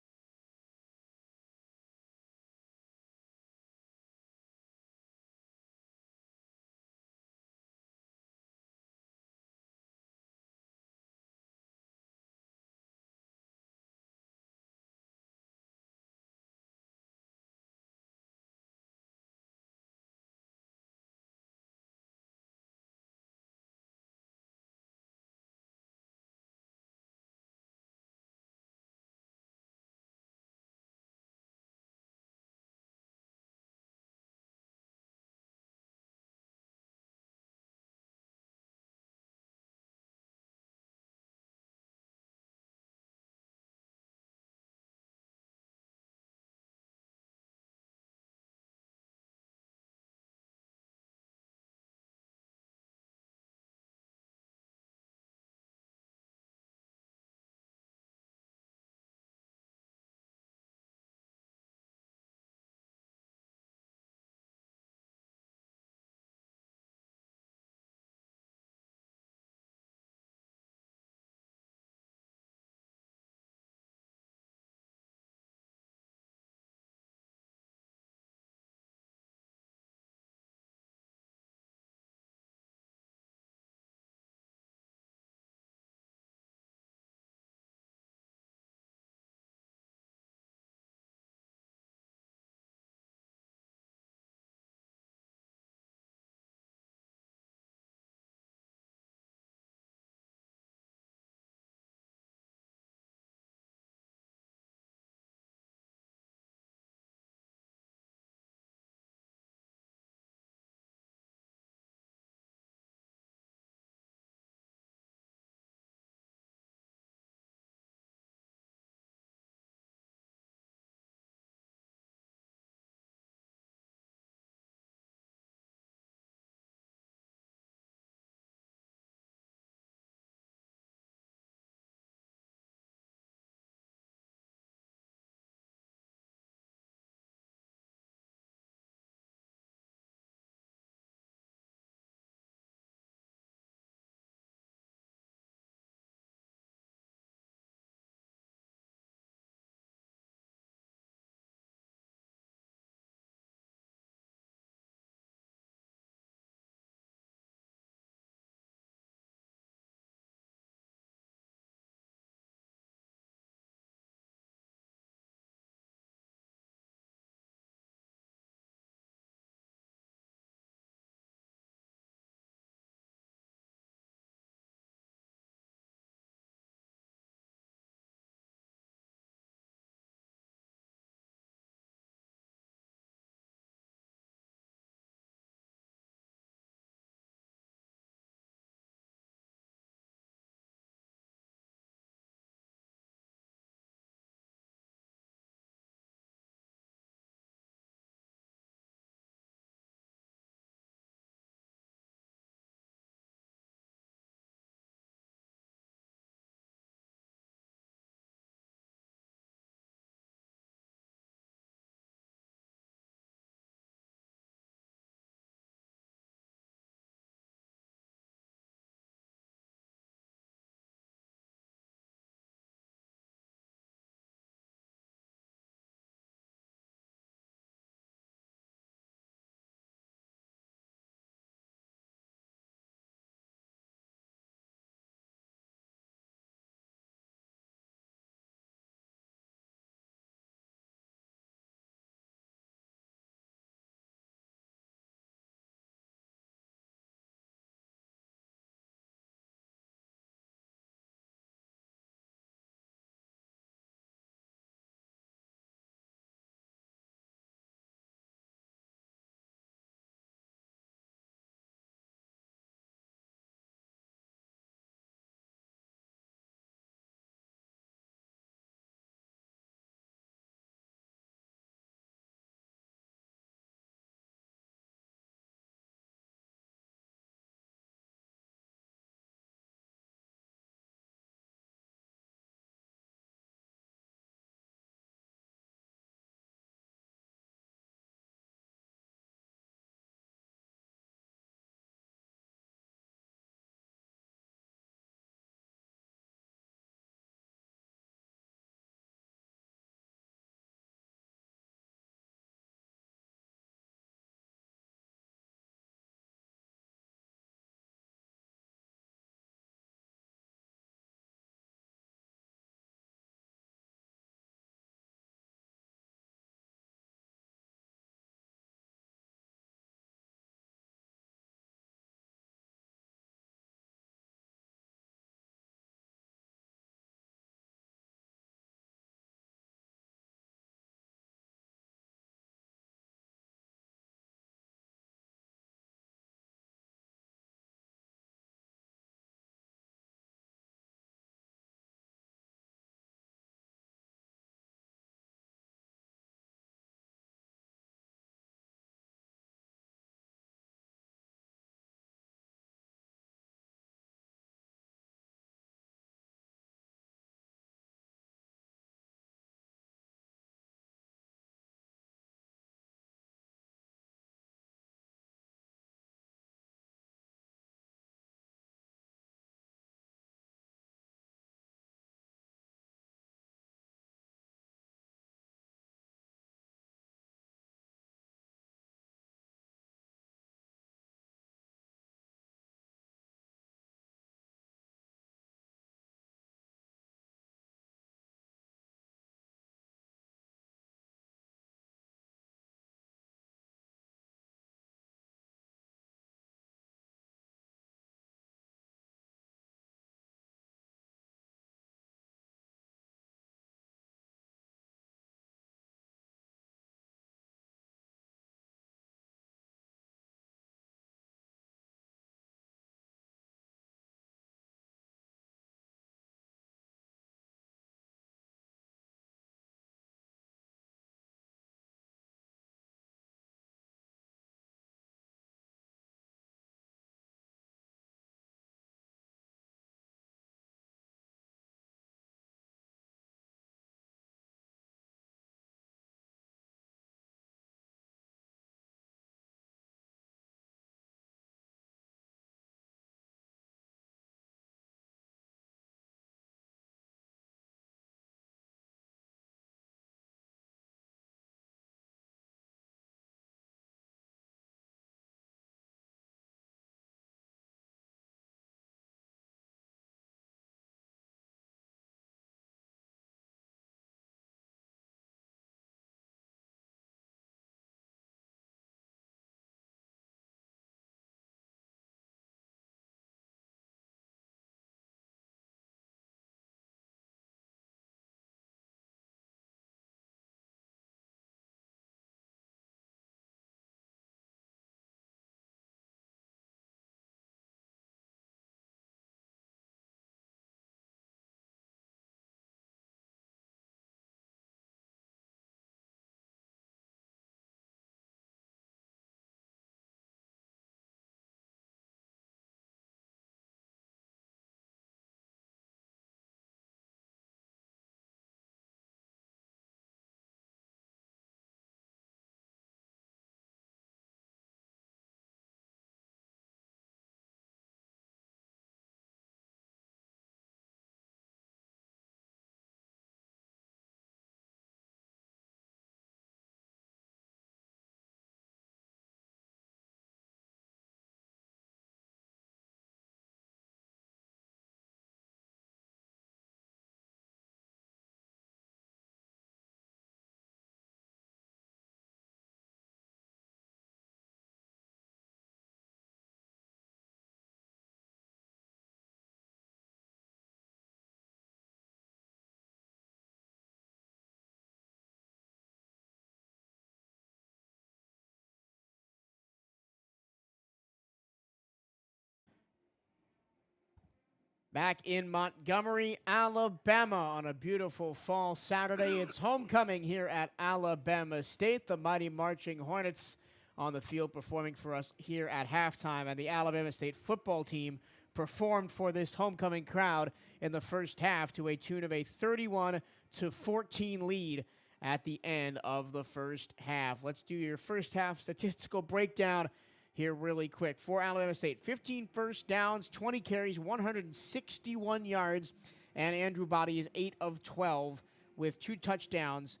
Back in Montgomery, Alabama on a beautiful fall Saturday. It's homecoming here at Alabama State. The mighty Marching Hornets on the field performing for us here at halftime. And the Alabama State football team performed for this homecoming crowd in the first half to a tune of a 31-14 lead at the end of the first half. Let's do your first half statistical breakdown here really quick. For Alabama State, 15 first downs, 20 carries, 161 yards, and Andrew Body is 8 of 12 with 2 touchdowns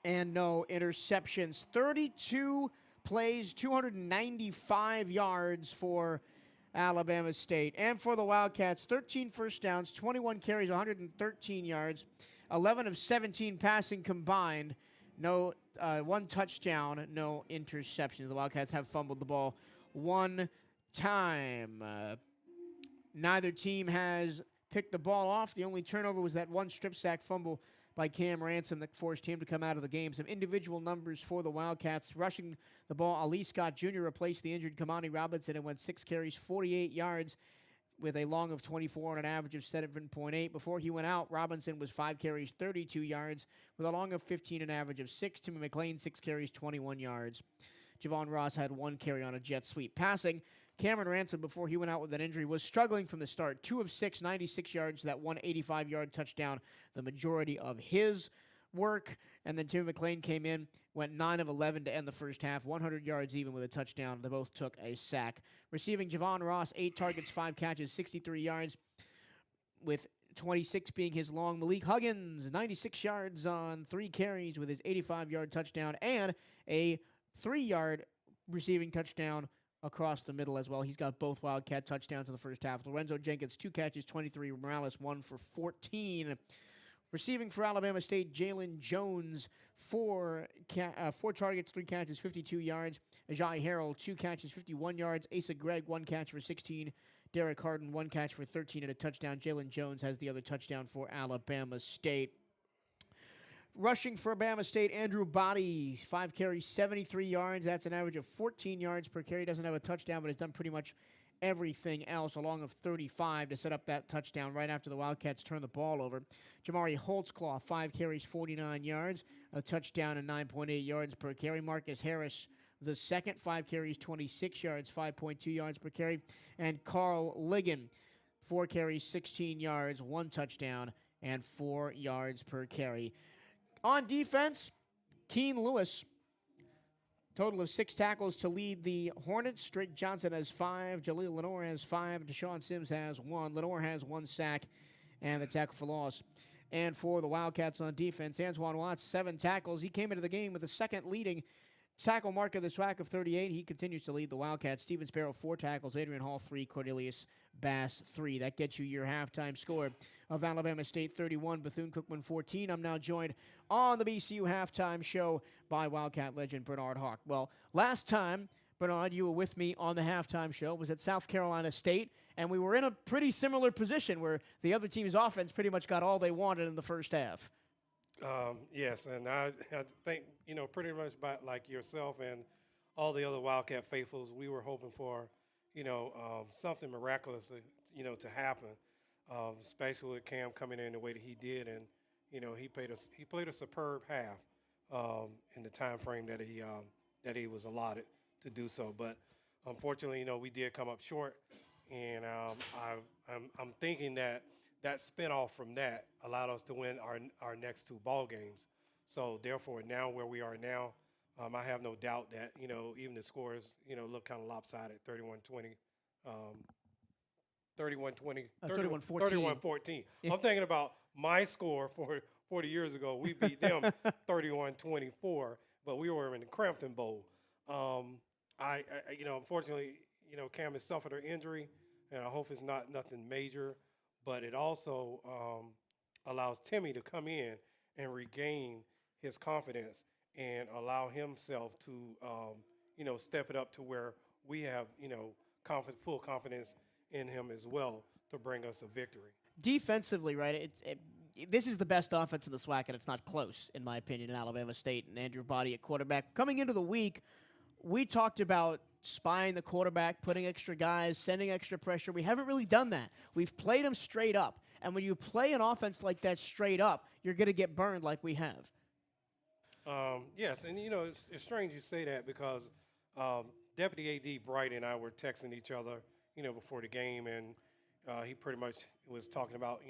and no interceptions. 32 plays, 295 yards for Alabama State. And for the Wildcats, 13 first downs, 21 carries, 113 yards, 11 of 17 passing combined. No, 1 touchdown, no interceptions. The Wildcats have fumbled the ball 1 time. Neither team has picked the ball off. The only turnover was that 1 strip sack fumble by Cam Ransom that forced him to come out of the game. Some individual numbers for the Wildcats. Rushing the ball, Ali Scott Jr. replaced the injured Kamani Robinson and went 6 carries, 48 yards, with a long of 24 and an average of 7.8. Before he went out, Robinson was 5 carries, 32 yards, with a long of 15 and an average of 6. Timmy McLean, 6 carries, 21 yards. Javon Ross had 1 carry on a jet sweep. Passing, Cameron Ransom, before he went out with an injury, was struggling from the start. 2 of 6, 96 yards, that 185-yard touchdown, the majority of his work. And then Timmy McLean came in, went 9 of 11 to end the first half, 100 yards even with a touchdown. They both took a sack. Receiving, Javon Ross, 8 targets, 5 catches, 63 yards, with 26 being his long. Malik Huggins, 96 yards on 3 carries with his 85-yard touchdown and a 3-yard receiving touchdown across the middle as well. He's got both Wildcat touchdowns in the first half. Lorenzo Jenkins, 2 catches, 23. Morales, 1 for 14. Receiving for Alabama State, Jalen Jones, 4 targets, 3 catches, 52 yards. Ajay Harrell, 2 catches, 51 yards. Asa Gregg, 1 catch for 16. Derek Harden, 1 catch for 13 and a touchdown. Jalen Jones has the other touchdown for Alabama State. Rushing for Alabama State, Andrew Body, 5 carries, 73 yards. That's an average of 14 yards per carry. Doesn't have a touchdown, but has done pretty much everything else, along of 35 to set up that touchdown right after the Wildcats turn the ball over. Jamari Holtzclaw, 5 carries, 49 yards, a touchdown and 9.8 yards per carry. Marcus Harris, the second, 5 carries, 26 yards, 5.2 yards per carry. And Carl Ligon, 4 carries, 16 yards, 1 touchdown, and 4 yards per carry. On defense, Keen Lewis, total of 6 tackles to lead the Hornets. Drake Johnson has 5. Jaleel Lenore has 5. Deshaun Sims has 1. Lenore has 1 sack and the tackle for loss. And for the Wildcats on defense, Antoine Watts, 7 tackles. He came into the game with the second leading tackle mark of the SWAC of 38. He continues to lead the Wildcats. Steven Sparrow, 4 tackles. Adrian Hall, 3. Cornelius Bass, 3. That gets you your halftime score of Alabama State 31, Bethune-Cookman 14. I'm now joined on the BCU halftime show by Wildcat legend Bernard Hawk. Well, last time, Bernard, you were with me on the halftime show, was at South Carolina State, and we were in a pretty similar position where the other team's offense pretty much got all they wanted in the first half. Yes, and I think, pretty much like yourself and all the other Wildcat faithfuls, we were hoping for, something miraculous, to happen, especially with Cam coming in the way that he did. And, he played a superb half in the time frame that he was allotted to do so. But unfortunately, we did come up short. And I'm thinking that spinoff from that allowed us to win our next 2 ball games. So therefore, now where we are now, I have no doubt that even the scores look kind of lopsided, 31-20, 31-20, 31-14. Yeah. I'm thinking about my score for 40 years ago. We beat them 31-24, but we were in the Crampton Bowl. Unfortunately, Cam has suffered an injury, and I hope it's not nothing major. But it also allows Timmy to come in and regain his confidence and allow himself to, step it up to where we have, full confidence in him as well to bring us a victory. Defensively, right, this is the best offense in the SWAC, and it's not close, in my opinion, in Alabama State, and Andrew Body at quarterback. Coming into the week, we talked about spying the quarterback, putting extra guys, sending extra pressure. We haven't really done that. We've played them straight up. And when you play an offense like that straight up, you're going to get burned like we have. Yes, and, it's strange you say that because Deputy A.D. Bright and I were texting each other, before the game, and he pretty much was talking about,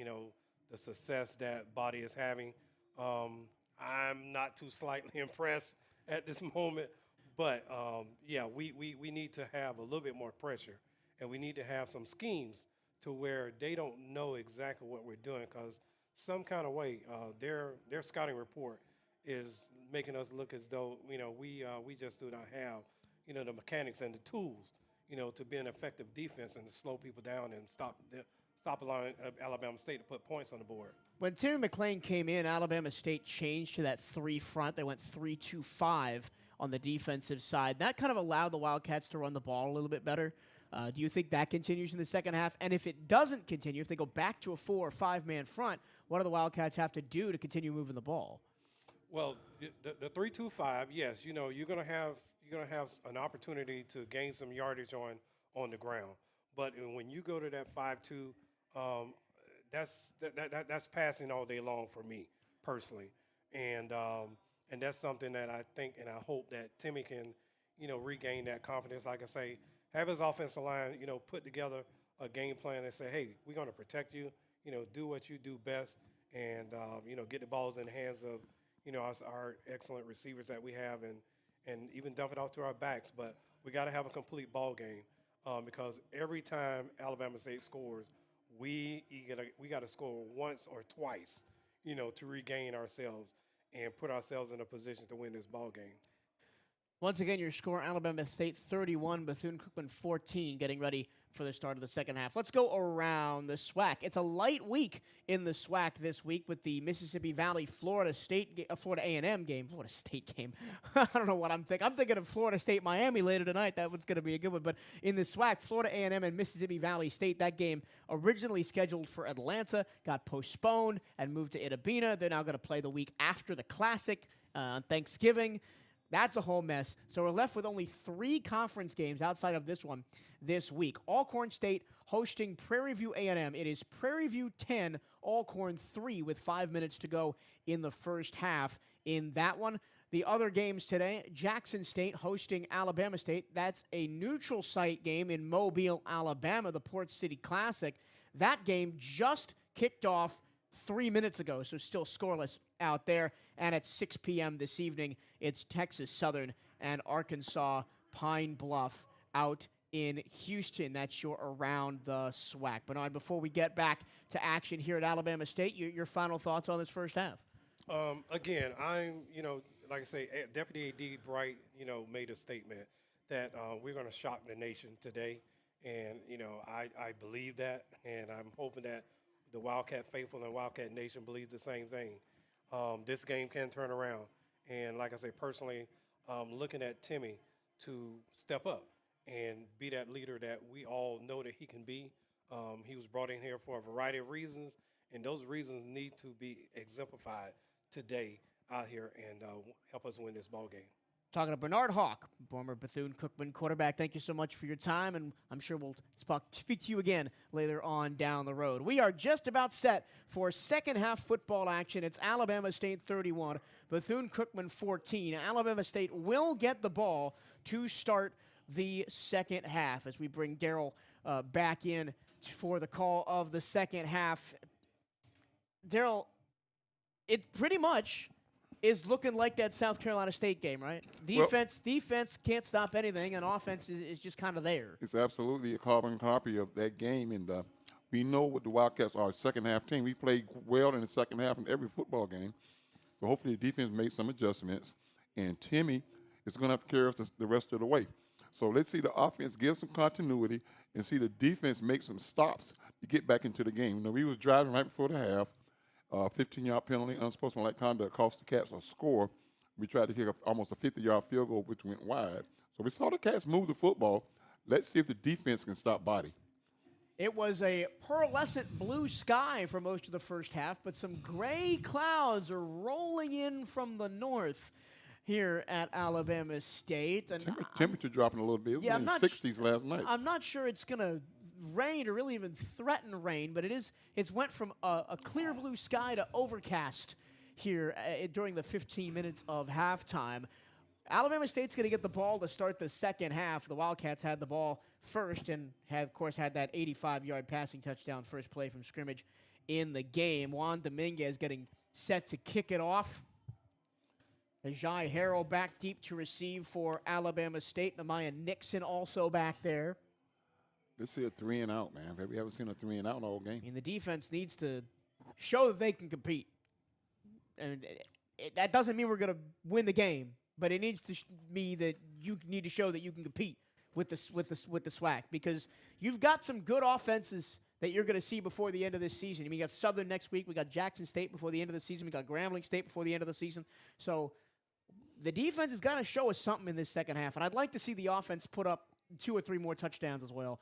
the success that Body is having. I'm not too slightly impressed at this moment, but, we need to have a little bit more pressure, and we need to have some schemes to where they don't know exactly what we're doing because some kind of way their scouting report is making us look as though, we just do not have, the mechanics and the tools, to be an effective defense and to slow people down and stop allowing Alabama State to put points on the board. When Timmy McLean came in, Alabama State changed to that 3 front. They went 3-2-5 on the defensive side. That kind of allowed the Wildcats to run the ball a little bit better. Do you think that continues in the second half? And if it doesn't continue, if they go back to a 4 or 5-man front, what do the Wildcats have to do to continue moving the ball? Well, the 3-2-5, yes, you're gonna have an opportunity to gain some yardage on the ground. But when you go to that 5-2, that's passing all day long for me personally, and that's something that I think and I hope that Timmy can, regain that confidence. Like I say, have his offensive line, put together a game plan and say, hey, we're going to protect you, do what you do best, and get the balls in the hands of our excellent receivers that we have, and even dump it off to our backs. But we got to have a complete ball game because every time Alabama State scores, we got to score once or twice, to regain ourselves and put ourselves in a position to win this ball game. Once again, your score, Alabama State 31, Bethune-Cookman 14, getting ready for the start of the second half. Let's go around the SWAC. It's a light week in the SWAC this week with the Mississippi Valley Florida A&M game. Florida State game. I don't know what I'm thinking. I'm thinking of Florida State Miami later tonight. That one's going to be a good one. But in the SWAC, Florida A&M and Mississippi Valley State, that game originally scheduled for Atlanta got postponed and moved to Itabena. They're now going to play the week after the Classic on Thanksgiving. That's a whole mess. So we're left with only 3 conference games outside of this one this week. Alcorn State hosting Prairie View A&M. It is Prairie View 10, Alcorn 3 with 5 minutes to go in the first half in that one. The other games today, Jackson State hosting Alabama State. That's a neutral site game in Mobile, Alabama, the Port City Classic. That game just kicked off 3 minutes ago, so still scoreless out there. And at 6 p.m. this evening, it's Texas Southern and Arkansas Pine Bluff out in Houston. That's your around the SWAC. Bernard, before we get back to action here at Alabama State, your final thoughts on this first half? Again, I'm, like I say, Deputy A.D. Bright, made a statement that we're going to shock the nation today. And, I believe that, and I'm hoping that the Wildcat faithful and Wildcat Nation believes the same thing. This game can turn around. And like I say, personally, looking at Timmy to step up and be that leader that we all know that he can be. He was brought in here for a variety of reasons, and those reasons need to be exemplified today out here and help us win this ball game. Talking to Bernard Hawk, former Bethune-Cookman quarterback. Thank you so much for your time, and I'm sure we'll speak to you again later on down the road. We are just about set for second half football action. It's Alabama State 31, Bethune-Cookman 14. Alabama State will get the ball to start the second half as we bring Daryl back in for the call of the second half. Daryl, it pretty much is looking like that South Carolina State game, right? Defense can't stop anything, and offense is just kind of there. It's absolutely a carbon copy of that game, and we know what the Wildcats are, a second-half team. We played well in the second half in every football game, so hopefully the defense made some adjustments, and Timmy is going to have to carry us the rest of the way. So let's see the offense give some continuity and see the defense make some stops to get back into the game. We was driving right before the half. 15-yard penalty, unsportsmanlike conduct cost the Cats a score. We tried to kick almost a 50-yard field goal, which went wide. So we saw the Cats move the football. Let's see if the defense can stop Body. It was a pearlescent blue sky for most of the first half, but some gray clouds are rolling in from the north. here at Alabama State. And temperature dropping a little bit. It was in the 60s last night. I'm not sure it's going to rain or really even threaten rain, but it's went from a clear blue sky to overcast here during the 15 minutes of halftime. Alabama State's going to get the ball to start the second half. The Wildcats had the ball first and of course, had that 85-yard passing touchdown first play from scrimmage in the game. Juan Dominguez getting set to kick it off. Ajay Harrell back deep to receive for Alabama State. Nehemiah Nixon also back there. Let's see a 3-and-out, man. We haven't seen a 3-and-out all game. I mean, the defense needs to show that they can compete. And that doesn't mean we're going to win the game, but it needs to mean that you need to show that you can compete with the SWAC, because you've got some good offenses that you're going to see before the end of this season. I mean, you got Southern next week. We got Jackson State before the end of the season. We got Grambling State before the end of the season. So the defense has got to show us something in this second half, and I'd like to see the offense put up 2 or 3 more touchdowns as well.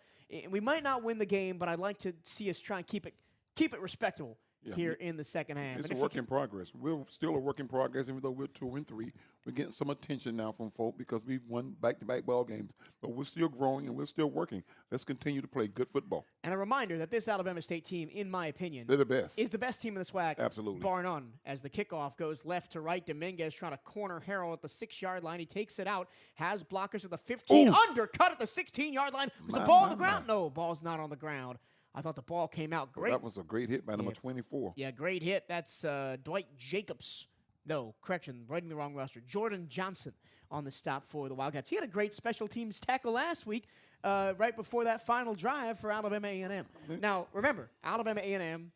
We might not win the game, but I'd like to see us try and keep it respectable here in the second half. It's a work in progress. We're still a work in progress, even though we're 2-3. We're getting some attention now from folk because we've won back-to-back ball games. But we're still growing and we're still working. Let's continue to play good football. And a reminder that this Alabama State team, in my opinion, they're the best. Is the best team in the SWAC. Absolutely. Bar none. As the kickoff goes left to right, Dominguez trying to corner Harrell at the 6-yard line. He takes it out, has blockers at the 15, undercut at the 16-yard line. Was the ball on the ground? No, ball's not on the ground. I thought the ball came out great. That was a great hit by number 24. Yeah, great hit. That's Dwight Jacobs. No, correction, writing the wrong roster. Jordan Johnson on the stop for the Wildcats. He had a great special teams tackle last week, right before that final drive for Alabama A&M. Now, remember, Alabama A&M,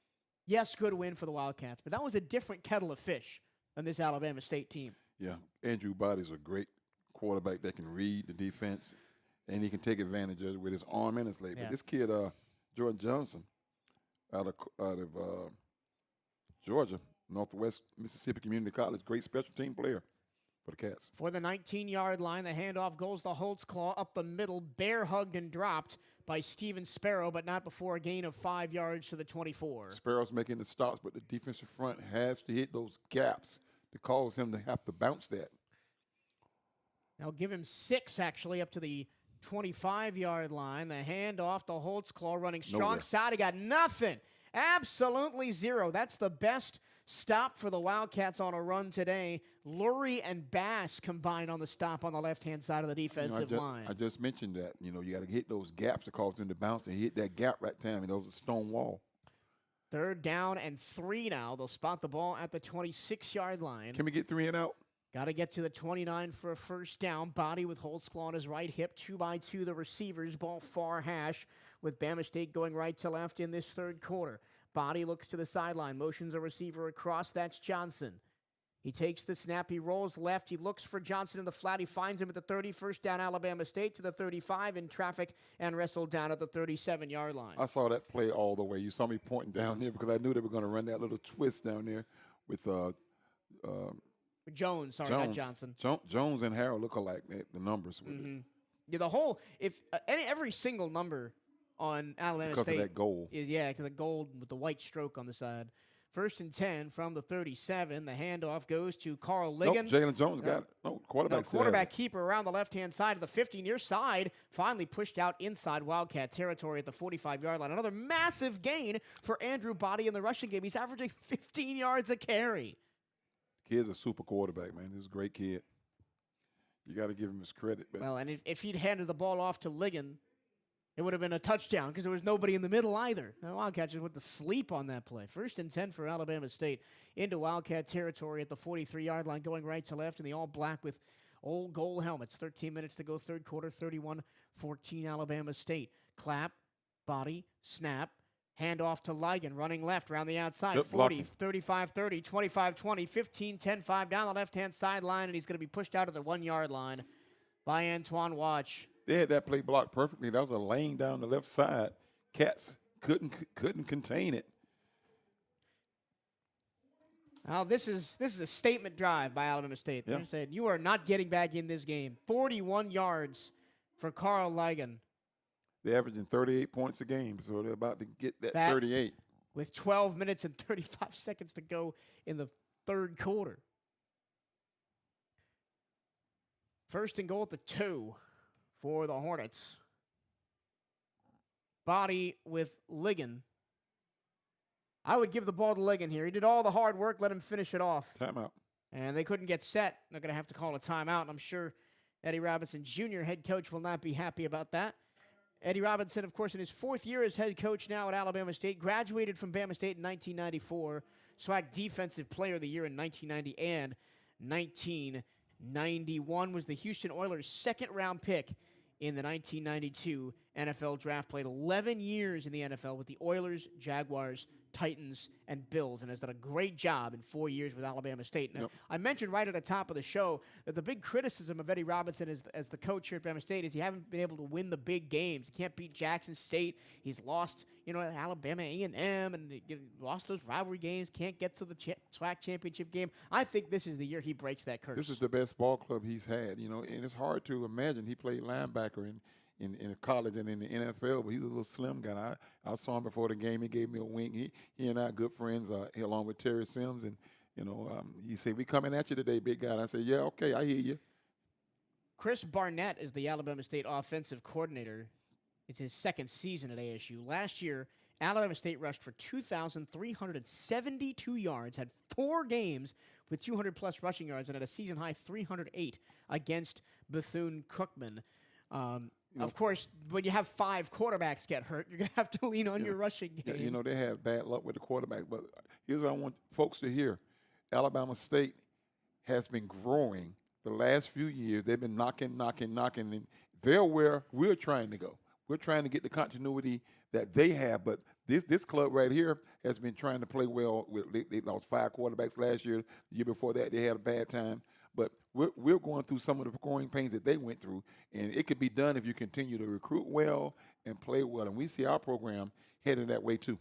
yes, good win for the Wildcats, but that was a different kettle of fish than this Alabama State team. Yeah, Andrew Body's a great quarterback that can read the defense, and he can take advantage of it with his arm and his leg. Yeah. But this kid, Jordan Johnson, out of Georgia, Northwest Mississippi Community College, great special team player for the Cats. For the 19-yard line, the handoff goes to Holtzclaw up the middle, bear hugged and dropped by Steven Sparrow, but not before a gain of 5 yards to the 24. Sparrow's making the stops, but the defensive front has to hit those gaps to cause him to have to bounce that. They'll give him 6, actually, up to the 25-yard line. The handoff to Holtzclaw running strong side. He got nothing. Absolutely zero. That's the best stop for the Wildcats on a run today. Lurie and Bass combined on the stop on the left-hand side of the defensive line. I just mentioned that. You got to hit those gaps to cause them to bounce, and hit that gap right time, and those are stone wall. 3rd down and 3 now. They'll spot the ball at the 26-yard line. Can we get 3-and-out? Got to get to the 29 for a first down. Body with Holtzclaw on his right hip. 2-by-2 the receivers. Ball far hash with Bama State going right to left in this third quarter. Body looks to the sideline. Motions a receiver across. That's Johnson. He takes the snap. He rolls left. He looks for Johnson in the flat. He finds him at the 30. First down Alabama State to the 35 in traffic and wrestled down at the 37-yard line. I saw that play all the way. You saw me pointing down there because I knew they were going to run that little twist down there with Jones, not Johnson. Jones and Harrell look alike. The numbers with it. Yeah, the whole every single number on Alabama State because of that goal. Because the gold with the white stroke on the side. 1st and 10 from the 37. The handoff goes to Carl Ligon. Nope, Jalen Jones got it. No, quarterback keeper around the left-hand side of the 50 near side. Finally pushed out inside Wildcat territory at the 45-yard line. Another massive gain for Andrew Body in the rushing game. He's averaging 15 yards a carry. Kid's a super quarterback, man. He's a great kid. You got to give him his credit. But well, and if he'd handed the ball off to Ligon, it would have been a touchdown because there was nobody in the middle either. The Wildcats just went to sleep on that play. 1st and 10 for Alabama State into Wildcat territory at the 43-yard line, going right to left in the all-black with old gold helmets. 13 minutes to go, third quarter, 31-14 Alabama State. Clap, body, snap. Handoff to Ligon, running left around the outside. 40, 35-30, 25-20, 15-10-5 down the left-hand sideline, and he's going to be pushed out of the 1-yard line by Antoine Watch. They had that play blocked perfectly. That was a lane down the left side. Cats couldn't contain it. Now this is a statement drive by Alabama State. They said, you are not getting back in this game. 41 yards for Carl Ligon. They're averaging 38 points a game, so they're about to get that 38. With 12 minutes and 35 seconds to go in the third quarter. First and goal at the 2 for the Hornets. Body with Ligon. I would give the ball to Ligon here. He did all the hard work, let him finish it off. Timeout. And they couldn't get set. They're going to have to call a timeout, and I'm sure Eddie Robinson Jr., head coach, will not be happy about that. Eddie Robinson, of course, in his 4th year as head coach now at Alabama State, graduated from Bama State in 1994, SWAC Defensive Player of the Year in 1990 and 1991, was the Houston Oilers' second-round pick in the 1992 NFL Draft. Played 11 years in the NFL with the Oilers, Jaguars, Titans, and Bills, and has done a great job in 4 years with Alabama State. Now, I mentioned right at the top of the show that the big criticism of Eddie Robinson as the coach here at Bama State is he haven't been able to win the big games. He can't beat Jackson State. He's lost, Alabama A&M, and lost those rivalry games. Can't get to the SWAC championship game. I think this is the year he breaks that curse. This is the best ball club he's had, and it's hard to imagine he played linebacker in college and in the NFL, but he's a little slim guy. I saw him before the game. He gave me a wink. He and I are good friends, along with Terry Sims. And, he said, "We coming at you today, big guy." And I said, "Yeah, okay, I hear you." Chris Barnett is the Alabama State offensive coordinator. It's his 2nd season at ASU. Last year, Alabama State rushed for 2,372 yards, had 4 games with 200-plus rushing yards, and had a season-high 308 against Bethune-Cookman. Of course, when you have 5 quarterbacks get hurt, you're going to have to lean on your rushing game. Yeah, they had bad luck with the quarterback. But here's what I want folks to hear. Alabama State has been growing the last few years. They've been knocking, and they're where we're trying to go. We're trying to get the continuity that they have. But this club right here has been trying to play well. They lost 5 quarterbacks last year. The year before that, they had a bad time. But we're going through some of the growing pains that they went through, and it could be done if you continue to recruit well and play well. And we see our program heading that way too.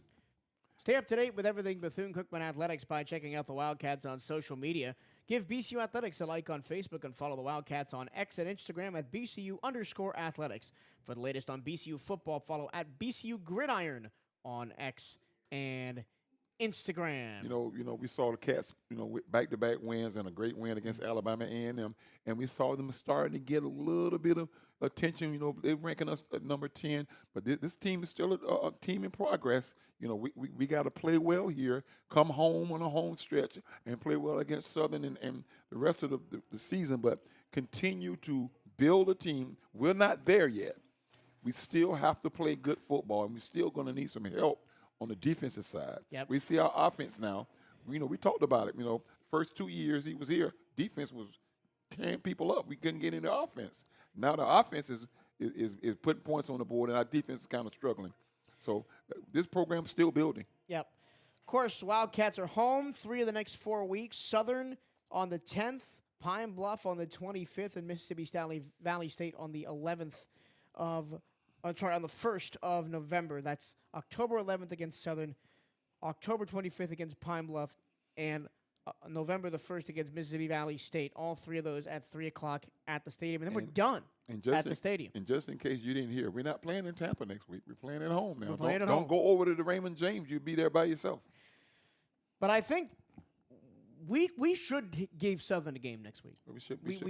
Stay up to date with everything Bethune-Cookman Athletics by checking out the Wildcats on social media. Give BCU Athletics a like on Facebook and follow the Wildcats on X and Instagram at BCU_athletics. For the latest on BCU football, follow at BCU Gridiron on X and Instagram. We saw the Cats, with back-to-back wins and a great win against Alabama A&M, and we saw them starting to get a little bit of attention. They're ranking us at number 10, but this team is still a team in progress. We got to play well here, come home on a home stretch, and play well against Southern and the rest of the season, but continue to build a team. We're not there yet. We still have to play good football, and we're still going to need some help on the defensive side. Yep. We see our offense now. We talked about it. First 2 years he was here, defense was tearing people up. We couldn't get into offense. Now the offense is putting points on the board, and our defense is kind of struggling. So this program's still building. Yep. Of course, Wildcats are home 3 of the next 4 weeks. Southern on the 10th, Pine Bluff on the 25th, and Mississippi Valley State on the 11th of on the 1st of November. That's October 11th against Southern, October 25th against Pine Bluff, and November the 1st against Mississippi Valley State. All 3 of those at 3 o'clock at the stadium. And then we're done at the stadium. And just in case you didn't hear, we're not playing in Tampa next week. We're playing at home now. Don't go over to the Raymond James. You'll be there by yourself. But I think we should give Southern a game next week. We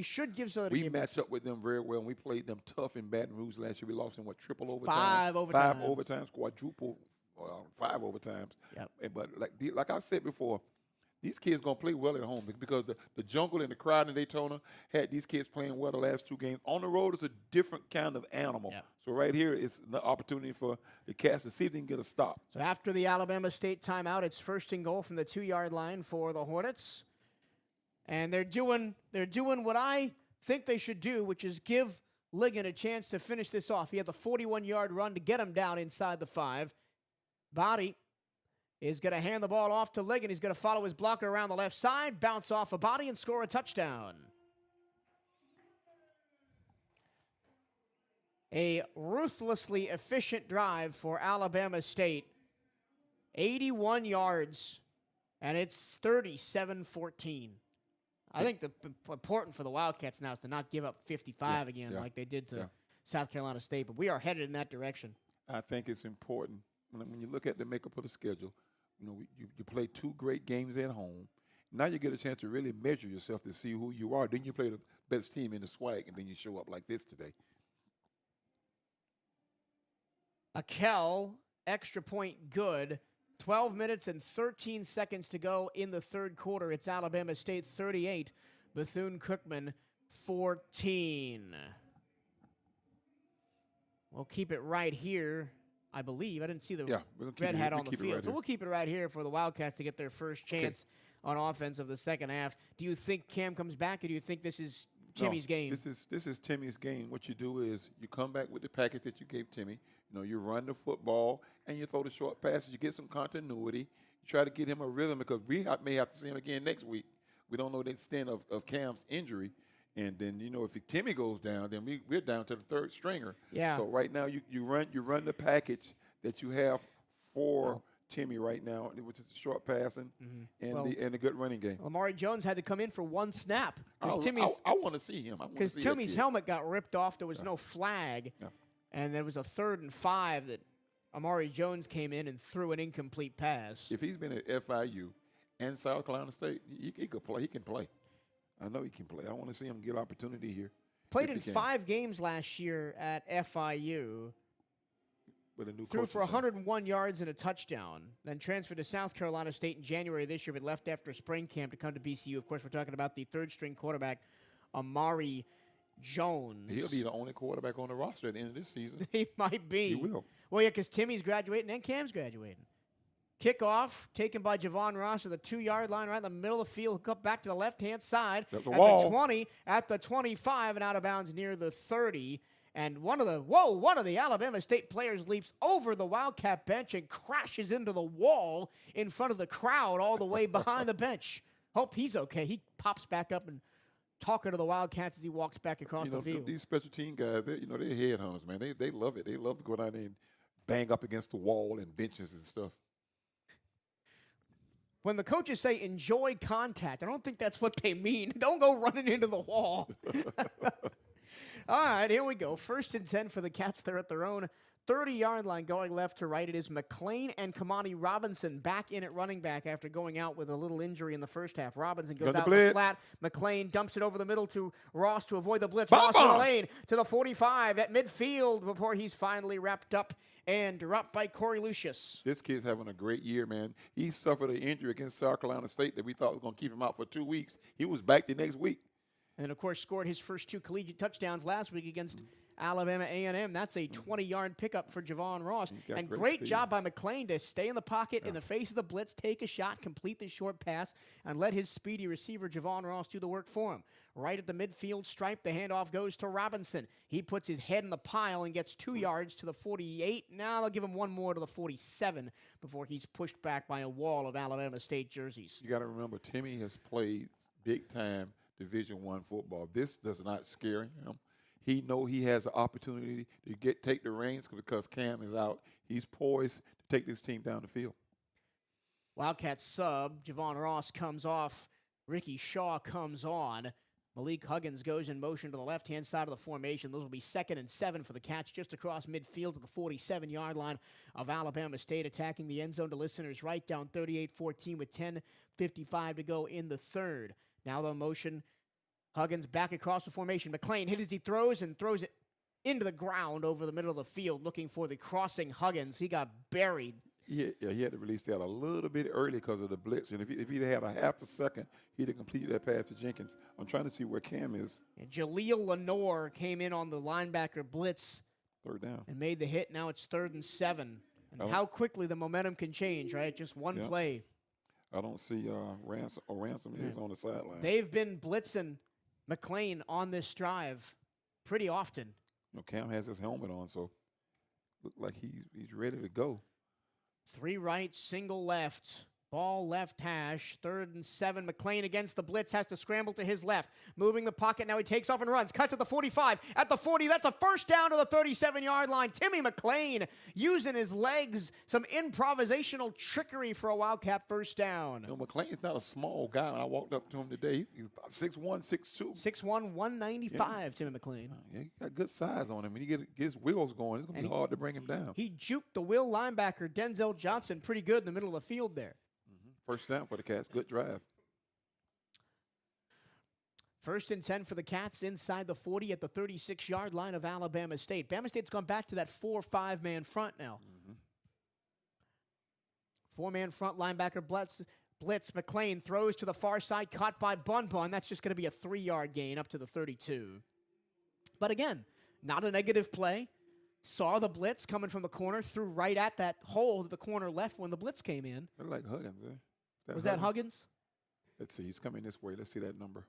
should give Southern a game. We match up with them very well, and we played them tough in Baton Rouge last year. We lost in triple overtime? 5 overtimes. 5 overtimes, quadruple, 5 overtimes. Yep. But like I said before, these kids going to play well at home because the jungle and the crowd in Daytona had these kids playing well the last 2 games. On the road, it's a different kind of animal. Yep. So right here is the opportunity for the Cats to see if they can get a stop. So after the Alabama State timeout, it's first and goal from the 2-yard line for the Hornets. And they're doing what I think they should do, which is give Ligon a chance to finish this off. He has a 41-yard run to get him down inside the 5. Body is going to hand the ball off to Ligon. He's going to follow his blocker around the left side, bounce off a body, and score a touchdown. A ruthlessly efficient drive for Alabama State. 81 yards, and it's 37-14. I think the important for the Wildcats now is to not give up 55 again like they did to South Carolina State, but we are headed in that direction. I think it's important when you look at the makeup of the schedule. You play 2 great games at home, Now you get a chance to really measure yourself to see who you are. Then you play the best team in the SWAC, and then you show up like this today. A Kell extra point good. 12 minutes and 13 seconds to go in the third quarter. It's Alabama State 38, Bethune-Cookman 14. We'll keep it right here, I believe. I didn't see the red hat on the field. So we'll keep it right here for the Wildcats to get their first chance on offense of the second half. Do you think Cam comes back, or do you think this is Timmy's game? This is Timmy's game. What you do is you come back with the package that you gave Timmy. You know, you run the football and you throw the short passes. You get some continuity. You try to get him a rhythm because we may have to see him again next week. We don't know the extent of Cam's injury. And then, you know, if Timmy goes down, then we're down to the third stringer. Yeah. So right now you run the package that you have for Timmy right now, which is the short passing and the good running game. Amari Jones had to come in for one snap. I want to see him. Because Timmy's helmet got ripped off. There was no flag. Yeah. And there was a 3rd and 5 that Amari Jones came in and threw an incomplete pass. If he's been at FIU and South Carolina State, he could play. He can play. I know he can play. I want to see him get opportunity here. Played in 5 games last year at FIU. Threw for 101 yards and a touchdown. Then transferred to South Carolina State in January this year, but left after spring camp to come to BCU. Of course, we're talking about the 3rd-string quarterback, Amari Jones. He'll be the only quarterback on the roster at the end of this season. He might be. He will. Well, yeah, because Timmy's graduating and Cam's graduating. Kickoff taken by Javon Ross at the 2-yard line right in the middle of the field. Hook up back to the left-hand side at the 20, at the 25, and out of bounds near the 30. And one of the Alabama State players leaps over the Wildcat bench and crashes into the wall in front of the crowd all the way behind the bench. Hope he's okay. He pops back up and talking to the Wildcats as he walks back across the field. These special team guys, they're headhunters, man. They love it. They love to go down there and bang up against the wall and benches and stuff. When the coaches say enjoy contact, I don't think that's what they mean. Don't go running into the wall. All right, here we go. 1st and 10 for the Cats. They're at their own 30-yard line going left to right. It is McLean and Kamani Robinson back in at running back after going out with a little injury in the first half. Robinson goes out in the flat. McLean dumps it over the middle to Ross to avoid the blitz. Ross in the lane to the 45 at midfield before he's finally wrapped up and dropped by Corey Lucius. This kid's having a great year, man. He suffered an injury against South Carolina State that we thought was going to keep him out for 2 weeks. He was back the next week. And, of course, scored his first 2 collegiate touchdowns last week against Alabama A&M. That's a 20-yard pickup for Javon Ross. And great job by McLean to stay in the pocket in the face of the blitz, take a shot, complete the short pass, and let his speedy receiver, Javon Ross, do the work for him. Right at the midfield stripe, the handoff goes to Robinson. He puts his head in the pile and gets 2 yards to the 48. Now they'll give him 1 more to the 47 before he's pushed back by a wall of Alabama State jerseys. You got to remember, Timmy has played big-time Division I football. This does not scare him. He know he has an opportunity to take the reins because Cam is out. He's poised to take this team down the field. Wildcats sub. Javon Ross comes off. Ricky Shaw comes on. Malik Huggins goes in motion to the left-hand side of the formation. Those will be 2nd and 7 for the Cats just across midfield to the 47-yard line of Alabama State, attacking the end zone to listeners right down 38-14 with 10:55 to go in the third. Now the motion, Huggins back across the formation. McLean hit as he throws and throws it into the ground over the middle of the field looking for the crossing Huggins. He got buried. He had to release that a little bit early because of the blitz. And if he'd had a half a second, he'd have completed that pass to Jenkins. I'm trying to see where Cam is. And Jaleel Lenore came in on the linebacker blitz. 3rd down. And made the hit. Now it's 3rd and 7. And how quickly the momentum can change, right? Just one play. I don't see Ransom is on the sideline. They've been blitzing McLean on this drive pretty often. Cam has his helmet on, so look like he's ready to go. 3 right, single left. Ball left hash, 3rd and 7. McLean against the blitz, has to scramble to his left. Moving the pocket, now he takes off and runs. Cuts at the 45, at the 40. That's a first down to the 37-yard line. Timmy McLean using his legs, some improvisational trickery for a Wildcat first down. McLean's not a small guy. When I walked up to him today, he's about 6'1", 6'2". 6'1", 195, Timmy McLean. Yeah, he got good size on him. When he get his wheels going, it's going to be hard to bring him down. He juked the will linebacker, Denzel Johnson, pretty good in the middle of the field there. First down for the Cats. Good drive. First and 10 for the Cats inside the 40 at the 36-yard line of Alabama State. Bama State's gone back to that 4-5-man front now. Four-man front linebacker blitz. McLean throws to the far side, caught by Bun. That's just going to be a 3-yard gain up to the 32. But again, not a negative play. Saw the blitz coming from the corner, threw right at that hole that the corner left when the blitz came in. They're like Huggins, eh? Was that Huggins? Let's see. He's coming this way. Let's see that number.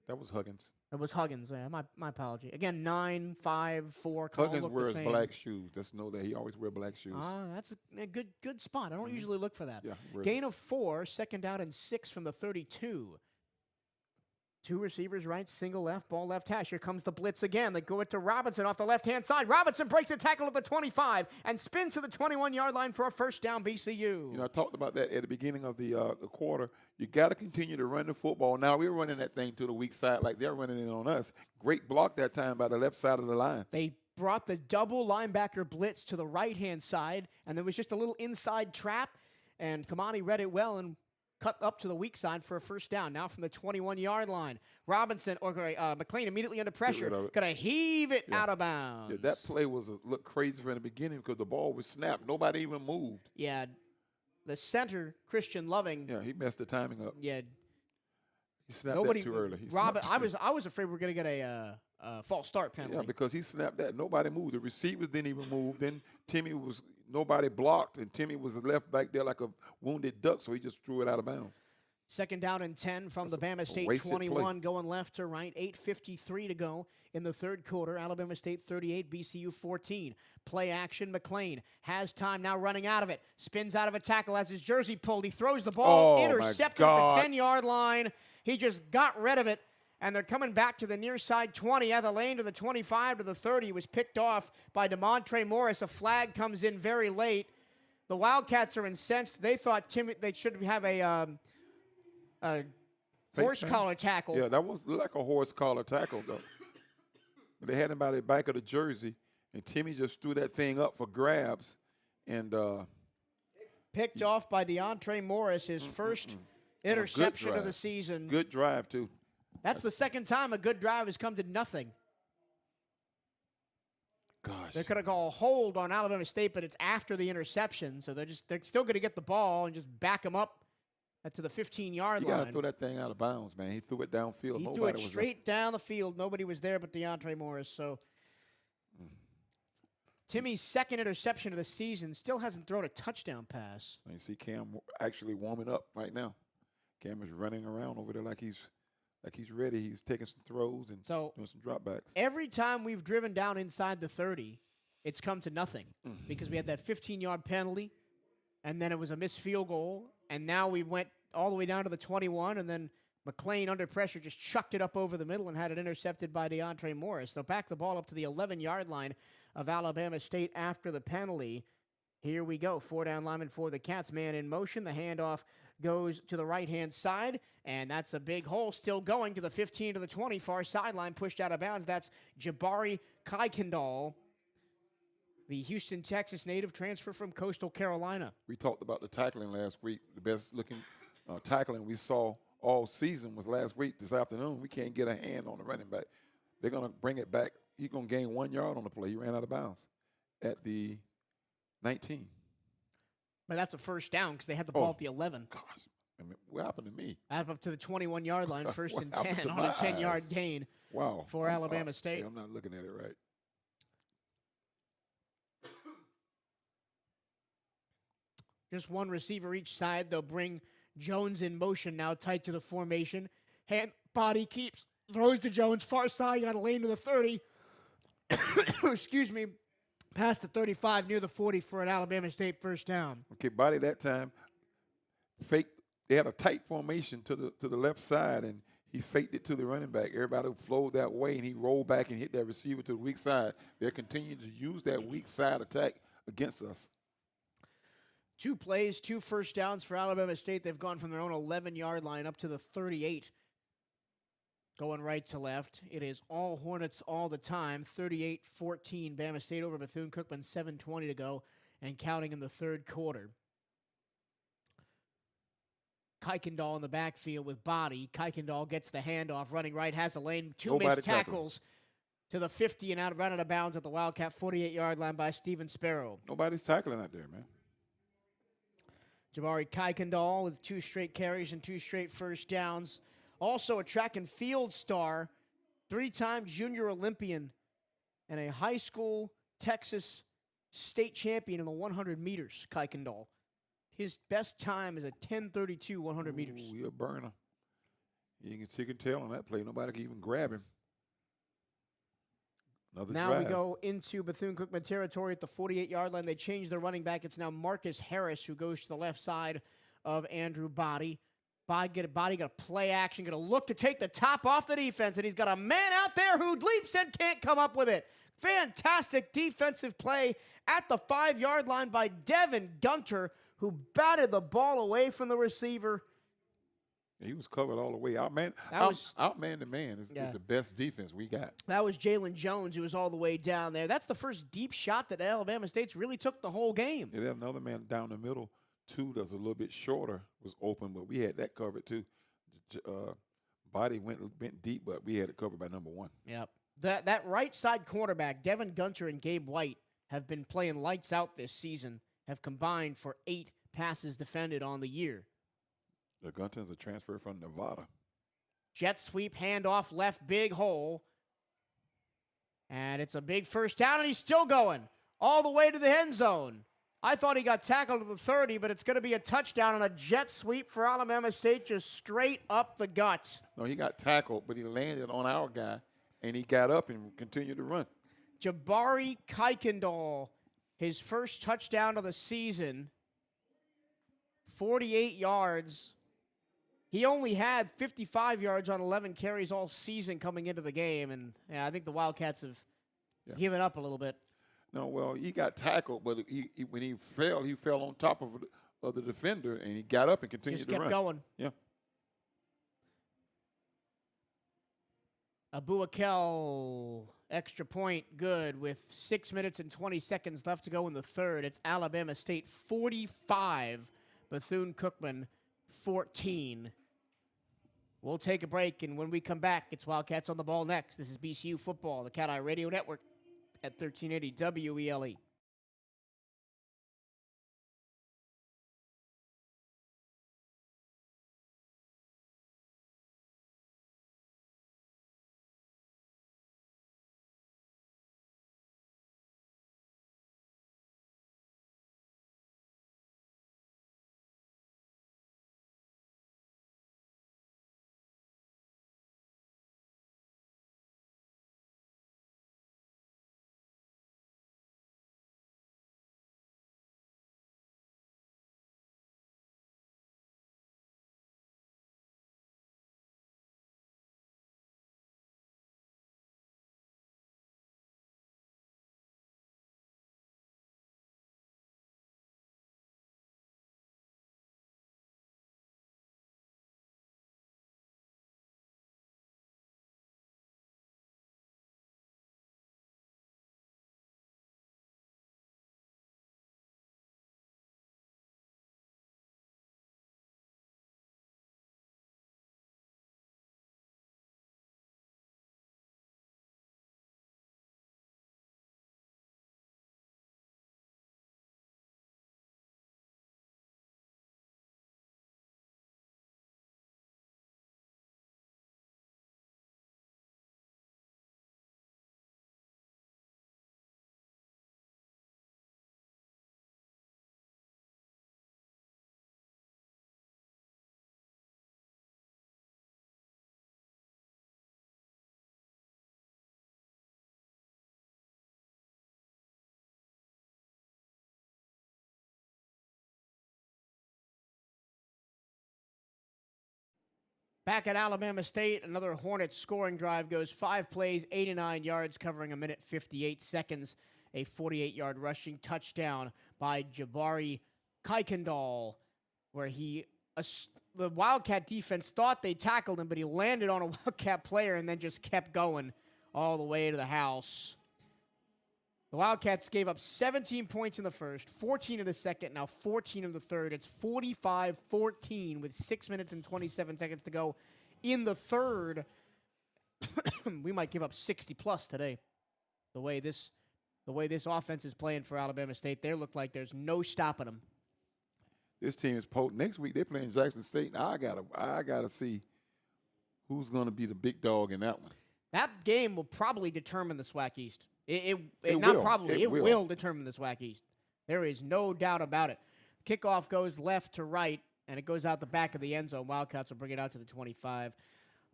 That was Huggins. It was Huggins. Yeah, my apology. Again, 9, 5, 4. Huggins wears black shoes. Just know that he always wears black shoes. That's a good spot. I don't usually look for that. Yeah, gain of 4, second down and 6 from the 32. 2 receivers right, single left, ball left hash. Here comes the blitz again. They go it to Robinson off the left-hand side. Robinson breaks the tackle at the 25 and spins to the 21-yard line for a first down, BCU. You know, I talked about that at the beginning of the quarter. You got to continue to run the football. Now we're running that thing to the weak side like they're running it on us. Great block that time by the left side of the line. They brought the double linebacker blitz to the right-hand side, and there was just a little inside trap, and Kamani read it well and cut up to the weak side for a first down. Now from the 21-yard line. McLean immediately under pressure. Going to heave it out of bounds. Yeah, that play looked crazy from the beginning because the ball was snapped. Nobody even moved. Yeah, the center, Christian Loving. Yeah, he messed the timing up. Yeah. He snapped that too early. I was afraid we were going to get a false start penalty. Yeah, because he snapped that. Nobody moved. The receivers didn't even move. Then nobody blocked, and Timmy was left back there like a wounded duck, so he just threw it out of bounds. Second down and 10 from the Bama State 21, going left to right. 8:53 to go in the third quarter. Alabama State 38, BCU 14. Play action. McLean has time now, running out of it. Spins out of a tackle, has his jersey pulled. He throws the ball, intercepted at the 10-yard line. He just got rid of it, and they're coming back to the near side 20, out of the lane to the 25 to the 30. He was picked off by DeMontre Morris. A flag comes in very late. The Wildcats are incensed. They thought they should have a horse collar tackle. Yeah, that was like a horse collar tackle, though. But they had him by the back of the jersey, and Timmy just threw that thing up for grabs. And picked off by DeMontre Morris, his first interception of the season. Good drive, too. That's the second time a good drive has come to nothing. Gosh. They're going to call a hold on Alabama State, but it's after the interception, so they're still going to get the ball and just back them up to the 15-yard line. You got to throw that thing out of bounds, man. He threw it downfield. He threw it straight down the field. Nobody was there but DeMontre Morris. So Timmy's second interception of the season, still hasn't thrown a touchdown pass. You see Cam actually warming up right now. Cam is running around over there like he's ready. He's taking some throws and doing some dropbacks. Every time we've driven down inside the 30, it's come to nothing because we had that 15-yard penalty, and then it was a missed field goal, and now we went all the way down to the 21, and then McLean under pressure just chucked it up over the middle and had it intercepted by DeMontre Morris. They'll back the ball up to the 11-yard line of Alabama State after the penalty. Here we go. 4-down lineman for the Cats. Man in motion. The handoff goes to the right-hand side, and that's a big hole still going to the 15 to the 20. Far sideline pushed out of bounds. That's Jabari Kuykendall, the Houston, Texas native, transfer from Coastal Carolina. We talked about the tackling last week. The best-looking tackling we saw all season was last week. This afternoon, we can't get a hand on the running back. They're going to bring it back. He's going to gain 1 yard on the play. He ran out of bounds at the 19. But that's a first down because they had the ball at the 11. Gosh, I mean, what happened to me? Up to the 21-yard line, first and 10 on a 10-yard gain for Alabama State. I'm not looking at it right. Just one receiver each side. They'll bring Jones in motion now, tight to the formation. Hand, body keeps, throws to Jones, far side, got a lane to the 30. Excuse me. Past the 35, near the 40 for an Alabama State first down. Okay, body that time. Fake. They had a tight formation to the left side, and he faked it to the running back. Everybody flowed that way, and he rolled back and hit that receiver to the weak side. They're continuing to use that weak side attack against us. 2 plays, 2 first downs for Alabama State. They've gone from their own 11-yard line up to the 38. Going right to left. It is all Hornets all the time. 38-14. Bama State over Bethune-Cookman. 7:20 to go and counting in the third quarter. Kuykendall in the backfield with body. Kuykendall gets the handoff, running right, has the lane. Two Nobody missed tackles to the 50 and run out of bounds at the Wildcat 48-yard line by Steven Sparrow. Nobody's tackling out there, man. Jabari Kuykendall with 2 straight carries and 2 straight first downs. Also a track and field star, 3-time junior Olympian, and a high school Texas state champion in the 100 meters, Kuykendall. His best time is a 10:32 100 meters. Ooh, a burner. You can tell on that play. Nobody can even grab him. Another now drive. we go into Bethune-Cookman territory at the 48-yard line. They change their running back. It's now Marcus Harris who goes to the left side of Andrew Body. Body got a play action, going to look to take the top off the defense, and he's got a man out there who leaps and can't come up with it. Fantastic defensive play at the 5-yard line by Devin Gunter, who batted the ball away from the receiver. He was covered all the way. Outman the man is the best defense we got. That was Jalen Jones, who was all the way down there. That's the first deep shot that Alabama State's really took the whole game. They had another man down the middle, too, that's a little bit shorter, was open, but we had that covered, too. Body went deep, but we had it covered by number 1. Yep. That right side cornerback, Devin Gunter and Gabe White, have been playing lights out this season, have combined for 8 passes defended on the year. The Gunter's a transfer from Nevada. Jet sweep, handoff, left, big hole. And it's a big first down, and he's still going all the way to the end zone. I thought he got tackled at the 30, but it's going to be a touchdown and a jet sweep for Alabama State, just straight up the gut. No, he got tackled, but he landed on our guy, and he got up and continued to run. Jabari Kuykendall, his first touchdown of the season, 48 yards. He only had 55 yards on 11 carries all season coming into the game, and I think the Wildcats have given up a little bit. No, well, he got tackled, but when he fell on top of the defender, and he got up and continued to run. Just kept going. Yeah. Abu Akel, extra point, good, with 6 minutes and 20 seconds left to go in the third. It's Alabama State 45, Bethune-Cookman 14. We'll take a break, and when we come back, it's Wildcats on the Ball next. This is BCU Football, the CatEye Radio Network at 1380 WELE. Back at Alabama State, another Hornets scoring drive goes 5 plays, 89 yards, covering 1 minute 58 seconds. A 48-yard rushing touchdown by Jabari Kuykendall, where the Wildcat defense thought they tackled him, but he landed on a Wildcat player and then just kept going all the way to the house. The Wildcats gave up 17 points in the first, 14 in the second, now 14 in the third. It's 45-14 with 6 minutes and 27 seconds to go in the third. We might give up 60-plus today. The way this offense is playing for Alabama State, they look like there's no stopping them. This team is potent. Next week they're playing Jackson State. And I gotta see who's going to be the big dog in that one. That game will probably determine the SWAC East. It will determine the SWAC East. There is no doubt about it. Kickoff goes left to right, and it goes out the back of the end zone. Wildcats will bring it out to the 25.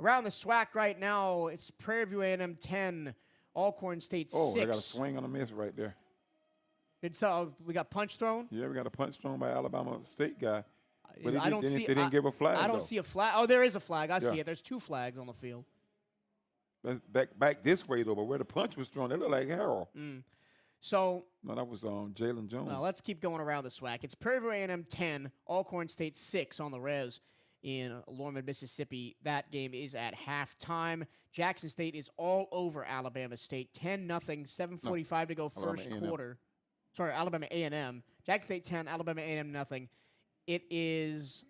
Around the SWAC right now, it's Prairie View A&M 10, Alcorn State 6. Oh, they got a swing on a miss right there. We got punch thrown? Yeah, we got a punch thrown by Alabama State guy. But They didn't give a flag. I don't see a flag. Oh, there is a flag. I Yeah. see it. There's 2 flags on the field. That's back this way though, but where the punch was thrown, it looked like Harold. So No, that was Jalen Jones. well, let's keep going around the SWAC. It's Prairie View A&M 10, Alcorn State 6 on the res in Lorman, Mississippi. That game is at halftime. Jackson State is all over Alabama State, 10-0, 7:45 to go first A&M. quarter. Sorry, Alabama A&M. Jackson State 10, Alabama A&M nothing. It is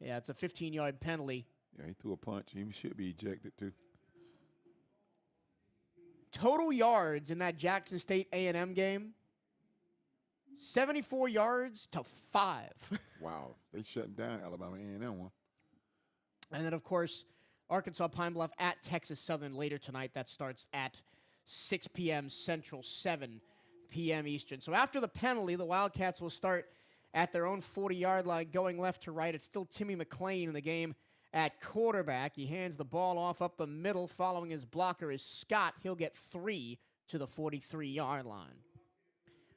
yeah, it's a 15-yard penalty. Yeah, he threw a punch. He should be ejected too. Total yards in that Jackson State A&M game, 74 yards to 5. Wow, they shutting down Alabama A&M one. And then, of course, Arkansas Pine Bluff at Texas Southern later tonight. That starts at 6 p.m. Central, 7 p.m. Eastern. So after the penalty, the Wildcats will start at their own 40-yard line, going left to right. It's still Timmy McLean in the game at quarterback. He hands the ball off up the middle. Following his blocker is Scott. He'll get 3 to the 43-yard line.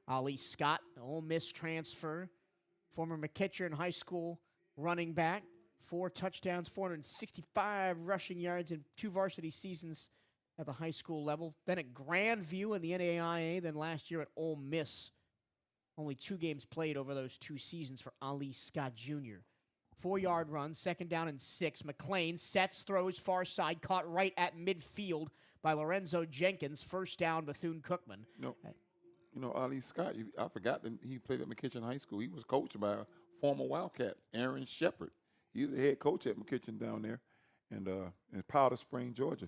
Ali Scott, Ole Miss transfer, former McKitcher in high school running back. 4 touchdowns, 465 rushing yards in 2 varsity seasons at the high school level. Then at Grandview in the NAIA, then last year at Ole Miss. Only 2 games played over those 2 seasons for Ali Scott Jr. 4-yard run, 2nd down and 6. McLean sets, throws far side, caught right at midfield by Lorenzo Jenkins. 1st down, Bethune-Cookman. Ali Scott, I forgot that he played at McKitchen High School. He was coached by a former Wildcat, Aaron Shepard. He was the head coach at McKitchen down there in Powder Spring, Georgia.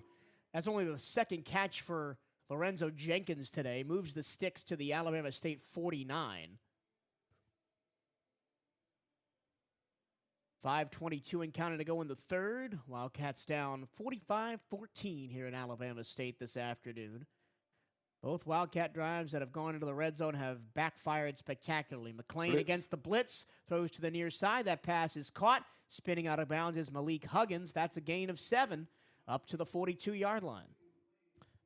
That's only the 2nd catch for Lorenzo Jenkins today. Moves the sticks to the Alabama State 49. 5:22 and counting to go in the third. Wildcats down 45-14 here in Alabama State this afternoon. Both Wildcat drives that have gone into the red zone have backfired spectacularly. McLean against the blitz, throws to the near side. That pass is caught. Spinning out of bounds is Malik Huggins. That's a gain of 7 up to the 42-yard line.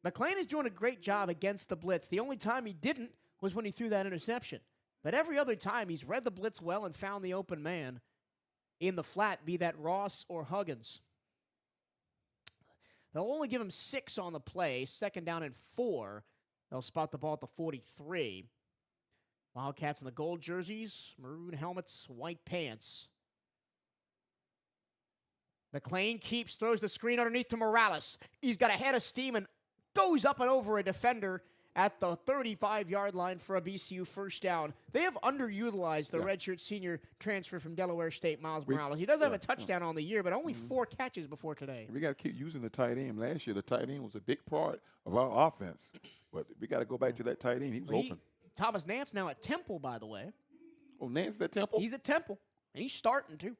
McLean is doing a great job against the blitz. The only time he didn't was when he threw that interception. But every other time, he's read the blitz well and found the open man in the flat, be that Ross or Huggins. They'll only give him 6 on the play, 2nd down and 4. They'll spot the ball at the 43. Wildcats in the gold jerseys, maroon helmets, white pants. McLean keeps, throws the screen underneath to Morales. He's got a head of steam and goes up and over a defender at the 35-yard line for a BCU 1st down. They have underutilized the redshirt senior transfer from Delaware State, Miles Morales. He does have a touchdown on the year, but only 4 catches before today. We got to keep using the tight end. Last year, the tight end was a big part of our offense. But we got to go back to that tight end. He was open. Thomas Nance now at Temple, by the way. Oh, Nance at Temple? He's at Temple, and he's starting, too.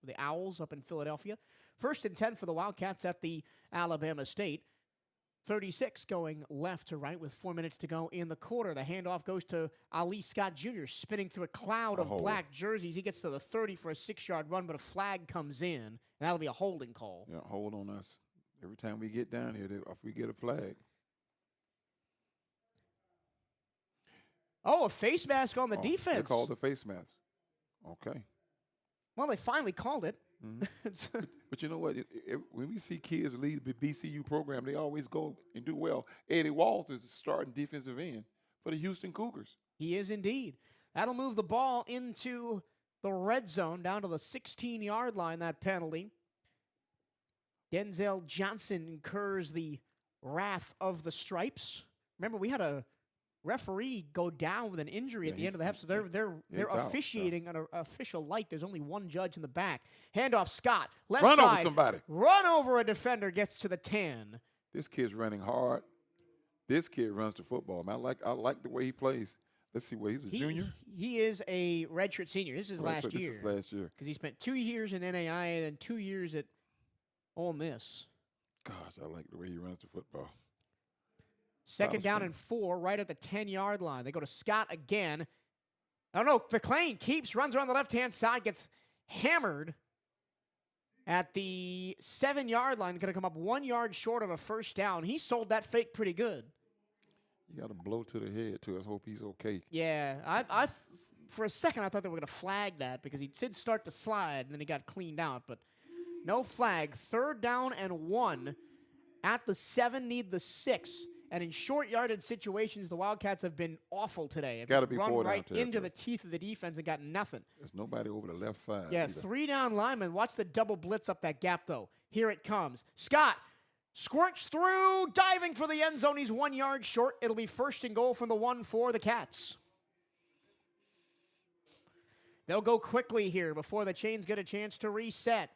The Owls up in Philadelphia. 1st and 10 for the Wildcats at the Alabama State. 36 going left to right with 4 minutes to go in the quarter. The handoff goes to Ali Scott Jr., spinning through a cloud of black jerseys. He gets to the 30 for a 6-yard run, but a flag comes in, and that'll be a holding call. Yeah, hold on us. Every time we get down here, if we get a flag. Oh, a face mask on the defense. They called a face mask. Okay. Well, they finally called it. But you know what? When we see kids lead the BCU program, they always go and do well. Eddie Walters is starting defensive end for the Houston Cougars. He is indeed. That'll move the ball into the red zone, down to the 16-yard line, that penalty. Denzel Johnson incurs the wrath of the stripes. Remember, we had a referee go down with an injury at the end of the half, so they're officiating on an official light. There's only one judge in the back. Handoff, Scott, left side. Run over somebody. Run over a defender, gets to the 10. This kid's running hard. This kid runs the football, man. I like the way he plays. Let's see what he's a junior. He is a redshirt senior. This is last year. This is last year. Because he spent 2 years in NAI and then 2 years at Ole Miss. Gosh, I like the way he runs the football. Second down and 4, right at the 10-yard line. They go to Scott again. Oh, no, McLean keeps, runs around the left-hand side, gets hammered at the 7-yard line. Going to come up 1 yard short of a first down. He sold that fake pretty good. You got a blow to the head, too. Let's hope he's okay. Yeah, I for a second, I thought they were going to flag that because he did start to slide, and then he got cleaned out. But no flag. 3rd down and 1 at the 7, need the 6. And in short yardage situations, the Wildcats have been awful today. Got to be run 4 right down into the teeth of the defense and got nothing. There's nobody over the left side. Yeah, either. 3 down linemen. Watch the double blitz up that gap, though. Here it comes. Scott squirts through, diving for the end zone. He's 1 yard short. It'll be 1st and goal from the 1 for the Cats. They'll go quickly here before the chains get a chance to reset.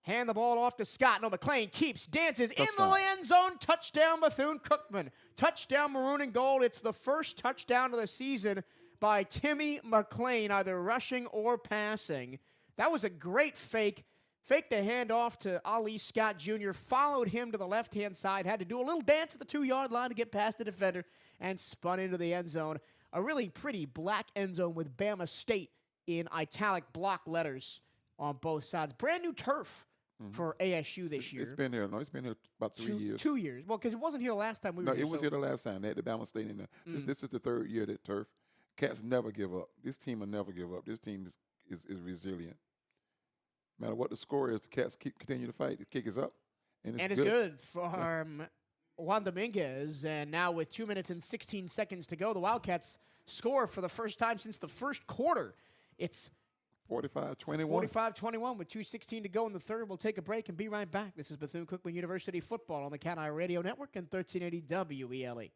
Hand the ball off to Scott. No, McLean keeps, dances in the end zone. Touchdown, Bethune-Cookman. Touchdown, maroon and gold. It's the first touchdown of the season by Timmy McLean, either rushing or passing. That was a great fake. Faked the handoff to Ali Scott Jr., followed him to the left-hand side, had to do a little dance at the 2-yard line to get past the defender, and spun into the end zone. A really pretty black end zone with Bama State in italic block letters on both sides. Brand new turf for ASU this year. It's been here. No, it's been here about 3 years. 2 years. Well, because it wasn't here last time we were here. No, it was here the last time. They had the Bama State in there. This is the 3rd year that turf. Cats never give up. This team will never give up. This team is resilient. No matter what the score is, the Cats continue to fight. The kick is up. And it's good for Juan Dominguez. And now with 2 minutes and 16 seconds to go, the Wildcats score for the first time since the first quarter. It's 45-21. 45-21 with 2:16 to go in the 3rd. We'll take a break and be right back. This is Bethune-Cookman University football on the CatEye Radio Network and 1380 WELE.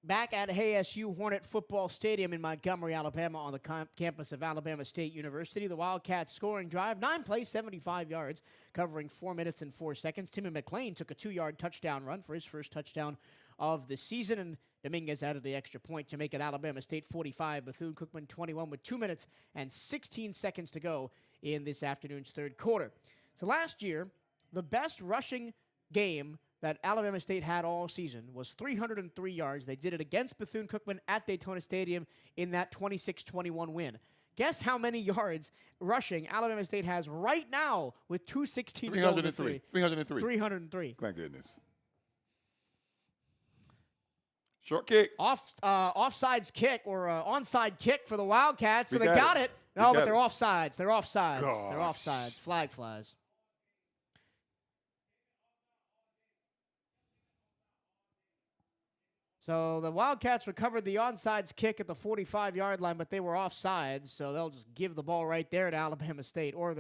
Back at ASU Hornet Football Stadium in Montgomery, Alabama, on the campus of Alabama State University. The Wildcats scoring drive, 9 plays, 75 yards, covering 4 minutes and 4 seconds. Timmy McLean took a 2-yard touchdown run for his first touchdown of the season, and Dominguez added the extra point to make it Alabama State 45, Bethune-Cookman 21 with 2 minutes and 16 seconds to go in this afternoon's 3rd quarter. So last year, the best rushing game that Alabama State had all season was 303 yards. They did it against Bethune-Cookman at Daytona Stadium in that 26-21 win. Guess how many yards rushing Alabama State has right now with 2:16 to go in the 303. 303. My goodness. Short kick. Offsides kick or onside kick for the Wildcats. So We they got it. No, but got they're it. offsides. They're offsides. They're Gosh. offsides. Flag flies. So the Wildcats recovered the onside kick at the 45-yard line, but they were offsides, so they'll just give the ball right there to Alabama State. Or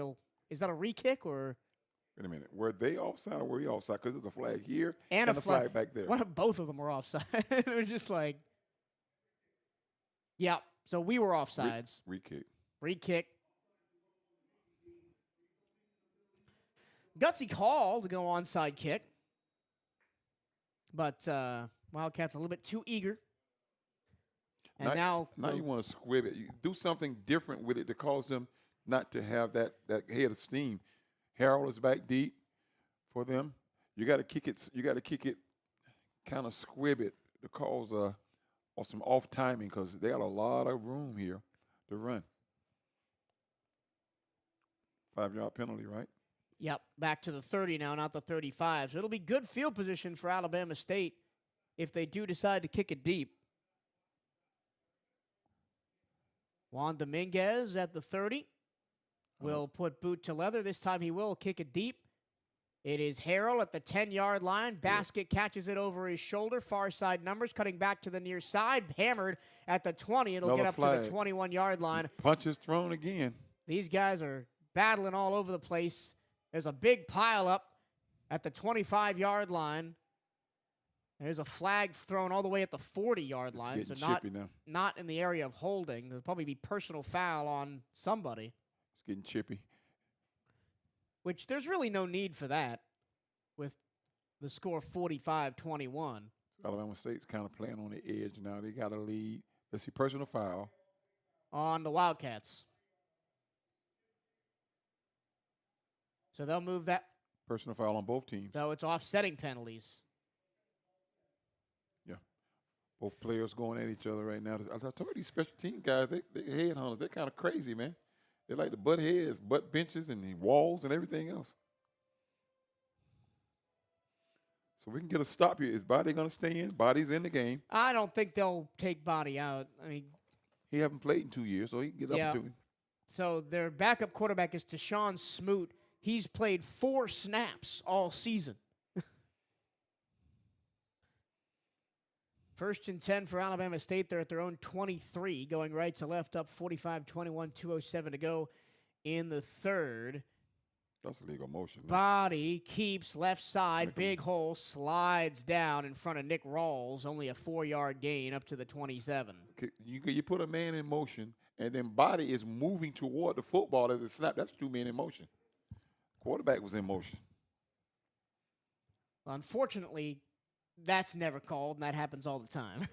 is that a re-kick or? Wait a minute. Were they offside or were we offside? Because there's a flag here And a a flag back there. What if both of them were offside? It was just like, yeah. So we were offsides. Re-kick. Re-kick. Gutsy call to go onside kick. But Wildcats a little bit too eager. And now you want to squib it. You do something different with it to cause them not to have that head of steam. Harold is back deep for them. You got to kick it. You got to kick it, kind of squib it to cause or some off timing because they got a lot of room here to run. 5-yard penalty, right? Yep, back to the 30 now, not the 35. So it'll be good field position for Alabama State if they do decide to kick it deep. Juan Dominguez at the 30 will put boot to leather. This time he will kick it deep. It is Harrell at the 10-yard line. Basket catches it over his shoulder. Far side numbers cutting back to the near side. Hammered at the 20. It'll get up to the 21-yard line. Punches thrown again. These guys are battling all over the place. There's a big pile up at the 25-yard line. There's a flag thrown all the way at the 40-yard line, so not in the area of holding. There'll probably be personal foul on somebody. It's getting chippy. Which there's really no need for that with the score 45-21. Alabama State's kind of playing on the edge now. They got a lead. Let's see, personal foul. On the Wildcats. So they'll move that. Personal foul on both teams. So it's offsetting penalties. Yeah. Both players going at each other right now. I told these special team guys, they headhunters. They're kind of crazy, man. They like to butt heads, butt benches, and walls and everything else. So we can get a stop here. Is Body going to stay in? Body's in the game. I don't think they'll take Body out. I mean, he haven't played in 2 years, so he can get up to him. So their backup quarterback is Tashawn Smoot. He's played 4 snaps all season. First and 10 for Alabama State. They're at their own 23, going right to left, up 45-21, 2:07 to go in the third. That's illegal motion. Man. Body keeps left side, big hole, slides down in front of Nick Rawls, only a 4-yard gain up to the 27. You put a man in motion, and then Body is moving toward the football as a snap. That's 2 men in motion. Quarterback was in motion. Unfortunately, that's never called, and that happens all the time.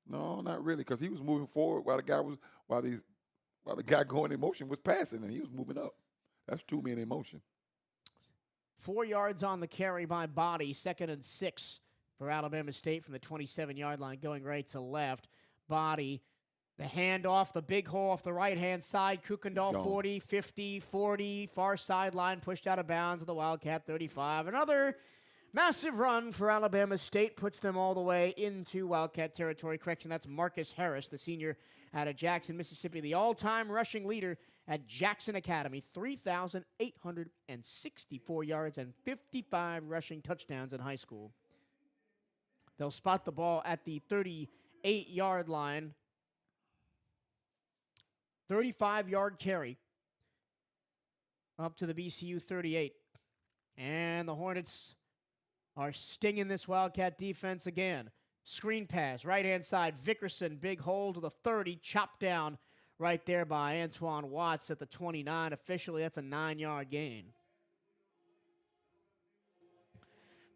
No, not really, because he was moving forward while the guy going in motion was passing, and he was moving up. That's 2 men in motion. 4 yards on the carry by Body, 2nd and 6 for Alabama State from the 27-yard line, going right to left. Body, the handoff, the big hole off the right-hand side. Kuykendall 40, 50, 40, far sideline, pushed out of bounds at the Wildcat 35. Another massive run for Alabama State puts them all the way into Wildcat territory. Correction, that's Marcus Harris, the senior out of Jackson, Mississippi, the all-time rushing leader at Jackson Academy. 3,864 yards and 55 rushing touchdowns in high school. They'll spot the ball at the 38-yard line. 35-yard carry up to the BCU 38. And the Hornets are stinging this Wildcat defense again. Screen pass, right-hand side. Vickerson, big hole to the 30, chopped down right there by Antoine Watts at the 29. Officially, that's a 9-yard gain.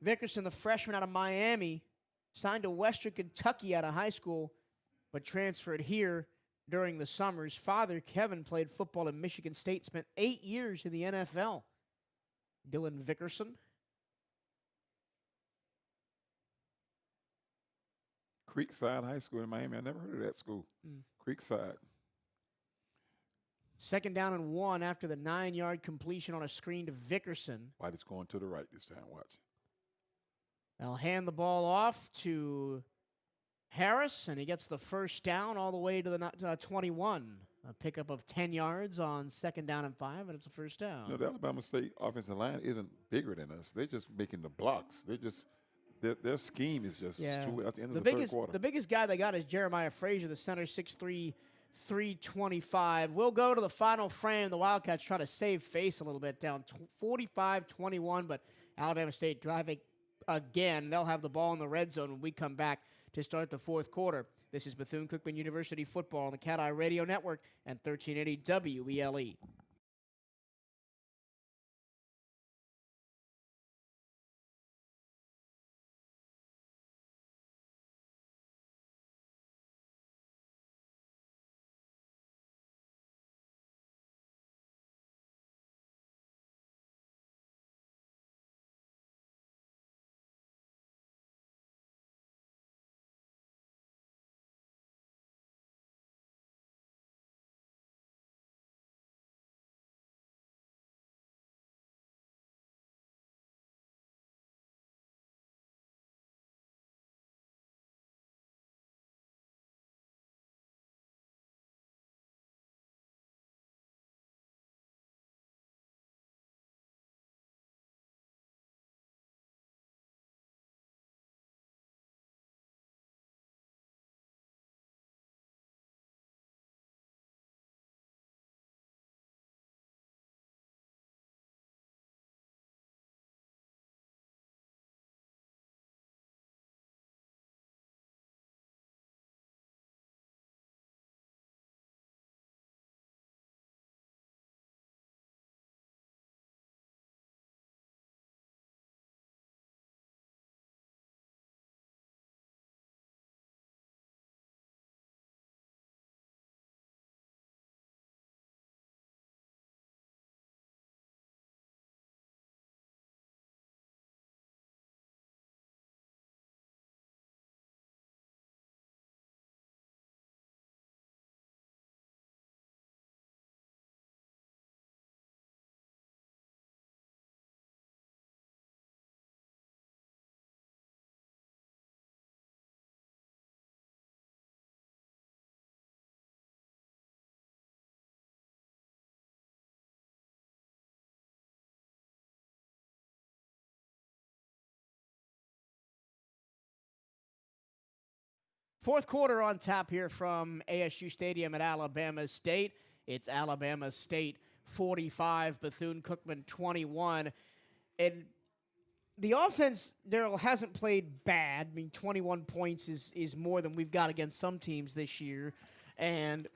Vickerson, the freshman out of Miami, signed to Western Kentucky out of high school, but transferred here during the summer. His father, Kevin, played football at Michigan State, spent 8 years in the NFL. Dylan Vickerson. Creekside High School in Miami. I never heard of that school. Creekside. 2nd down and 1 after the 9-yard completion on a screen to Vickerson. White is going to the right this time. Watch. They'll hand the ball off to Harris, and he gets the first down all the way to the 21. A pickup of 10 yards on 2nd down and 5, and it's a first down. You know, the Alabama State offensive line isn't bigger than us. They're just making the blocks. Their scheme is just too at the end of the third quarter. The biggest guy they got is Jeremiah Frazier, the center, 6'3", 325. We'll go to the final frame. The Wildcats try to save face a little bit, down 45-21, but Alabama State driving again. They'll have the ball in the red zone when we come back to start the 4th quarter. This is Bethune-Cookman University football on the CatEye Radio Network and 1380 WELE. Fourth quarter on tap here from ASU Stadium at Alabama State. It's Alabama State 45, Bethune-Cookman 21. And the offense, Darryl, hasn't played bad. I mean, 21 points is more than we've got against some teams this year. And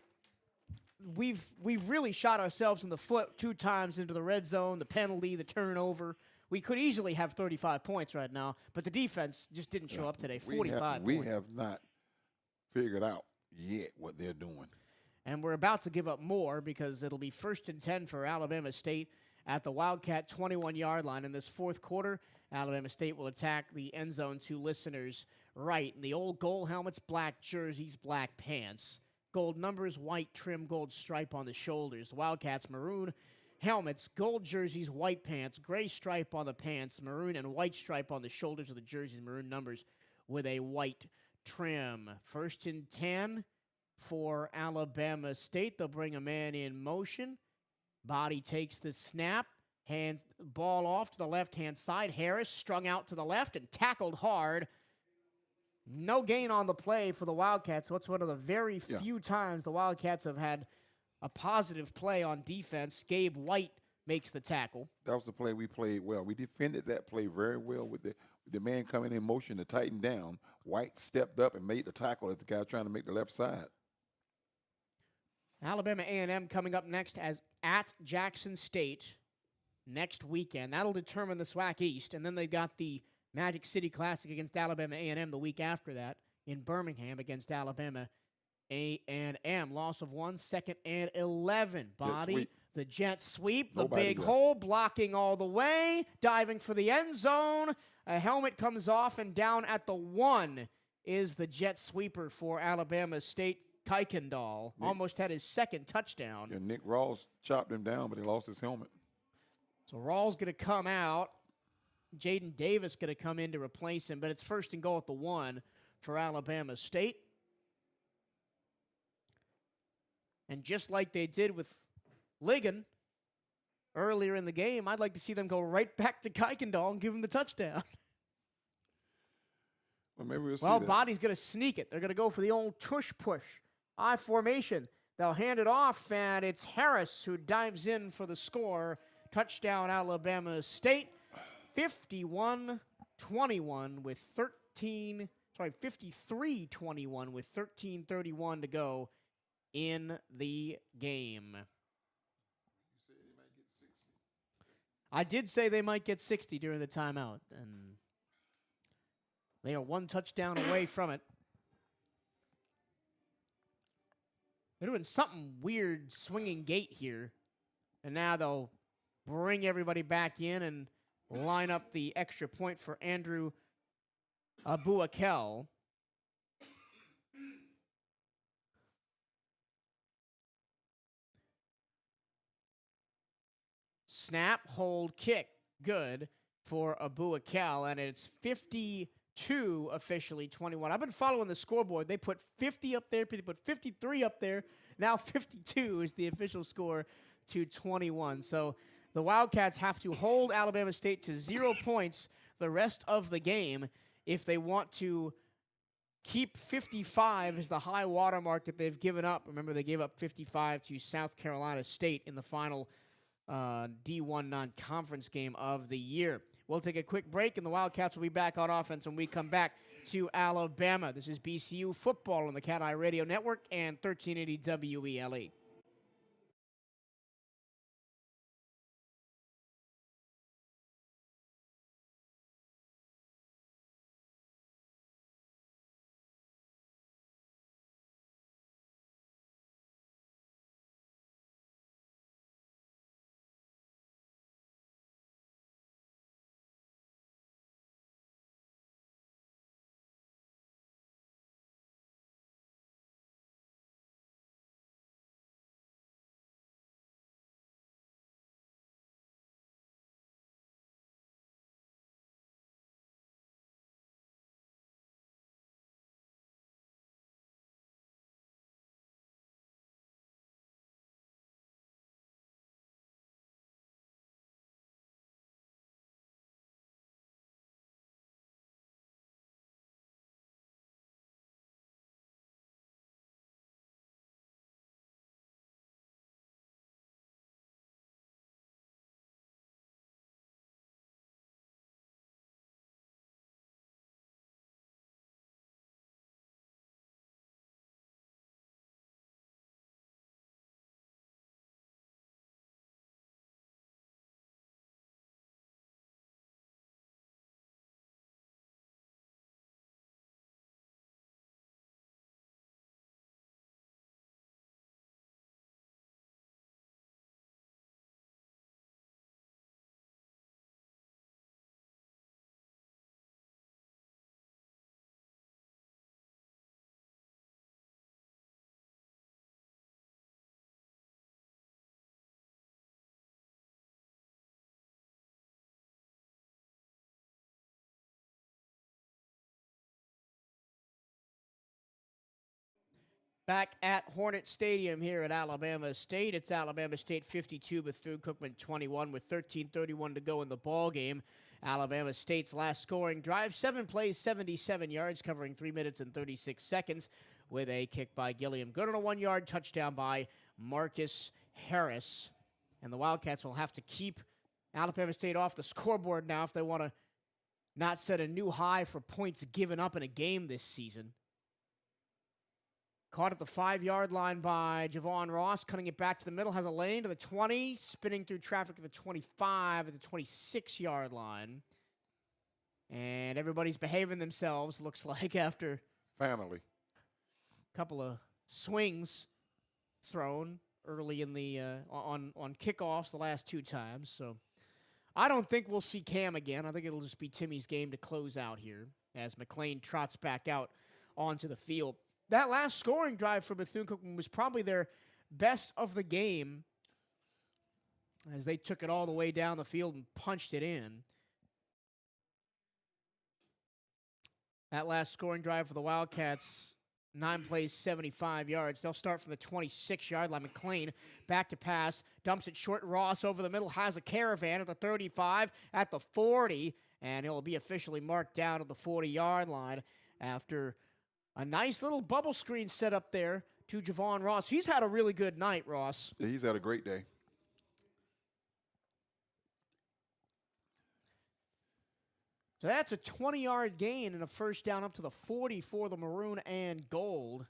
we've really shot ourselves in the foot 2 times into the red zone, the penalty, the turnover. We could easily have 35 points right now, but the defense just didn't show up today. 45 we points. have not figured out yet what they're doing. And we're about to give up more because it'll be 1st and 10 for Alabama State at the Wildcat 21-yard line. In this fourth quarter, Alabama State will attack the end zone to listeners' right. In the old gold helmets, black jerseys, black pants. Gold numbers, white trim, gold stripe on the shoulders. The Wildcats maroon helmets, gold jerseys, white pants, gray stripe on the pants, maroon and white stripe on the shoulders of the jerseys, maroon numbers with a white trim. 1st and 10 for Alabama State. They'll bring a man in motion. Body takes the snap. Hands ball off to the left-hand side. Harris strung out to the left and tackled hard. No gain on the play for the Wildcats. So it's one of the very few times the Wildcats have had a positive play on defense. Gabe White makes the tackle. That was the play we played well. We defended that play very well with the man coming in motion to tighten down. White stepped up and made the tackle as the guy trying to make the left side. Alabama A&M coming up next as at Jackson State next weekend. That'll determine the SWAC East. And then they've got the Magic City Classic against Alabama A&M the week after that in Birmingham against Alabama A&M. Loss of 1, 2nd and 11. Body, the jet sweep, the big hole, blocking all the way, diving for the end zone. A helmet comes off and down at the 1 is the jet sweeper for Alabama State. Kuykendall almost had his second touchdown. Yeah, Nick Rawls chopped him down, but he lost his helmet. So Rawls going to come out. Jaden Davis going to come in to replace him, but it's first and goal at the 1 for Alabama State. And just like they did with Ligon earlier in the game, I'd like to see them go right back to Kuykendall and give him the touchdown. Well, maybe we'll see Well, that. Body's going to sneak it. They're going to go for the old tush push. I formation. They'll hand it off, and it's Harris who dives in for the score. Touchdown, Alabama State. 51-21 with 53-21 with 13:31 to go in the game. I did say they might get 60 during the timeout, and they are one touchdown away from it. They're doing something weird, swinging gate here, and now they'll bring everybody back in and line up the extra point for Andrew Abuakel. Snap, hold, kick. Good for Abuakel, and it's 52 officially 21. I've been following the scoreboard. They put 50 up there. They put 53 up there. Now 52 is the official score to 21. So the Wildcats have to hold Alabama State to 0 points the rest of the game if they want to keep 55 as the high water mark that they've given up. Remember, they gave up 55 to South Carolina State in the final D1 non-conference game of the year. We'll take a quick break, and the Wildcats will be back on offense when we come back to Alabama. This is BCU football on the CatEye Radio Network and 1380 WELE. Back at Hornet Stadium here at Alabama State. It's Alabama State 52, Bethune-Cookman 21 with 13:31 to go in the ball game. Alabama State's last scoring drive, 7 plays, 77 yards, covering 3 minutes and 36 seconds with a kick by Gilliam. Good on a 1-yard touchdown by Marcus Harris. And the Wildcats will have to keep Alabama State off the scoreboard now if they want to not set a new high for points given up in a game this season. Caught at the 5-yard line by Javon Ross, cutting it back to the middle, has a lane to the 20, spinning through traffic at the 25, at the 26-yard line. And everybody's behaving themselves, looks like, after Finally. a couple of swings thrown early in the on kickoffs the last 2 times. So I don't think we'll see Cam again. I think it'll just be Timmy's game to close out here as McLean trots back out onto the field. That last scoring drive for Bethune-Cookman was probably their best of the game as they took it all the way down the field and punched it in. That last scoring drive for the Wildcats, 9 plays, 75 yards. They'll start from the 26-yard line. McLean back to pass, dumps it short. Ross over the middle, has a caravan at the 35, at the 40, and he'll be officially marked down at the 40-yard line after a nice little bubble screen set up there to Javon Ross. He's had a really good night, Ross. Yeah, he's had a great day. So that's a 20-yard gain and a first down up to the 40 for the maroon and gold.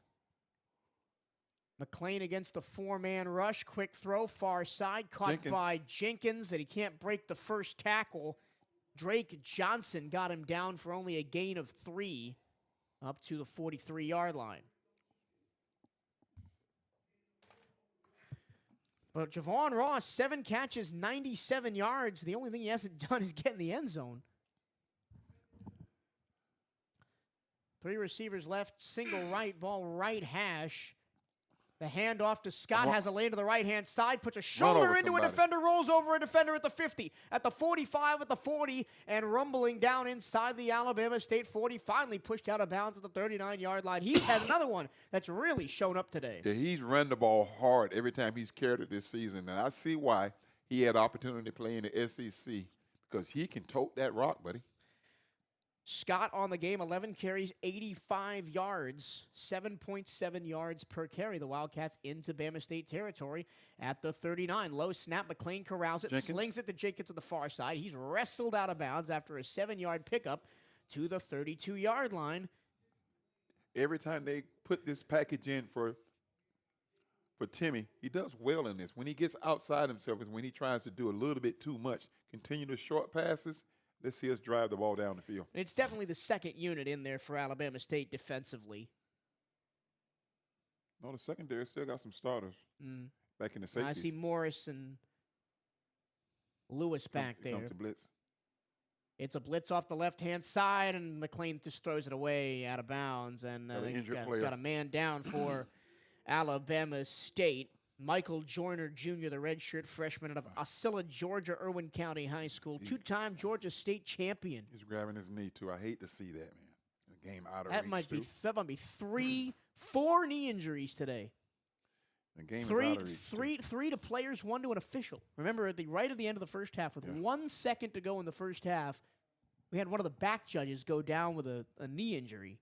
McLean against the four-man rush. Quick throw, far side, caught by Jenkins, and he can't break the first tackle. Drake Johnson got him down for only a gain of 3 up to the 43-yard line. But Javon Ross, 7 catches, 97 yards. The only thing he hasn't done is get in the end zone. 3 receivers left, single right, ball right hash. The handoff to Scott has a lane to the right-hand side, puts a shoulder into a defender, rolls over a defender at the 50, at the 45, at the 40, and rumbling down inside the Alabama State 40, finally pushed out of bounds at the 39-yard line. He's had another one that's really shown up today. Yeah, he's run the ball hard every time he's carried it this season, and I see why he had opportunity to play in the SEC, because he can tote that rock, buddy. Scott on the game, 11 carries, 85 yards, 7.7 yards per carry. The Wildcats into Bama State territory at the 39. Low snap, McLean corrals it, slings it to Jenkins to the far side. He's wrestled out of bounds after a 7-yard pickup to the 32-yard line. Every time they put this package in for Timmy, he does well in this. When he gets outside himself is when he tries to do a little bit too much. Continue the short passes. Let's see us drive the ball down the field. It's definitely the second unit in there for Alabama State defensively. No, the secondary still got some starters back in the safeties. I see Morris and Lewis back there. To blitz. It's a blitz off the left-hand side, and McLean just throws it away out of bounds. And they got a man down for Alabama State. Michael Joyner Jr., the redshirt freshman out of Osceola, Georgia, Irwin County High School, 2-time Georgia State champion. He's grabbing his knee, too. I hate to see that, man. A game out of that reach, might be 4 knee injuries today. The game is out of reach, three to players, 1 to an official. Remember, at the end of the first half, with 1 second to go in the first half, we had one of the back judges go down with a knee injury.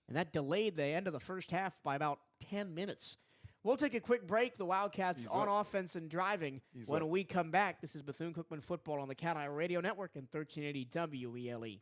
And that delayed the end of the first half by about 10 minutes. We'll take a quick break. The Wildcats on offense and driving. When we come back, this is Bethune-Cookman football on the CatEye Radio Network and 1380 WELE.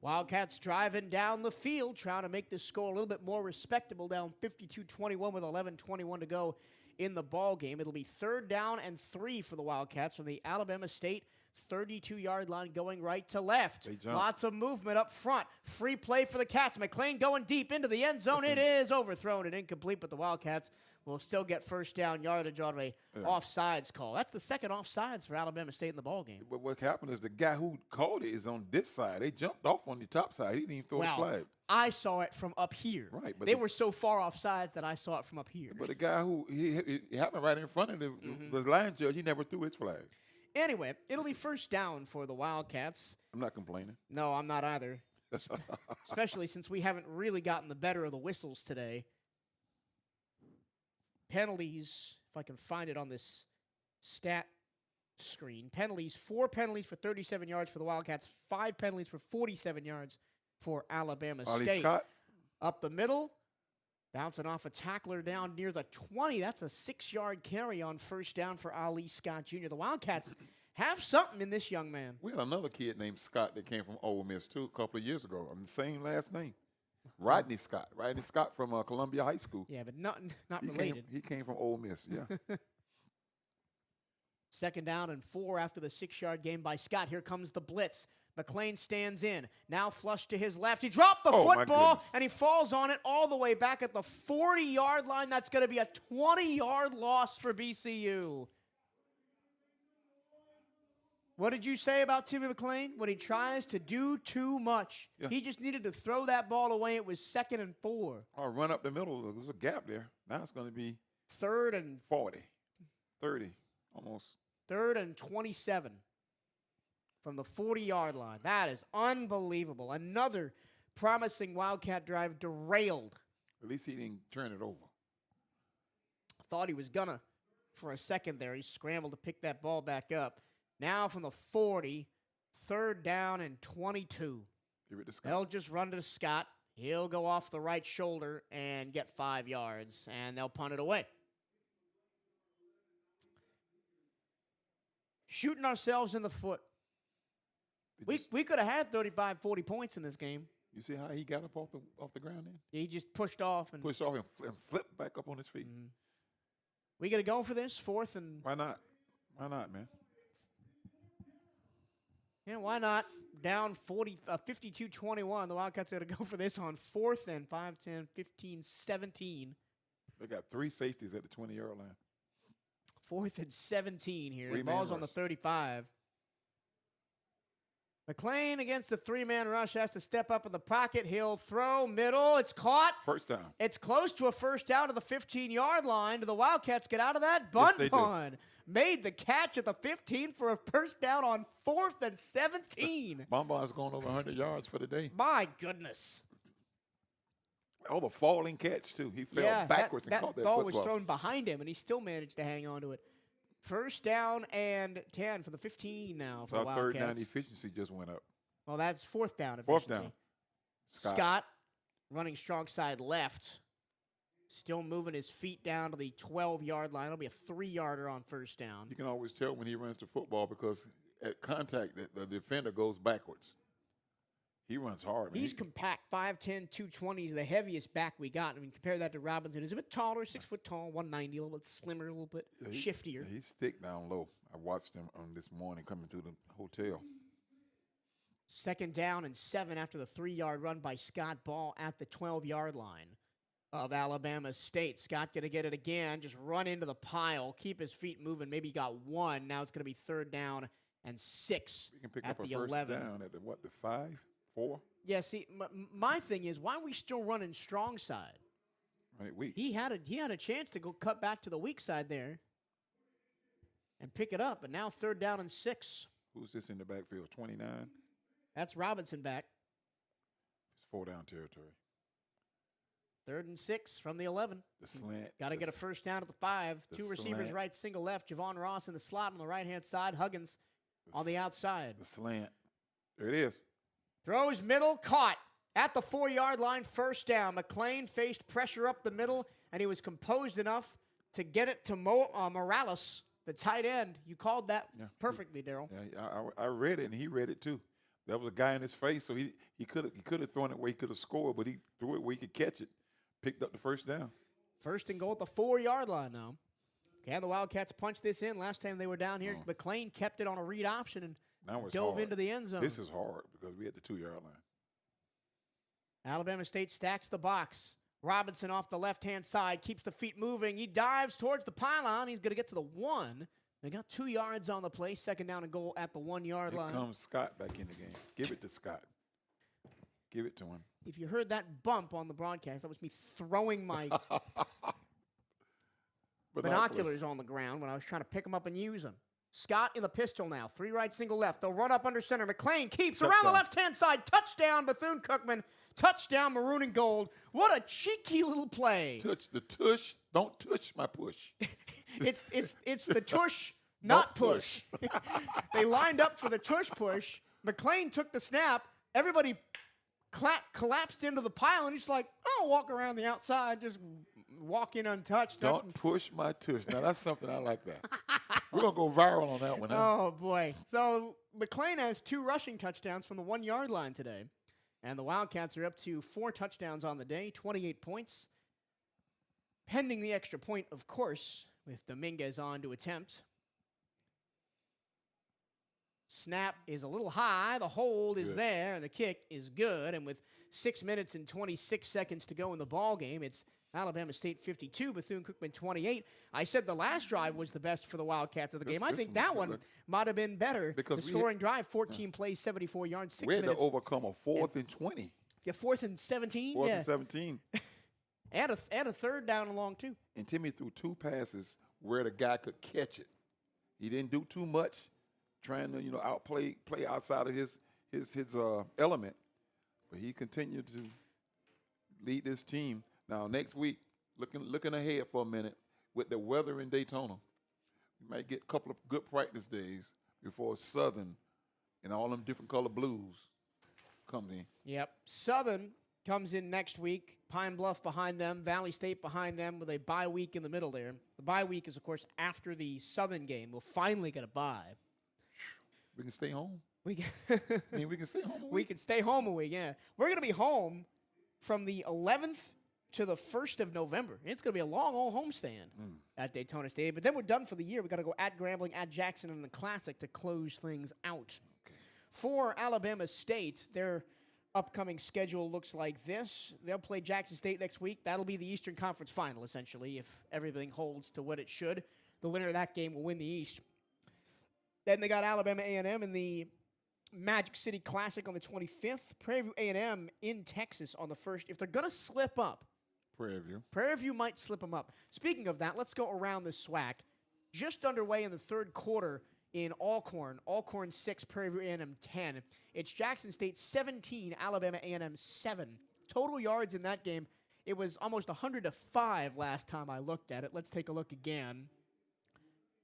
Wildcats driving down the field, trying to make this score a little bit more respectable, down 52-21 with 11:21 to go in the ball game. It'll be 3rd down and 3 for the Wildcats from the Alabama State 32-yard line going right to left. Lots of movement up front. Free play for the Cats. McLean going deep into the end zone. It is overthrown and incomplete, but the Wildcats will still get 1st down yardage on a offsides call. That's the second offsides for Alabama State in the ball game. But what happened is the guy who called it is on this side. They jumped off on the top side. He didn't even throw a flag. I saw it from up here. Right, but they were so far offsides that I saw it from up here. But the guy who he happened right in front of the line judge, he never threw his flag. Anyway, it'll be 1st down for the Wildcats. I'm not complaining. No, I'm not either. Especially since we haven't really gotten the better of the whistles today. Penalties, if I can find it on this stat screen. Penalties, 4 penalties for 37 yards for the Wildcats, 5 penalties for 47 yards for Alabama State. Scott. Up the middle, bouncing off a tackler down near the 20. That's a 6-yard carry on 1st down for Ali Scott Jr. The Wildcats have something in this young man. We had another kid named Scott that came from Ole Miss, too, a couple of years ago. On the same last name. Rodney Scott. Rodney Scott from Columbia High School. Yeah, but not related. He came from Ole Miss, yeah. 2nd down and 4 after the 6-yard gain by Scott. Here comes the blitz. McLean stands in. Now flush to his left. He dropped the football, and he falls on it all the way back at the 40-yard line. That's going to be a 20-yard loss for BCU. What did you say about Timmy McLean? When he tries to do too much. Yeah. He just needed to throw that ball away. It was 2nd and 4. Or run up the middle. There's a gap there. Now it's going to be 3rd and 40. 30, almost. 3rd and 27 from the 40-yard line. That is unbelievable. Another promising Wildcat drive derailed. At least he didn't turn it over. I thought he was gonna for a second there. He scrambled to pick that ball back up. Now from the 40, 3rd down and 22. Give it to Scott. They'll just run to Scott. He'll go off the right shoulder and get 5 yards, and they'll punt it away. Shooting ourselves in the foot. We could have had 35, 40 points in this game. You see how he got up off the ground then? He just pushed off and flipped back up on his feet. Mm-hmm. We got to go for this 4th and. Why not? Why not, man? Yeah, why not? Down 52-21. The Wildcats got to go for this on 4th and 5, 10, 15, 17. They got 3 safeties at the 20-yard line. 4th and 17 here. The 3-man ball's rush. on the 35. McLean against the 3-man rush has to step up in the pocket. He'll throw middle. It's caught. 1st down. It's close to a 1st down to the 15-yard line. Do the Wildcats get out of that? Bunt pun. Made the catch at the 15 for a 1st down on 4th and 17. Bonbon's going over 100 yards for the day. My goodness. Oh, the falling catch, too. He fell backwards and caught that ball football. was thrown behind him, and he still managed to hang on to it. 1st down and 10 for the 15 now for the Wildcats. 3rd down efficiency just went up. Well, that's 4th down efficiency. 4th down. Scott running strong side left. Still moving his feet down to the 12-yard line. It'll be a 3-yarder on 1st down. You can always tell when he runs the football because at contact, the defender goes backwards. He runs hard. He's compact, 5'10", 220. He's the heaviest back we got. I mean, compare that to Robinson. He's a bit taller, 6 foot tall, 190, a little bit slimmer, a little bit shiftier. He's thick down low. I watched him this morning coming to the hotel. 2nd down and 7 after the 3-yard run by Scott. Ball at the 12-yard line of Alabama State. Scott going to get it again, just run into the pile, keep his feet moving. Maybe he got 1. Now it's going to be 3rd down and 6 We can pick at up the a 1st 11. down at the 5, 4? Yeah, see, my thing is, why are we still running strong side? Right, weak. He had a chance to go cut back to the weak side there and pick it up, but now 3rd down and 6. Who's this in the backfield? 29? That's Robinson back. It's 4-down territory. 3rd and 6 from the 11. The slant. Got to get a 1st down at the 5. The 2 receivers slant. right, single left. Javon Ross in the slot on the right-hand side. Huggins on the outside. The slant. There it is. Throws middle, caught at the 4-yard line, 1st down. McLean faced pressure up the middle, and he was composed enough to get it to Morales, the tight end. You called that perfectly, Daryl. Yeah, I read it, and he read it too. There was a guy in his face, so he could have thrown it where he could have scored, but he threw it where he could catch it. Picked up the 1st down. 1st and goal at the 4-yard line now. Can the Wildcats punch this in? Last time they were down here, McLean kept it on a read option and dove into the end zone. This is hard because we had the 2-yard line. Alabama State stacks the box. Robinson off the left-hand side, keeps the feet moving. He dives towards the pylon. He's going to get to the 1. They got 2 yards on the play. 2nd down and goal at the 1-yard line. Here comes Scott back in the game. Give it to Scott. Give it to him. If you heard that bump on the broadcast, that was me throwing my binoculars on the ground when I was trying to pick them up and use them. Scott in the pistol now. 3 right, single left. They'll run up under center. McLean keeps Touchdown. around the left-hand side. Touchdown, Bethune-Cookman. Touchdown, maroon and gold. What a cheeky little play. Touch the tush. Don't touch my push. It's the tush, not push. They lined up for the tush push. McLean took the snap. Everybody collapsed into the pile, and he's like, I'll walk around the outside, just walk in untouched. Don't push my tush. Now, that's something I like that. We're going to go viral on that one. Huh? Oh, boy. So McLean has 2 rushing touchdowns from the 1-yard line today. And the Wildcats are up to 4 touchdowns on the day, 28 points. Pending the extra point, of course, with Dominguez on to attempt. Snap is a little high. The hold is there, and the kick is good. And with 6 minutes and 26 seconds to go in the ball game, it's Alabama State 52, Bethune-Cookman 28. I said the last drive was the best for the Wildcats of the game. I think that one might have been better. Because the scoring drive, 14 plays, 74 yards, 6 minutes. We had to overcome a 4th and 20. Yeah, 4th and 17. 4th and 17. and a 3rd down and long, too. And Timmy threw 2 passes where the guy could catch it. He didn't do too much trying to, outplay outside of his element. But he continued to lead this team. Now, next week, looking ahead for a minute, with the weather in Daytona, we might get a couple of good practice days before Southern and all them different color blues comes in. Yep. Southern comes in next week. Pine Bluff behind them. Valley State behind them with a bye week in the middle there. The bye week is, of course, after the Southern game. We'll finally get a bye. We can stay home. We can stay home a week. We can stay home a week, yeah. We're going to be home from the 11th to the 1st of November. It's going to be a long old homestand at Daytona Stadium. But then we're done for the year. We've got to go at Grambling, at Jackson, and the Classic to close things out. Okay. For Alabama State, their upcoming schedule looks like this. They'll play Jackson State next week. That'll be the Eastern Conference Final, essentially, if everything holds to what it should. The winner of that game will win the East. Then they got Alabama A&M in the Magic City Classic on the 25th. Prairie View A&M in Texas on the 1st. If they're going to slip up, Prairie View might slip them up. Speaking of that, let's go around the SWAC. Just underway in the 3rd quarter in Alcorn. Alcorn 6, Prairie View A&M 10. It's Jackson State 17, Alabama A&M 7. Total yards in that game, it was almost 100-5 last time I looked at it. Let's take a look again.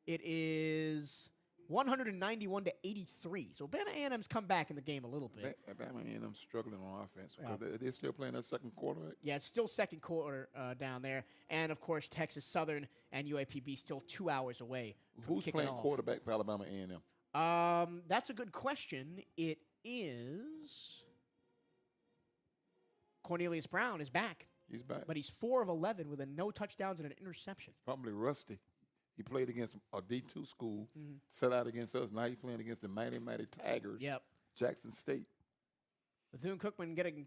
It is 191-83. So Bama A&M's come back in the game a little bit. Bama A&M's struggling on offense. They're still playing that 2nd quarter. Right? Yeah, it's still 2nd quarter down there. And, of course, Texas Southern and UAPB still 2 hours away from Who's kicking playing off. quarterback for Alabama A&M? That's a good question. It is Cornelius Brown is back. He's back. But he's 4 of 11 with no touchdowns and an interception. Probably rusty. He played against a D2 school, set out against us. Now he's playing against the mighty Tigers. Yep. Jackson State. Bethune-Cookman getting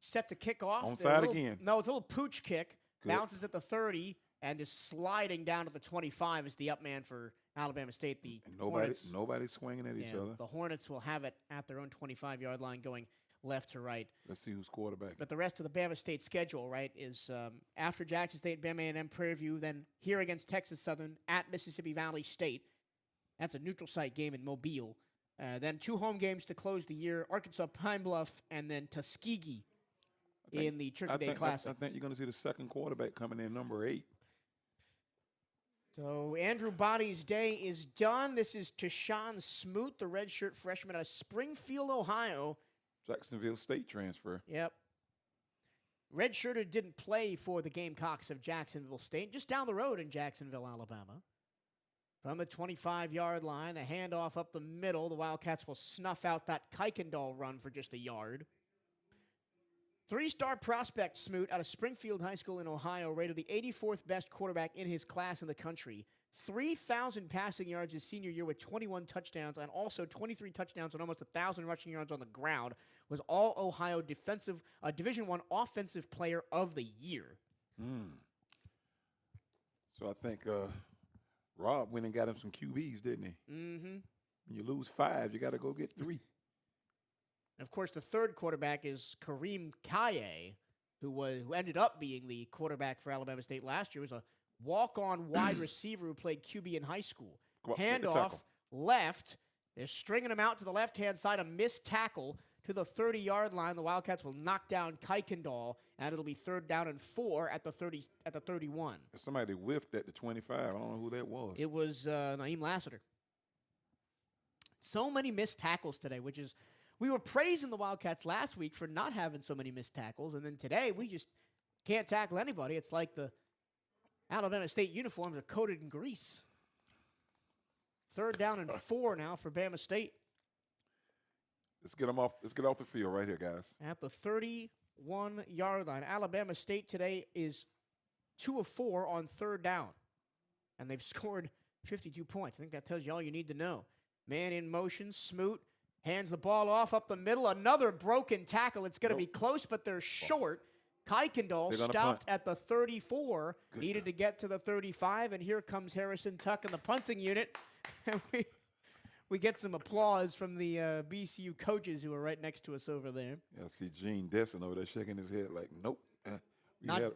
set to kick off. Onside again. No, it's a little pooch kick. Good. Bounces at the 30 and is sliding down to the 25 as the up man for Alabama State. Nobody's swinging at each other. The Hornets will have it at their own 25-yard line going left to right. Let's see who's quarterback. But the rest of the Bama State schedule, right, is after Jackson State, Bama A&M, Prairie View, then here against Texas Southern, at Mississippi Valley State. That's a neutral site game in Mobile. Then 2 home games to close the year, Arkansas Pine Bluff, and then Tuskegee in the Turkey Day Classic. I think you're going to see the 2nd quarterback coming in, number 8. So Andrew Body's day is done. This is Tashawn Smoot, the redshirt freshman out of Springfield, Ohio. Jacksonville State transfer. Yep. Redshirted didn't play for the Gamecocks of Jacksonville State, just down the road in Jacksonville, Alabama. From the 25-yard line, the handoff up the middle. The Wildcats will snuff out that Kuykendall run for just a yard. 3-star prospect Smoot out of Springfield High School in Ohio, rated the 84th best quarterback in his class in the country. 3,000 passing yards his senior year with 21 touchdowns and also 23 touchdowns and almost 1,000 rushing yards on the ground. Was All-Ohio Division I Offensive Player of the Year. So I think Rob went and got him some QBs, didn't he? Mm-hmm. When you lose 5, you got to go get 3. And of course, the third quarterback is Kareem CatEye, who ended up being the quarterback for Alabama State last year. He was a walk-on wide receiver who played QB in high school. Handoff left. They're stringing him out to the left-hand side. A missed tackle to the 30-yard line. The Wildcats will knock down Kuykendall, and it'll be 3rd down and 4 at the 31. Somebody whiffed at the 25. I don't know who that was. It was Naeem Lassiter. So many missed tackles today, which is we were praising the Wildcats last week for not having so many missed tackles, and then today we just can't tackle anybody. It's like the Alabama State uniforms are coated in grease. 3rd down and 4 now for Bama State. Let's get them off. Let's get off the field right here, guys. At the 31-yard line, Alabama State today is 2 of 4 on 3rd down, and they've scored 52 points. I think that tells you all you need to know. Man in motion, Smoot hands the ball off up the middle. Another broken tackle. It's going to be close, but they're short. Kuykendall stopped at the 34, needed to get to the 35, and here comes Harrison Tuck in the punting unit. And we get some applause from the BCU coaches who are right next to us over there. Yeah, I see Gene Desson over there shaking his head like, nope.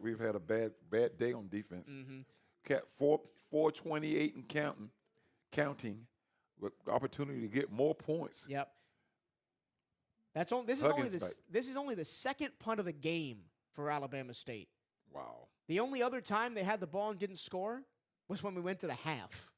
We've had a bad day on defense. Cat 428 and counting, with opportunity to get more points. Yep. This is only the second punt of the game for Alabama State. Wow. The only other time they had the ball and didn't score was when we went to the half.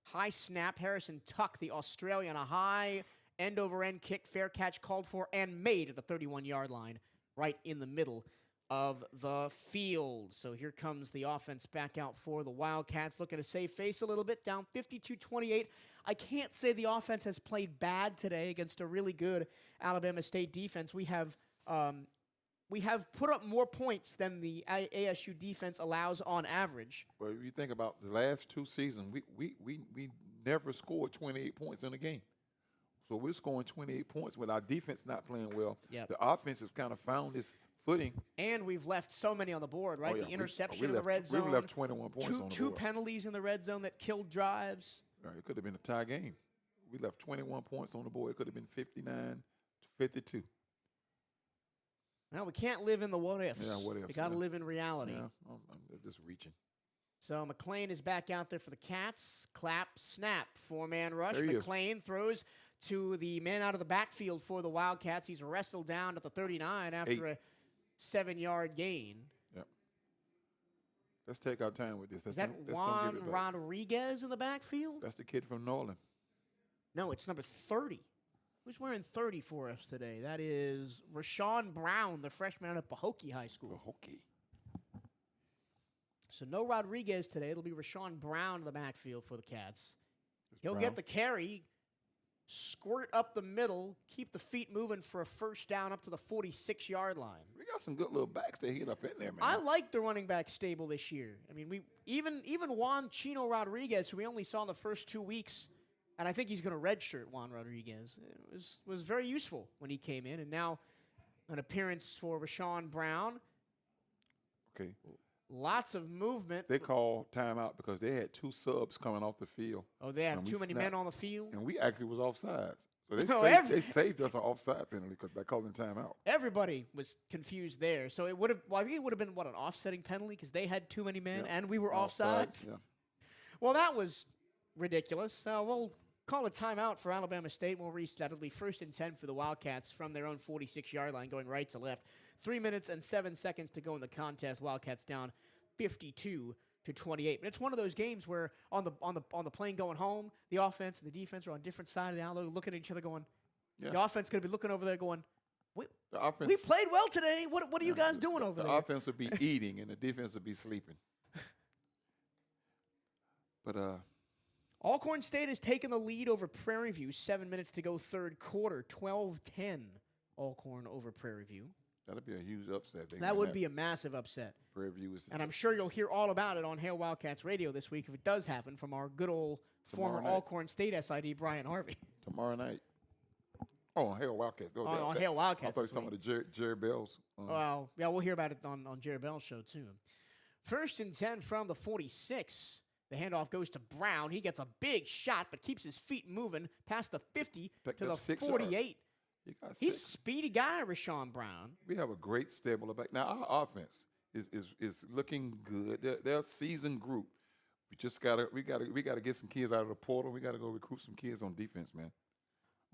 High snap, Harrison Tuck, the Australian, a high end-over-end kick, fair catch called for and made at the 31-yard line, right in the middle of the field. So here comes the offense back out for the Wildcats, looking to save face a little bit, down 52-28. I can't say the offense has played bad today against a really good Alabama State defense. We have put up more points than the ASU defense allows on average. But if you think about the last 2 seasons, we never scored 28 points in a game. So we're scoring 28 points with our defense not playing well. Yep. The offense has kind of found its footing. And we've left so many on the board, right? Oh, yeah. The interception in the red zone. We left 21 points on the board. Two penalties in the red zone that killed drives. Right, it could have been a tie game. We left 21 points on the board. It could have been 59-52. Well, we can't live in the what ifs. Yeah, what ifs. We got to live in reality. Yeah, I'm just reaching. So McLean is back out there for the Cats. Clap, snap, 4-man rush. There he McLean throws to the man out of the backfield for the Wildcats. He's wrestled down at the 39 after a 7-yard gain. Yep. Let's take our time with this. Is that Juan Rodriguez in the backfield? That's the kid from Norland. No, it's number 30. Who's wearing 30 for us today? That is Rashawn Brown, the freshman out of Pahokee High School. Pahokee. So no Rodriguez today. It'll be Rashawn Brown in the backfield for the Cats. He'll Brown. get the carry, squirt up the middle, keep the feet moving for a 1st down up to the 46-yard line. We got some good little backs that hit up in there, man. I like the running back stable this year. I mean, we even Juan Chino Rodriguez, who we only saw in the first 2 weeks, and I think he's going to redshirt Juan Rodriguez. It was very useful when he came in, and now an appearance for Rashawn Brown. Okay. Lots of movement. They called timeout because they had 2 subs coming off the field. Oh, they have too many men on the field? And we actually was offside. So they saved us an offside penalty by calling timeout. Everybody was confused there. So it would have. Well, I think it would have been an offsetting penalty because they had too many men and we were offsides. Yeah. Well, that was ridiculous. We'll call a timeout for Alabama State. We'll reset. It'll be 1st and 10 for the Wildcats from their own 46-yard line, going right to left. 3 minutes and 7 seconds to go in the contest. Wildcats down 52-28. But it's one of those games where on the plane going home, the offense and the defense are on different sides of the aisle, looking at each other, going. Yeah. The offense going to be looking over there, going. We played well today. What are you guys doing over there? The offense would be eating and the defense would be sleeping. But Alcorn State has taken the lead over Prairie View. 7 minutes to go, 3rd quarter. 12-10. Alcorn over Prairie View. That'll be a huge upset. That would be a massive upset. Prairie View is, and I'm sure you'll hear all about it on Hail Wildcats Radio this week if it does happen from our good old former Alcorn State SID, Brian Harvey. Tomorrow night. Oh, on Hail Wildcats. Oh, on Hail Wildcats. I thought you were talking about the Jerry Bell's. Well, yeah, we'll hear about it on Jerry Bell's show too. 1st and 10 from the 46. The handoff goes to Brown. He gets a big shot, but keeps his feet moving past the 50 to the 48. He's a speedy guy, Rashawn Brown. We have a great stable of back. Now, our offense is looking good. They're a seasoned group. We gotta get some kids out of the portal. We gotta go recruit some kids on defense, man.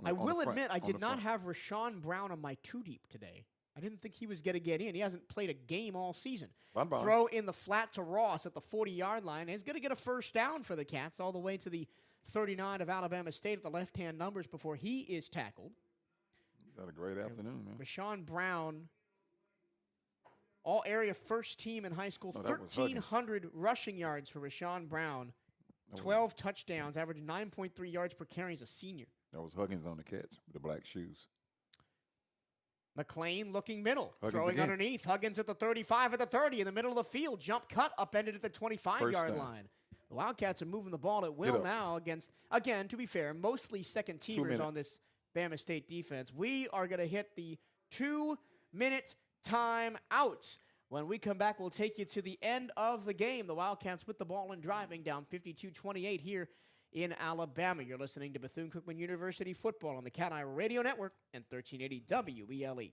I will admit, I did not have Rashawn Brown on my 2-deep today. I didn't think he was going to get in. He hasn't played a game all season. Throw in the flat to Ross at the 40-yard line. He's going to get a first down for the Cats all the way to the 39 of Alabama State at the left-hand numbers before he is tackled. He's had a great afternoon, man. Rashawn Brown, all-area first team in high school, 1,300 rushing yards for Rashawn Brown, 12 touchdowns, averaged 9.3 yards per carry. He's a senior. That was Huggins on the catch with the black shoes. McLean looking middle, throwing underneath. Huggins at the 35, at the 30, in the middle of the field. Jump cut, upended at the 25-yard line. The Wildcats are moving the ball at will now against, again, to be fair, mostly second-teamers on this Bama State defense. We are going to hit the 2-minute time out. When we come back, we'll take you to the end of the game. The Wildcats with the ball and driving down 52-28 here in Alabama. You're listening to Bethune-Cookman University football on the CatEye Radio Network and 1380 WELE.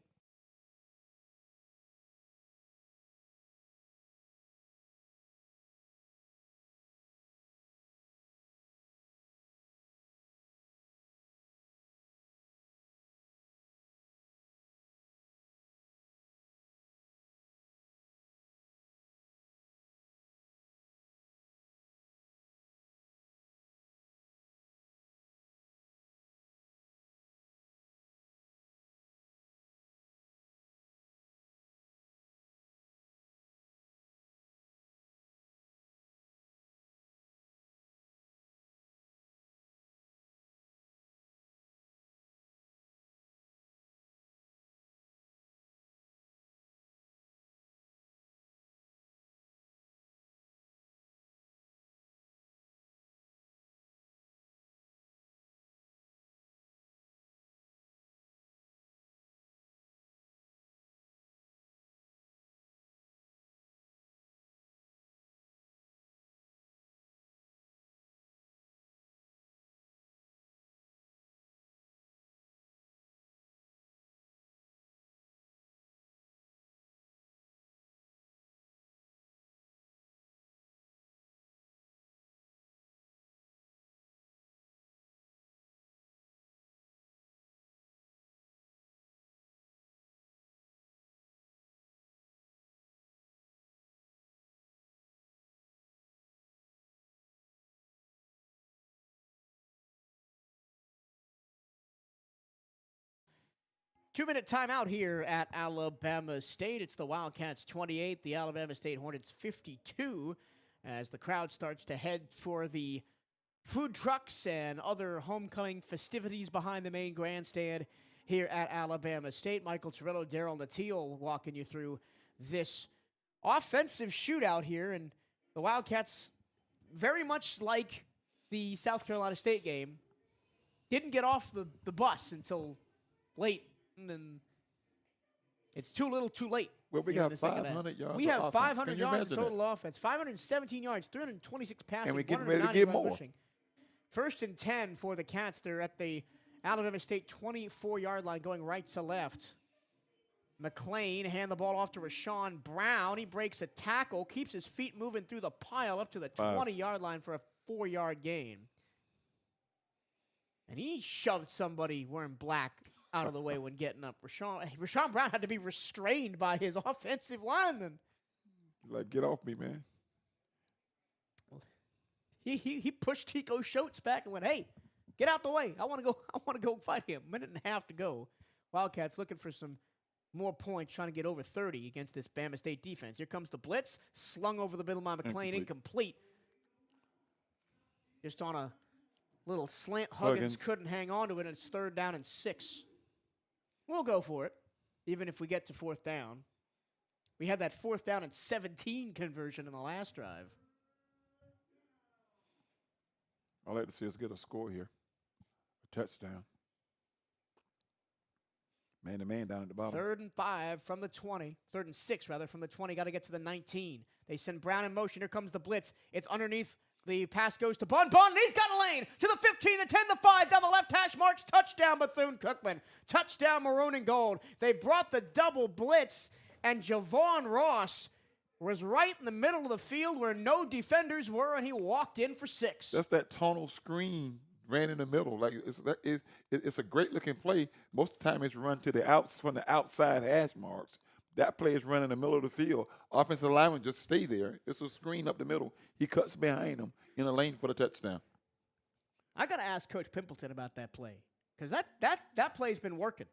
Two-minute timeout here at Alabama State. It's the Wildcats 28, the Alabama State Hornets 52, as the crowd starts to head for the food trucks and other homecoming festivities behind the main grandstand here at Alabama State. Michael Torello, Daryl Natil walking you through this offensive shootout here, and the Wildcats, very much like the South Carolina State game, didn't get off the bus until late. And it's too little too late. Well, we got 500 yards. We have 500 yards of total offense, 517 yards, 326 passing, and we're getting ready to get more. Rushing. 1st and 10 for the Cats. They're at the Alabama State 24-yard line going right to left. McLean hand the ball off to Rashawn Brown. He breaks a tackle, keeps his feet moving through the pile up to the 20-yard line for a 4-yard gain. And he shoved somebody wearing black out of the way when getting up. Rashawn Brown had to be restrained by his offensive lineman. Like, get off me, man. He pushed Tico Schultz back and went, "Hey, get out the way. I want to go fight him." Minute and a half to go. Wildcats looking for some more points, trying to get over 30 against this Bama State defense. Here comes the blitz, slung over the middle by McLean, incomplete. Just on a little slant. Huggins couldn't hang on to it, and it's 3rd down and 6. We'll go for it. even if we get to fourth down. We had that 4th down and 17 conversion in the last drive. I'd like to see us get a score here. A touchdown. Man-to-man down at the bottom. 3rd and 5 from the 20. 3rd and 6, rather, from the 20. Got to get to the 19. They send Brown in motion. Here comes the blitz. It's underneath. The pass goes to Bun. Bun, he's got a lane to the 15, the 10, the 5, down the left hash marks. Touchdown, Bethune-Cookman. Touchdown, maroon and gold. They brought the double blitz, and Javon Ross was right in the middle of the field where no defenders were, and he walked in for 6. That's that tonal screen ran in the middle. Like it's a great looking play. Most of the time it's run to the outs from the outside hash marks. That play is run in the middle of the field. Offensive lineman just stay there. It's a screen up the middle. He cuts behind him in the lane for the touchdown. I got to ask Coach Pimpleton about that play because that play's been working.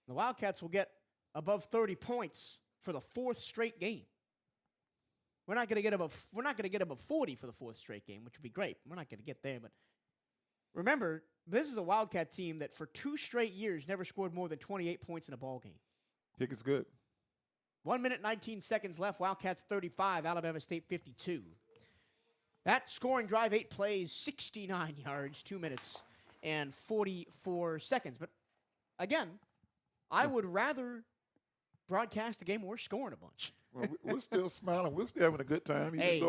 The Wildcats will get above 30 points for the 4th straight game. We're not going to get above 40 for the 4th straight game, which would be great. We're not going to get there, but remember, this is a Wildcat team that for 2 straight years never scored more than 28 points in a ball game. I think it's good. 1 minute, 19 seconds left. Wildcats 35, Alabama State 52. That scoring drive, 8 plays, 69 yards, 2 minutes and 44 seconds. But again, I would rather broadcast a game where we're scoring a bunch. Well, we're still smiling. We're still having a good time, even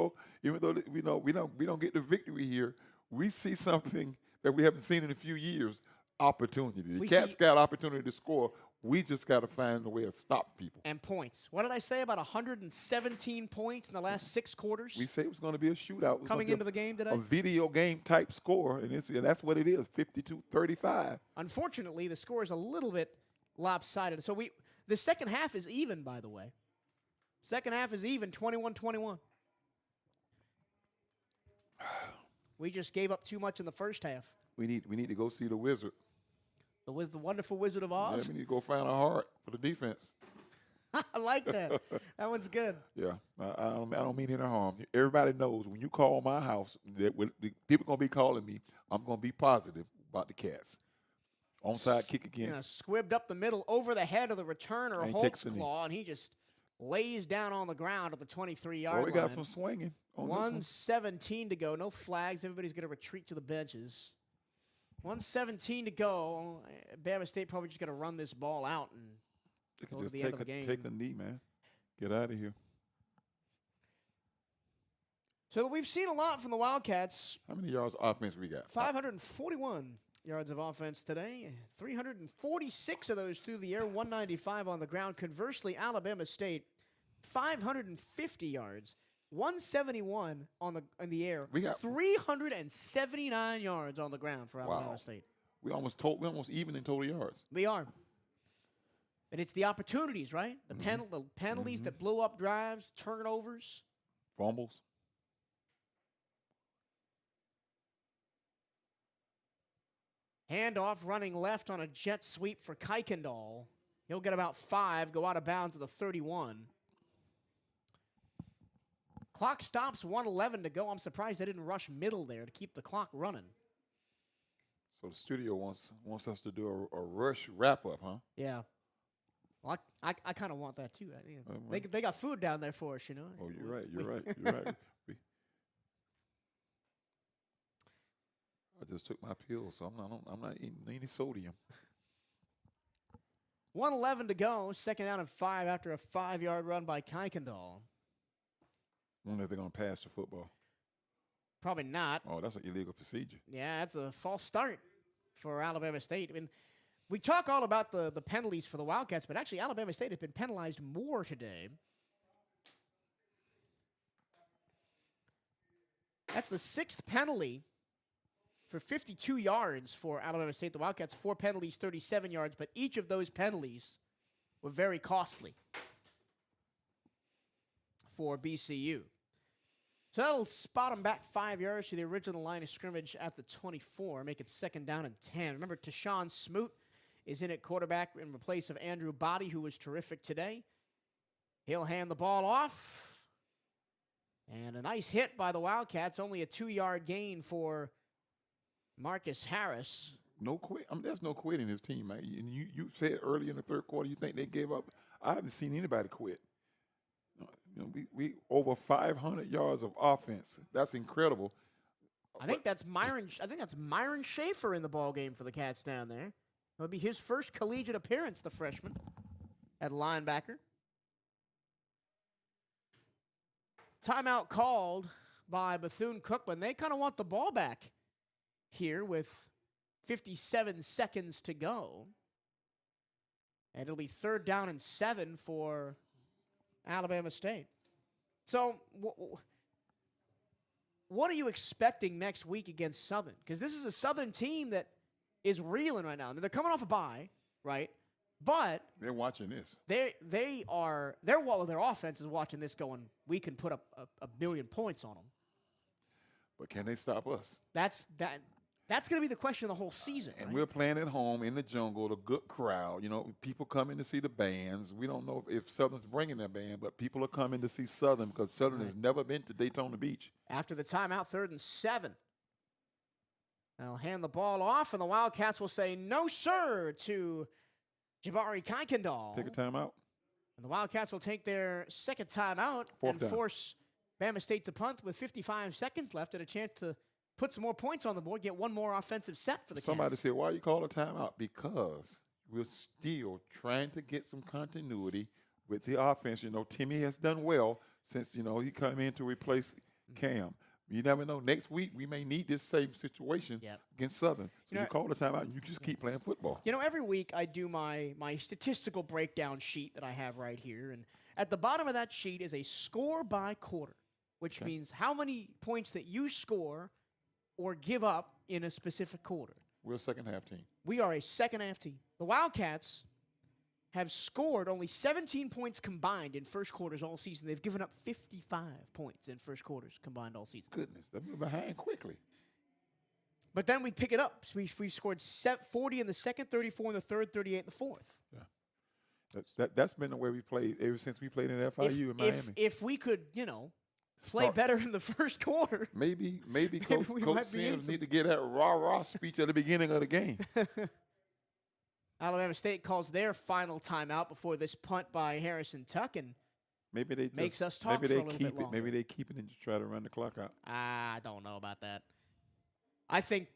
though we don't get the victory here. We see something that we haven't seen in a few years. Opportunity. The Cats got opportunity to score. We just got to find a way to stop people. And points. What did I say about 117 points in the last 6 quarters? We say it was going to be a shootout. Coming into the game today? A video game type score, and that's what it is, 52-35. Unfortunately, the score is a little bit lopsided. So the second half is even, by the way. Second half is even, 21-21. We just gave up too much in the first half. We need to go see the Wizard. The wonderful Wizard of Oz? Yeah, we need to go find a heart for the defense. I like that. That one's good. Yeah, I don't mean any harm. Everybody knows when you call my house, people going to be calling me. I'm going to be positive about the Cats. Onside kick again. Squibbed up the middle over the head of the returner, Holtzclaw, and he just lays down on the ground at the 23-yard line. We got some swinging. 1:17 to go. No flags. Everybody's going to retreat to the benches. 1:17 to go. Bama State probably just got to run this ball out and go to the end of the game. Take a knee, man. Get out of here. So we've seen a lot from the Wildcats. How many yards of offense we got? 541 yards of offense today. 346 of those through the air, 195 on the ground. Conversely, Alabama State, 550 yards. 171 in the air. We got 379 yards on the ground for Alabama State. We almost even in total yards. We are. And it's the opportunities, right? The penalties that blow up drives, turnovers. Fumbles. Handoff running left on a jet sweep for Kuykendall. He'll get about 5, go out of bounds to the 31. Clock stops, 1:11 to go. I'm surprised they didn't rush middle there to keep the clock running. So the studio wants us to do a rush wrap-up, huh? Yeah. Well, I kind of want that, too. They got food down there for us, you know. Oh, you're right. You're right. I just took my pills, so I'm not eating any sodium. 1:11 to go. Second down and 5 after a 5-yard run by Kuykendall. I wonder if they're going to pass the football. Probably not. Oh, that's an illegal procedure. Yeah, that's a false start for Alabama State. I mean, we talk all about the penalties for the Wildcats, but actually Alabama State has been penalized more today. That's the 6th penalty for 52 yards for Alabama State. The Wildcats, 4 penalties, 37 yards, but each of those penalties were very costly for BCU. So that'll spot them back 5 yards to the original line of scrimmage at the 24, make it 2nd down and 10. Remember, Tashawn Smoot is in at quarterback in place of Andrew Body, who was terrific today. He'll hand the ball off. And a nice hit by the Wildcats, only a 2-yard gain for Marcus Harris. No quit. There's no quit in his team, man. You said earlier in the third quarter you think they gave up. I haven't seen anybody quit. We over 500 yards of offense. That's incredible. I think that's Myron Schaefer in the ball game for the Cats down there. It'll be his first collegiate appearance, the freshman, at linebacker. Timeout called by Bethune-Cookman. They kind of want the ball back here with 57 seconds to go. And it'll be 3rd down and 7 for Alabama State. So what are you expecting next week against Southern? Because this is a Southern team that is reeling right now. They're coming off a bye, right? But they're watching this. Their offense is watching this going, we can put up a billion points on them. But can they stop us? That's going to be the question of the whole season. And right? we're playing at home in the jungle, a good crowd. People coming to see the bands. We don't know if Southern's bringing their band, but people are coming to see Southern because Southern has never been to Daytona Beach. After the timeout, 3rd and 7. They'll hand the ball off, and the Wildcats will say no, sir, to Jabari Kuykendall. Take a timeout. And the Wildcats will take their second timeout and force Bama State to punt with 55 seconds left and a chance to put some more points on the board, get one more offensive set for the Somebody Cats. said, why you call a timeout? Because we're still trying to get some continuity with the offense. Timmy has done well since, he came in to replace Cam. You never know. Next week, we may need this same situation against Southern. So you call the timeout and you just keep playing football. Every week I do my statistical breakdown sheet that I have right here. And at the bottom of that sheet is a score by quarter, which means how many points that you score or give up in a specific quarter. We're a second-half team. We are a second-half team. The Wildcats have scored only 17 points combined in first quarters all season. They've given up 55 points in first quarters combined all season. Goodness, they're behind quickly. But then we pick it up. So we've scored 40 in the second, 34 in the third, 38 in the fourth. Yeah, that's been the way we played ever since we played in FIU in Miami. If we could, play better in the first quarter. Maybe Coach Sims need to get that rah-rah speech at the beginning of the game. Alabama State calls their final timeout before this punt by Harrison Tuck, and maybe they makes us talk for a little bit longer. Maybe they keep it and just try to run the clock out. I don't know about that. I think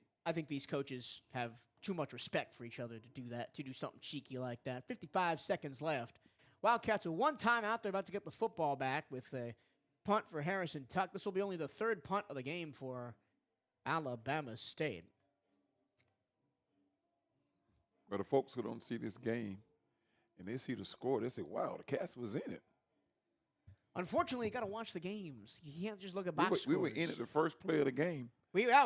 these coaches have too much respect for each other to do that, to do something cheeky like that. 55 seconds left. Wildcats with one timeout. They're about to get the football back with a punt for Harrison Tuck. This will be only the 3rd punt of the game for Alabama State. But the folks who don't see this game and they see the score, they say, wow, the Cats was in it. Unfortunately, you got to watch the games. You can't just look at box scores. We were in it the first play of the game.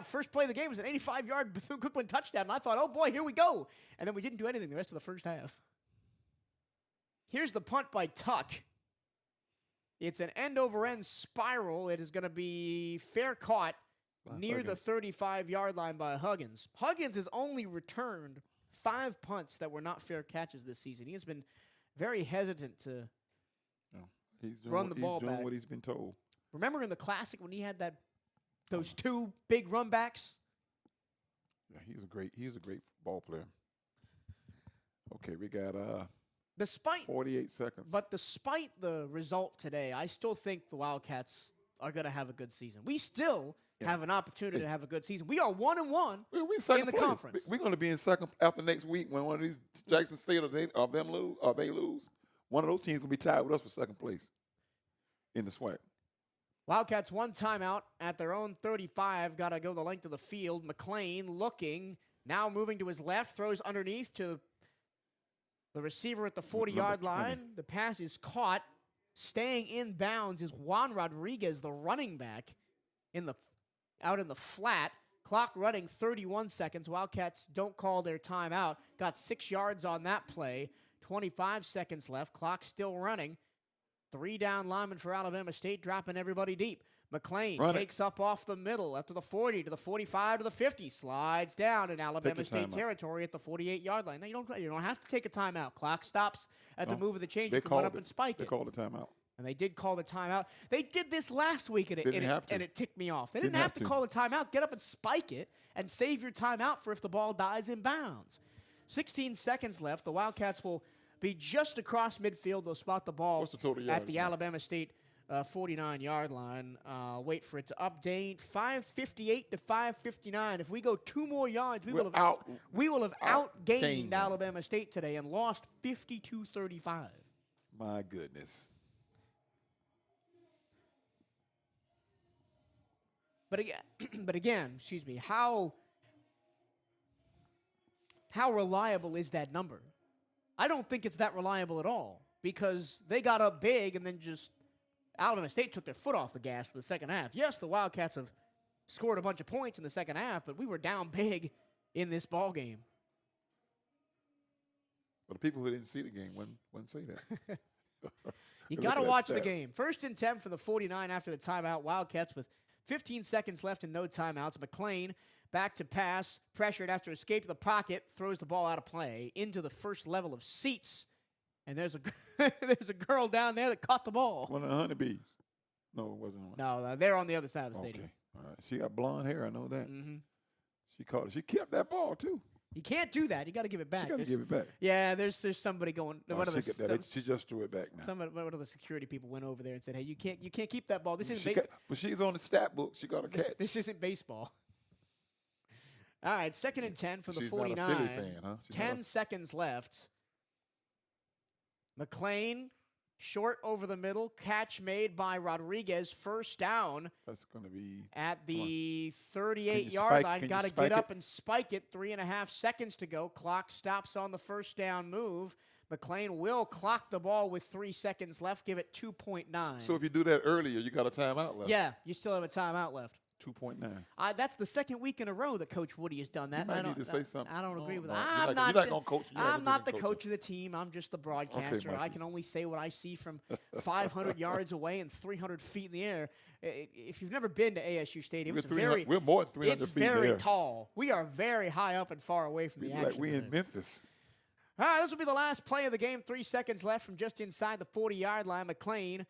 First play of the game was an 85-yard Bethune-Cookman touchdown, and I thought, oh, boy, here we go. And then we didn't do anything the rest of the first half. Here's the punt by Tuck. It's an end-over-end spiral. It is going to be fair caught near the 35-yard line by Huggins. Huggins has only returned 5 punts that were not fair catches this season. He has been very hesitant to run the ball back. He's doing what he's been told. Remember in the Classic when he had those 2 big run backs? Yeah, he's a great ball player. Okay, we got 48 seconds. But despite the result today, I still think the Wildcats are going to have a good season. We still have an opportunity to have a good season. We are 1-1 in the conference. We're going to be in second after next week when one of these Jackson State or they lose. One of those teams going to be tied with us for second place in the SWAC. Wildcats one timeout at their own 35. Got to go the length of the field. McLean looking, now moving to his left, throws underneath to the receiver at the 40-yard line. The pass is caught. Staying in bounds is Juan Rodriguez, the running back, out in the flat. Clock running 31 seconds. Wildcats don't call their timeout. Got 6 yards on that play. 25 seconds left. Clock still running. 3 down linemen for Alabama State, dropping everybody deep. McLean takes up off the middle after the 40 to the 45 to the 50. Slides down in Alabama State territory at the 48-yard line. Now, you don't have to take a timeout. Clock stops at the move of the change. You can run up and spike it. They called a timeout. And they did call the timeout. They did this last week, and Didn't have to. and it ticked me off. They didn't have to call the timeout. Get up and spike it and save your timeout for if the ball dies in bounds. 16 seconds left. The Wildcats will be just across midfield. They'll spot the ball What's the total at yardage the now? Alabama State 49-yard line. Wait for it to update. 5:58 to 5:59. If we go 2 more yards, we will have outgained Outgained them. Alabama State today and lost 52-35. My goodness. But again, excuse me, how reliable is that number? I don't think it's that reliable at all because they got up big and then just Alabama State took their foot off the gas for the second half. Yes, the Wildcats have scored a bunch of points in the second half, but we were down big in this ball game. But the people who didn't see the game wouldn't say that. You Look got to at that watch the stats. game. 1st and 10 for the 49 after the timeout. Wildcats with 15 seconds left and no timeouts. McLean back to pass, pressured after escape of the pocket, throws the ball out of play into the first level of seats. And there's a there's a girl down there that caught the ball. One of the honeybees. No, it wasn't one. No, they're on the other side of the stadium. Okay. All right. She got blonde hair. I know that. Mm-hmm. She caught it. She kept that ball, too. You can't do that. You got to give it back. She got to There's- give it back. Yeah, there's somebody going. Oh, One of she, the, got that. She just threw it back now. one of the security people went over there and said, "Hey, you can't keep that ball. This isn't She got, but she's on the stat book. She got a catch. this isn't baseball." All right, 2nd and 10 for the She's 49. not a Philly fan, huh? She's not 10 seconds left. McLean, short over the middle, catch made by Rodriguez, first down That's going to be. at the Can 38-yard you spike- line. can you Got to spike get up it? and spike it. 3.5 seconds to go. Clock stops on the first down move. McLean will clock the ball with 3 seconds left. Give it 2.9. So if you do that earlier, you got a timeout left. Yeah, you still have a timeout left. 2.9. That's the second week in a row that Coach Woody has done that. You might I need don't- to say something. I don't agree with No, that. you're not gonna coach. You're not I'm gonna not do the the coach of the team. I'm just the broadcaster. I Mikey. can only say what I see from 500 yards away and 300 feet in the air. If you've never been to ASU Stadium, We're more than 300 it's feet in the very air. tall. We are very high up and far away from the Be action. like we in today. Memphis. All right, this will be the last play of the game. 3 seconds left from just inside the 40-yard line. McLean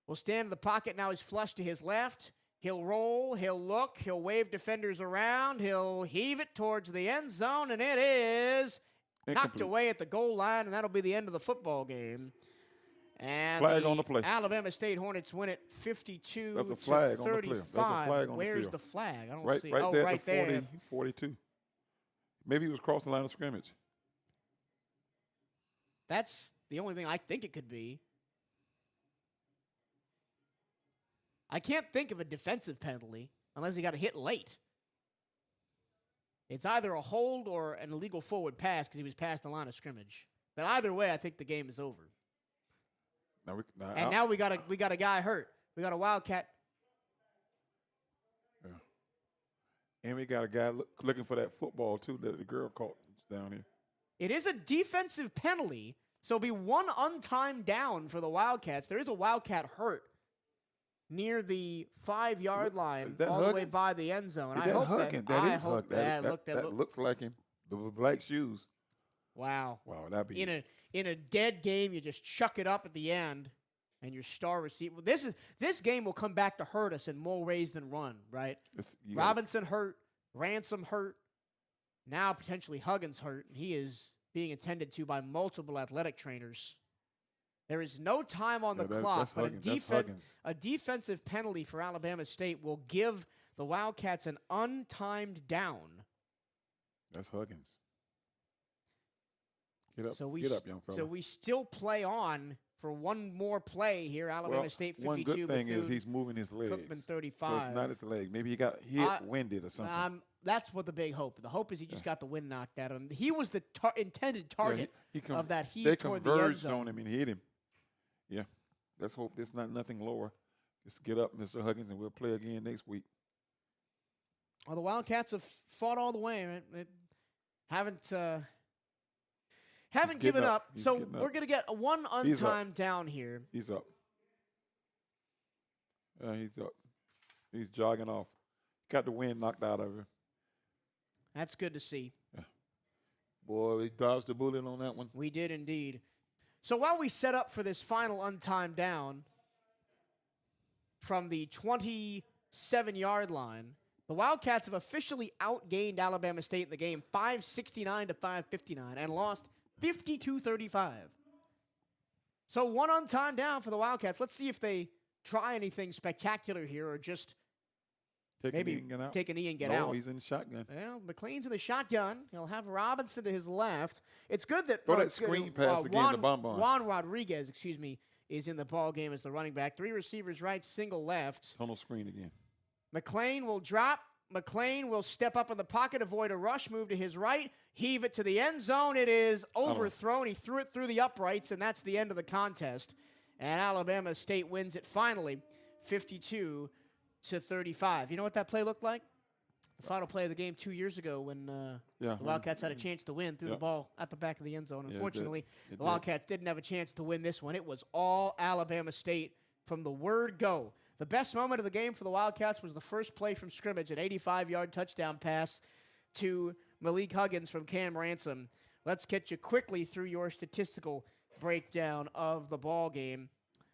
will stand in the pocket. Now he's flush to his left. He'll roll. He'll look. He'll wave defenders around. He'll heave it towards the end zone, and it is knocked Incomplete. away at the goal line, and that'll be the end of the football game. And Flag on the play. Alabama State Hornets win it 52 There's a to flag on the play. 35. There's a flag on the Where's field. the flag? I don't Right, see right it. Oh, there right at the 40, there. 42. Maybe he was crossing the line of scrimmage. That's the only thing I think it could be. I can't think of a defensive penalty unless he got a hit late. It's either a hold or an illegal forward pass because he was past the line of scrimmage. But either way, I think the game is over. Now we got a guy hurt. We got a Wildcat. Yeah. And we got a guy looking for that football, too, that the girl caught down here. It is a defensive penalty, so it'll be one untimed down for the Wildcats. There is a Wildcat hurt near the 5-yard line, Is that all the way Huggins? by the end zone. Is I that hope Huggins? that. That I is hope Huggins. that. That looks like him. The black shoes. Wow. Wow, that'd be. In a dead game, you just chuck it up at the end, and your star receiver. This game will come back to hurt us in more ways than one, right? Robinson hurt, Ransom hurt, now potentially Huggins hurt, and he is being attended to by multiple athletic trainers. There is no time on the clock, that's but Huggins. That's Huggins. a defensive penalty for Alabama State will give the Wildcats an untimed down. That's Huggins. Get up, So we get up, young fella. So we still play on for one more play here. Alabama State 52. One good thing is Bethune he's moving his legs. Cookman So 35. it's not his leg. Maybe he got hit, winded or something. That's what the big hope. The hope is he just got the wind knocked out of him. He was the intended target of that heave They toward the end converged zone. on him and hit him. Yeah. Let's hope there's not nothing lower. Just get up, Mr. Huggins, and we'll play again next week. Well, the Wildcats have fought all the way. Man. They haven't given up. He's So getting up. we're going to get one He's up. untimed down here. He's up. He's up. He's jogging off. Got the wind knocked out of him. That's good to see. Boy, he dodged the bullet on that one. We did indeed. So while we set up for this final untimed down from the 27-yard line, the Wildcats have officially outgained Alabama State in the game 569 to 559 and lost 52-35. So one untimed down for the Wildcats. Let's see if they try anything spectacular here or just maybe take a knee and get out. He's in the shotgun. Well, McLean's in the shotgun. He'll have Robinson to his left. It's good that Throw that screen pass again to Bonbon. Juan Rodriguez, is in the ball game as the running back. 3 receivers right, single left. Tunnel screen again. McLean will drop. McLean will step up in the pocket, avoid a rush, move to his right, heave it to the end zone. It is overthrown. He threw it through the uprights, and that's the end of the contest. And Alabama State wins it finally, 52-35. You know what that play looked like? The final play of the game 2 years ago when the Wildcats had a chance to win, threw the ball at the back of the end zone. Unfortunately, the Wildcats didn't have a chance to win this one. It was all Alabama State from the word go. The best moment of the game for the Wildcats was the first play from scrimmage, an 85-yard touchdown pass to Malik Huggins from Cam Ransom. Let's get you quickly through your statistical breakdown of the ball game.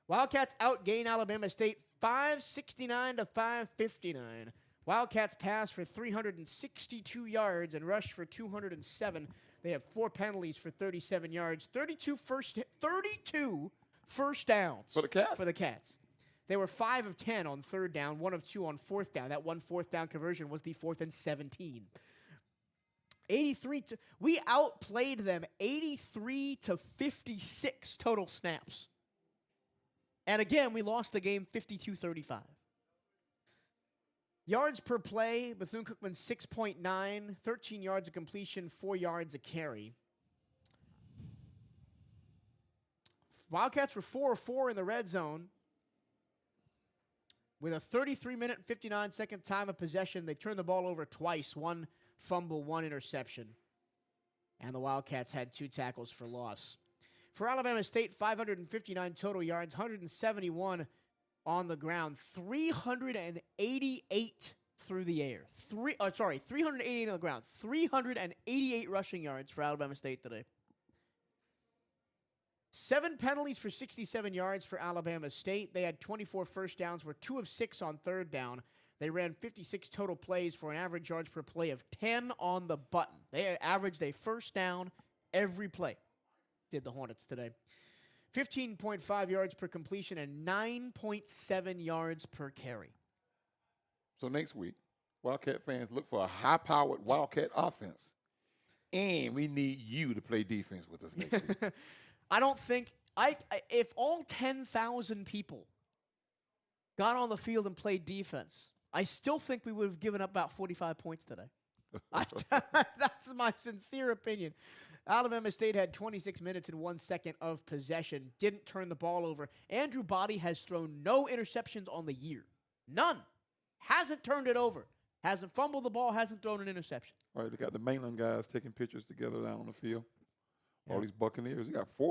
Wildcats outgain Alabama State 569 to 559. Wildcats pass for 362 yards and rush for 207. They have 4 penalties for 37 yards, 32 first downs For the Cats. They were 5 of 10 on third down, 1 of 2 on fourth down. That one fourth down conversion was the 4th and 17. We outplayed them 83 to 56 total snaps. And again, we lost the game 52-35. Yards per play, Bethune-Cookman 6.9, 13 yards of completion, 4 yards a carry. Wildcats were 4 of 4 in the red zone. With a 33-minute and 59-second time of possession, they turned the ball over twice, 1 fumble, 1 interception. And the Wildcats had 2 tackles for loss. For Alabama State, 559 total yards, 171 on the ground, 388 through the air. 388 on the ground, 388 rushing yards for Alabama State today. 7 penalties for 67 yards for Alabama State. They had 24 first downs, were 2 of 6 on third down. They ran 56 total plays for an average yards per play of 10 on the button. They averaged a first down every play, did the Hornets today. 15.5 yards per completion and 9.7 yards per carry. So next week, Wildcat fans, look for a high-powered Wildcat offense. And we need you to play defense with us next week. I don't think if all 10,000 people got on the field and played defense, I still think we would have given up about 45 points today. That's my sincere opinion. Alabama State had 26 minutes and 1 second of possession, didn't turn the ball over. Andrew Body has thrown no interceptions on the year. None. Hasn't turned it over. Hasn't fumbled the ball, hasn't thrown an interception. All right, they got the Mlan guys taking pictures together down on the field. All these Buccaneers. They got 4